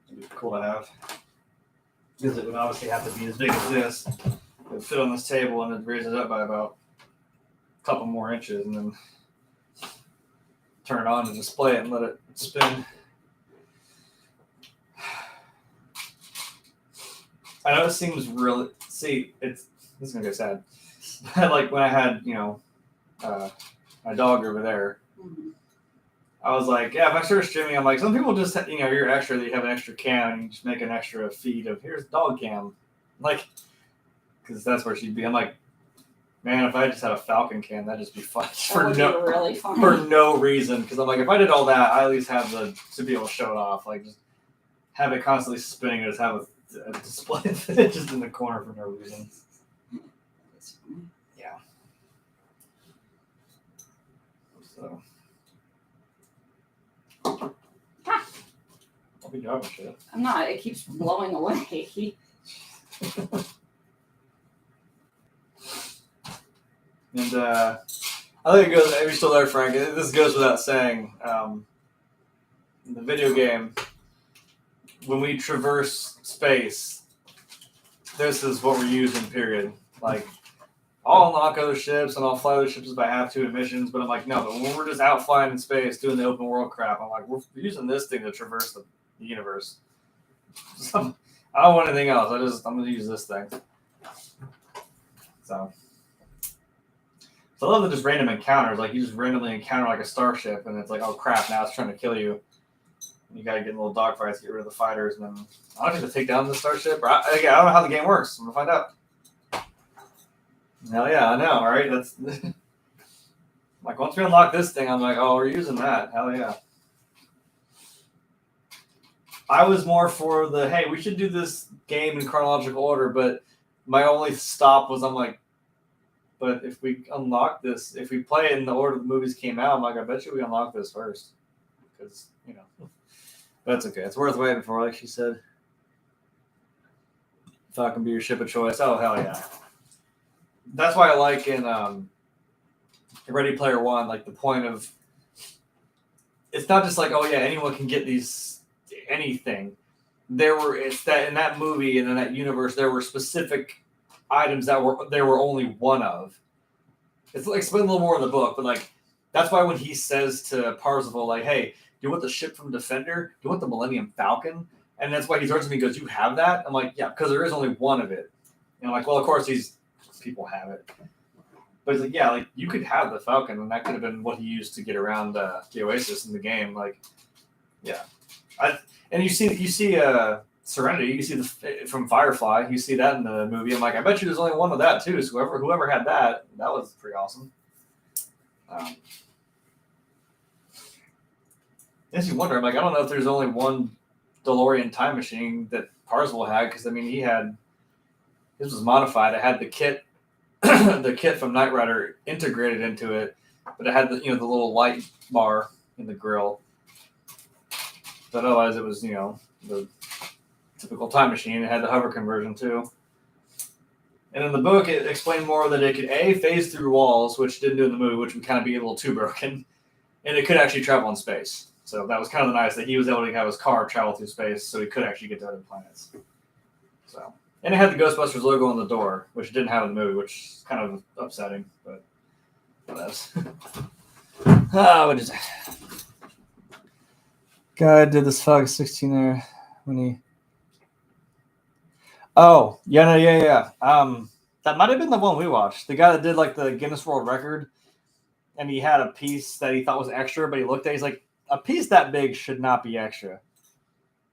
It'd be cool to have. Because it would obviously have to be as big as this. It would fit on this table and it'd raise it up by about a couple more inches and then turn it on to display it and let it spin. I know it seems really, this is going to go sad. Like when I had, my dog over there, I was like, yeah, if I start streaming, I'm like, some people just, you're extra, that you have an extra cam and you just make an extra feed of, here's dog cam. Like, because that's where she'd be. I'm like, man, if I just had a Falcon cam, that'd just be fun. Really fun. For no reason. Because I'm like, if I did all that, I at least have to be able to show it off. Like, just have it constantly spinning and just have a display of it just in the corner for no reason. Yeah. So. I'll be dropping shit. I'm not. It keeps blowing away. And I think it goes. Are you still there, Frank? This goes without saying. In the video game, when we traverse space, this is what we're using. Period. Like, I'll unlock other ships and I'll fly other ships if I have to in missions. But I'm like, no. But when we're just out flying in space doing the open world crap, I'm like, we're using this thing to traverse the universe. So, I don't want anything else. I'm gonna use this thing. So I love the just random encounters. Like, you just randomly encounter like a starship, and it's like, oh crap, now it's trying to kill you. And you gotta get in little dogfights, get rid of the fighters, and then I don't have to take down the starship. Or I don't know how the game works. I'm gonna find out. Hell yeah, I know, right? That's like, once we unlock this thing, I'm like, oh, we're using that. Hell yeah. I was more for the, hey, we should do this game in chronological order, but my only stop was, I'm like, but if we unlock this, if we play it in the order the movies came out, I'm like, I bet you we unlock this first. Because, you know, that's okay. It's worth waiting for, like she said. Falcon be your ship of choice. Oh, hell yeah. That's why I like in Ready Player One, like the point of, it's not just like, oh yeah, anyone can get these, anything. It's that in that movie and in that universe, there were specific items that there were only one of. It's like explained a little more in the book, but like that's why when he says to Parzival, like, "Hey, do you want the ship from Defender? Do you want the Millennium Falcon?" And that's why he turns to me and goes, "You have that?" I'm like, "Yeah," because there is only one of it. And I'm like, "Well, of course these people have it." But he's like, "Yeah, like you could have the Falcon, and that could have been what he used to get around the Oasis in the game." Like, yeah, and you see Serenity, you see from Firefly, you see that in the movie. I'm like, I bet you there's only one of that too. So whoever had that was pretty awesome. Makes you wonder. I'm like, I don't know if there's only one DeLorean time machine that Parzival had, because I mean, his was modified. It had the kit, the kit from Knight Rider integrated into it, but it had the the little light bar in the grill. But otherwise, it was the typical time machine. It had the hover conversion too. And in the book, it explained more that it could phase through walls, which didn't do in the movie, which would kind of be a little too broken, and it could actually travel in space. So that was kind of nice that he was able to have his car travel through space, so he could actually get to other planets. So, and it had the Ghostbusters logo on the door, which it didn't have in the movie, which is kind of upsetting, but whatevs. What is that? Guy did this Falcon 16 there when he. Oh, yeah. That might have been the one we watched. The guy that did like the Guinness World Record, and he had a piece that he thought was extra, but he looked at it, he's like, a piece that big should not be extra.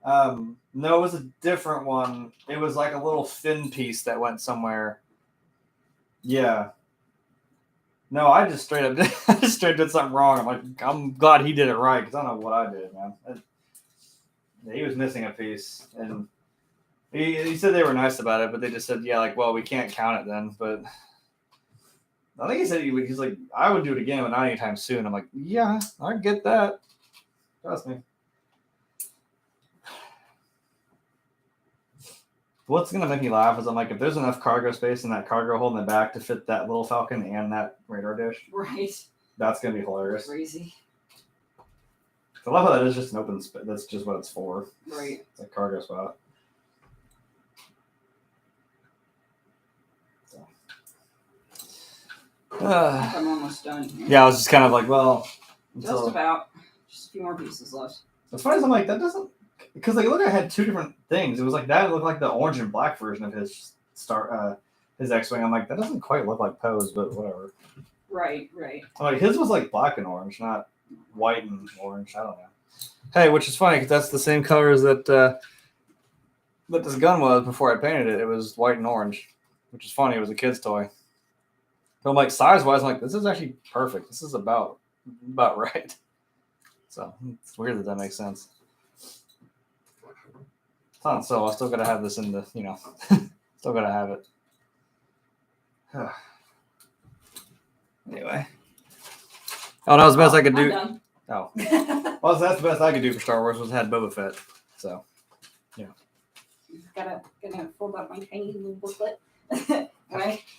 No, it was a different one. It was like a little fin piece that went somewhere. Yeah. No, I just straight up did something wrong. I'm glad he did it right, because I don't know what I did, man. He was missing a piece, and he said they were nice about it, but they just said, yeah, like, well, we can't count it then. But I think he said he's like, I would do it again, but not anytime soon. I'm like, yeah, I get that. Trust me. What's going to make me laugh is I'm like, if there's enough cargo space in that cargo hold in the back to fit that little Falcon and that radar dish, Right. that's going to be hilarious. Crazy. I love how that is just an open space. That's just what it's for. Right. It's a cargo spot. I'm almost done here. Yeah, I was just kind of like, well. Just about. Just a few more pieces left. As funny as I'm like, that doesn't. Because like, look, I had two different things. It was like that looked like the orange and black version of his his X-wing. I'm like, that doesn't quite look like Poe's, but whatever. Right. I'm like, his was like black and orange, not white and orange. I don't know. Hey, which is funny because that's the same colors that this gun was before I painted it. It was white and orange, which is funny. It was a kid's toy. But I'm like, size-wise, I'm like, this is actually perfect. This is about right. So it's weird that makes sense. It's not so. I still gotta have this in the, still gotta have it. Anyway, Oh, that was the best I could I'm do. done. Oh, well, that's the best I could do for Star Wars was had Boba Fett. So, Gotta fold up my tiny little booklet. I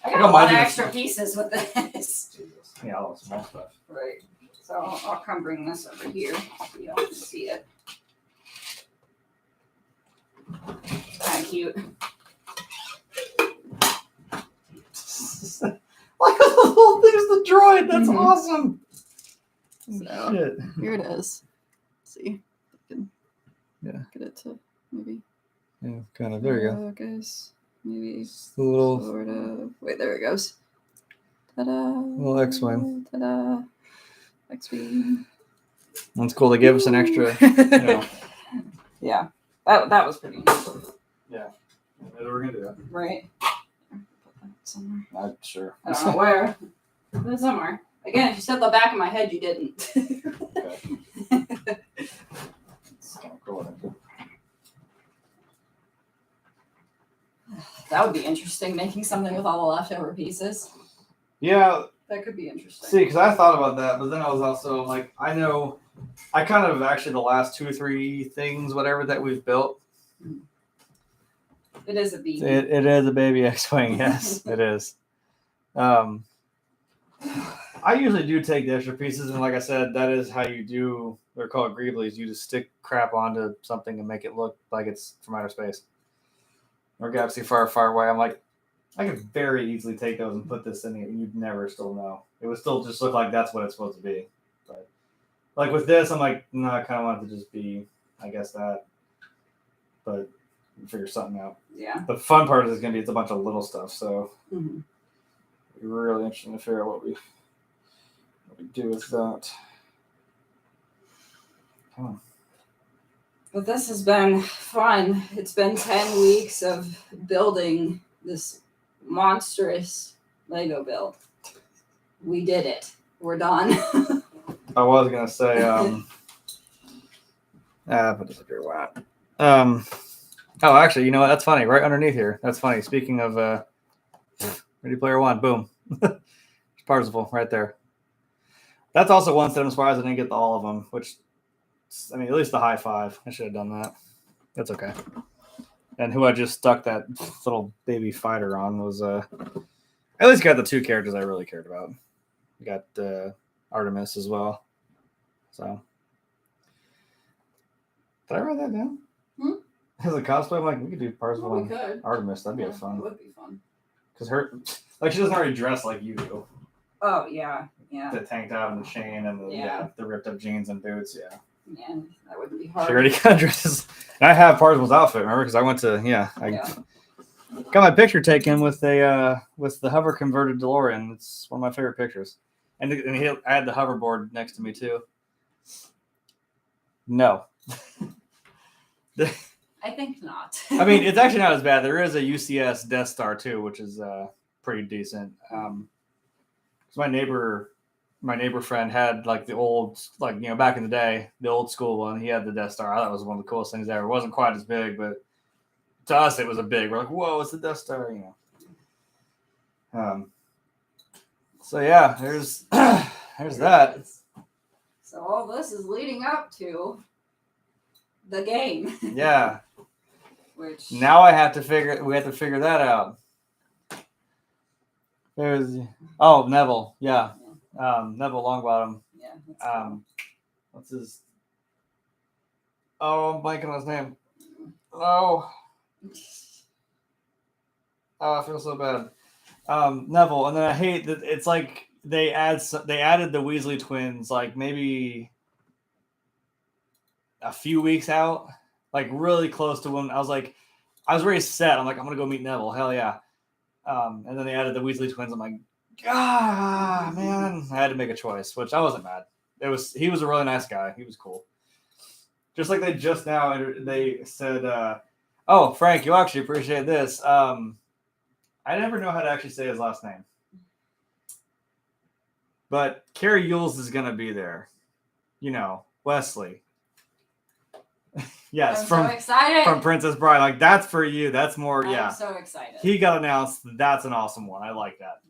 got don't a lot mind of you extra pieces with this. Jesus. yeah, all that small stuff. Right. So I'll come bring this over here so you don't see it. It's kind of cute. Like this whole thing's the droid. That's Mhm. awesome. So Shit. here it is. Let's see. I can Yeah. get it to maybe. Yeah, kind of. There you go. Guys, maybe It's the little sort of. Wait, there it goes. Ta-da! Little X-Wing. Ta-da! X-Wing. That's cool. They gave us an extra. Yeah, that was pretty nice, Yeah. We're gonna do that. right? Put that somewhere. Not sure. I don't know where. Put it somewhere. Again, if you said the back of my head, you didn't. Okay. It's kind of cool. That would be interesting, making something with all the leftover pieces. Yeah. That could be interesting. See, because I thought about that, but then I was also like, I know, I kind of actually the last 2 or 3 things, whatever that we've built. It is a beat. It is a baby X-wing. Yes, it is. I usually do take the extra pieces, and like I said, that is how you do. They're called greeblies. You just stick crap onto something and make it look like it's from outer space or galaxy far, far away. I'm like, I could very easily take those and put this in here, and you'd never still know. It would still just look like that's what it's supposed to be. But like with this, I'm like, no, I kind of want it to just be, I guess that. But figure something out. Yeah. The fun part is going to be it's a bunch of little stuff, so Mm-hmm. it'll be really interesting to figure out what we do with that. Come on. But this has been fun. It's been 10 weeks of building this monstrous Lego build. We did it. We're done. I was going to say, but it's a very wow. Oh, actually, you know what? That's funny. Right underneath here. That's funny. Speaking of Ready Player One, boom. Parzival right there. That's also one set I'm surprised I didn't get all of them, which, I mean, at least the high 5. I should have done that. That's okay. And who I just stuck that little baby fighter on was, at least got the 2 characters I really cared about. We got Artemis as well. So, did I write that down? As a cosplay, I'm like, we could do Parzival We and could. Artemis. That'd be It fun. would be fun. Because her, like, she doesn't already dress like you do. Oh, yeah. Yeah. The tank top and the chain and Yeah. the ripped up jeans and boots. Yeah. Yeah. That wouldn't be She hard. already kind of dresses. And I have Parzival's outfit, remember? Because I went to, I got my picture taken with the hover converted DeLorean. It's one of my favorite pictures. And I had the hoverboard next to me too. No. I think not. I mean, it's actually not as bad. There is a UCS Death Star too, which is pretty decent. So my neighbor friend had like the old, like, you know, back in the day, the old school one. He had the Death Star. I thought it was one of the coolest things ever. It wasn't quite as big, but to us it was a big. We're like, whoa, it's the Death Star, you know. So yeah, there's that. So all this is leading up to the game. Yeah. Which Now we have to figure that out. There's Neville, yeah. Neville Longbottom. yeah, that's What's his? Oh, I'm blanking on his name. Oh, I feel so bad. Neville, and then I hate that it's like they added the Weasley twins like maybe a few weeks out, like really close to when I was already set. I'm like, I'm gonna go meet Neville. Hell yeah. And then they added the Weasley twins. I'm like, man, I had to make a choice, which I wasn't mad. He was a really nice guy. He was cool. Just like they just now they said, oh, Frank, you actually appreciate this. I never know how to actually say his last name. But Carrie Yules is going to be there. You know, Wesley. Yes, I'm so excited. from Princess Bride. Like, that's for you. That's more, yeah. I'm so excited. He got announced. That's an awesome one. I like that.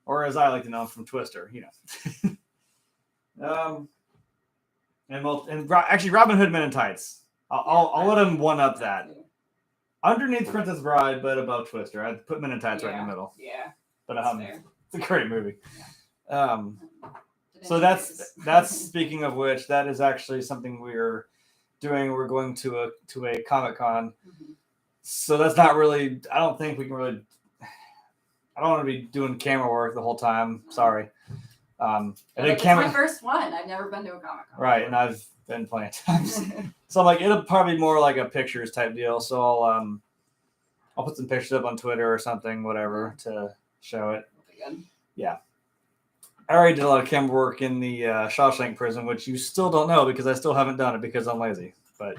Or as I like to know him from Twister, you know. Actually, Robin Hood Men in Tights. I'll let him one up that. Underneath Princess Bride, but above Twister. I'd put Men in Tights right in the middle. Yeah. But Fair. it's a great movie. Yeah. So that's speaking of which, that is actually something we're doing. We're going to a Comic-Con. Mhm. So that's not really. I don't think we can really. I don't want to be doing camera work the whole time. Sorry. I think It's my first one. I've never been to a Comic-Con. Right, and I've been plenty of times. So I'm like, it'll probably be more like a pictures type deal. So I'll put some pictures up on Twitter or something, whatever, to show it. Good. Yeah. I already did a lot of camera work in the Shawshank prison, which you still don't know because I still haven't done it because I'm lazy. But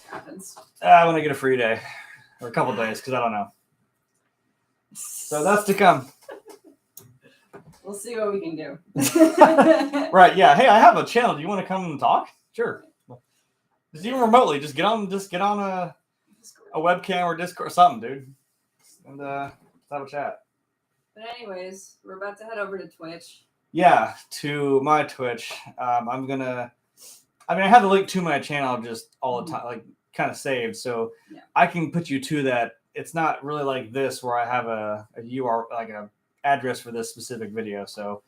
Happens. I want to get a free day or a couple days because I don't know. So that's to come. We'll see what we can do. Right? Yeah. Hey, I have a channel. Do you want to come and talk? Sure. Just even remotely. Just get on a webcam or Discord or something, dude, and let's have a chat. But anyways, we're about to head over to Twitch. Yeah, to my Twitch. I have the link to my channel just all the time, like kind of saved, so Yeah. I can put you to that. It's not really like this where I have a URL, like a address for this specific video. So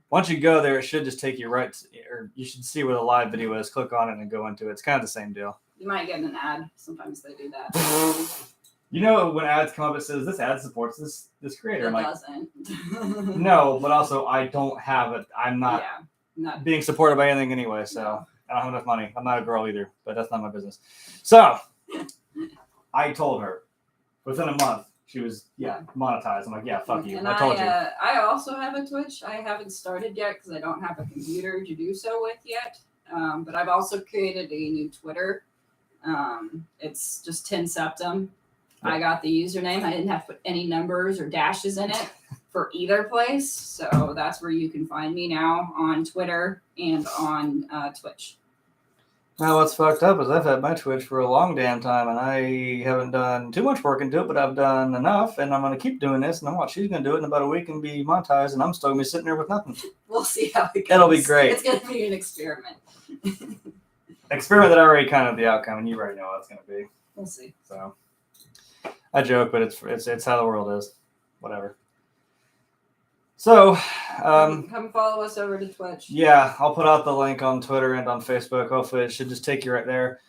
once you go there, it should just take you right to, or you should see where the live video is. Click on it and go into it. It's kind of the same deal. You might get an ad. Sometimes they do that. You know, when ads come up, it says this ad supports this creator. It I'm like, doesn't. no, but also I don't have it. I'm not not being supported by anything anyway, so I don't have enough money. I'm not a girl either, but that's not my business. So I told her within a month she was monetized. I'm like, yeah, fuck you. And I told you. I also have a Twitch. I haven't started yet because I don't have a computer to do so with yet. But I've also created a new Twitter. It's just 10 Septum. I got the username. I didn't have to put any numbers or dashes in it for either place. So that's where you can find me now on Twitter and on Twitch. Now, what's fucked up is I've had my Twitch for a long damn time, and I haven't done too much work into it, but I've done enough, and I'm going to keep doing this, and I'm watching she's going to do it in about a week and be monetized, and I'm still going to be sitting there with nothing. We'll see how it goes. It'll be great. It's going to be an experiment. Experiment that I already kind of the outcome, and you already know what it's going to be. We'll see. So I joke, but it's how the world is. Whatever. So, come follow us over to Twitch. Yeah, I'll put out the link on Twitter and on Facebook. Hopefully, it should just take you right there.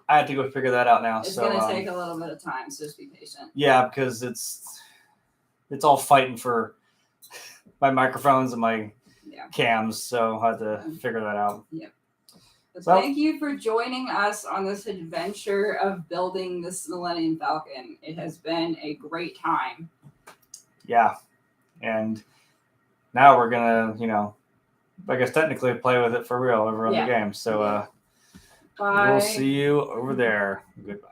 I have to go figure that out now. It's going to take a little bit of time, so just be patient. Yeah, because it's all fighting for my microphones and my cams, so I have to figure that out. Yep. But thank you for joining us on this adventure of building this Millennium Falcon. It has been a great time. Yeah, and now we're gonna, I guess technically play with it for real over on the game. So Bye. We'll see you over there. Goodbye.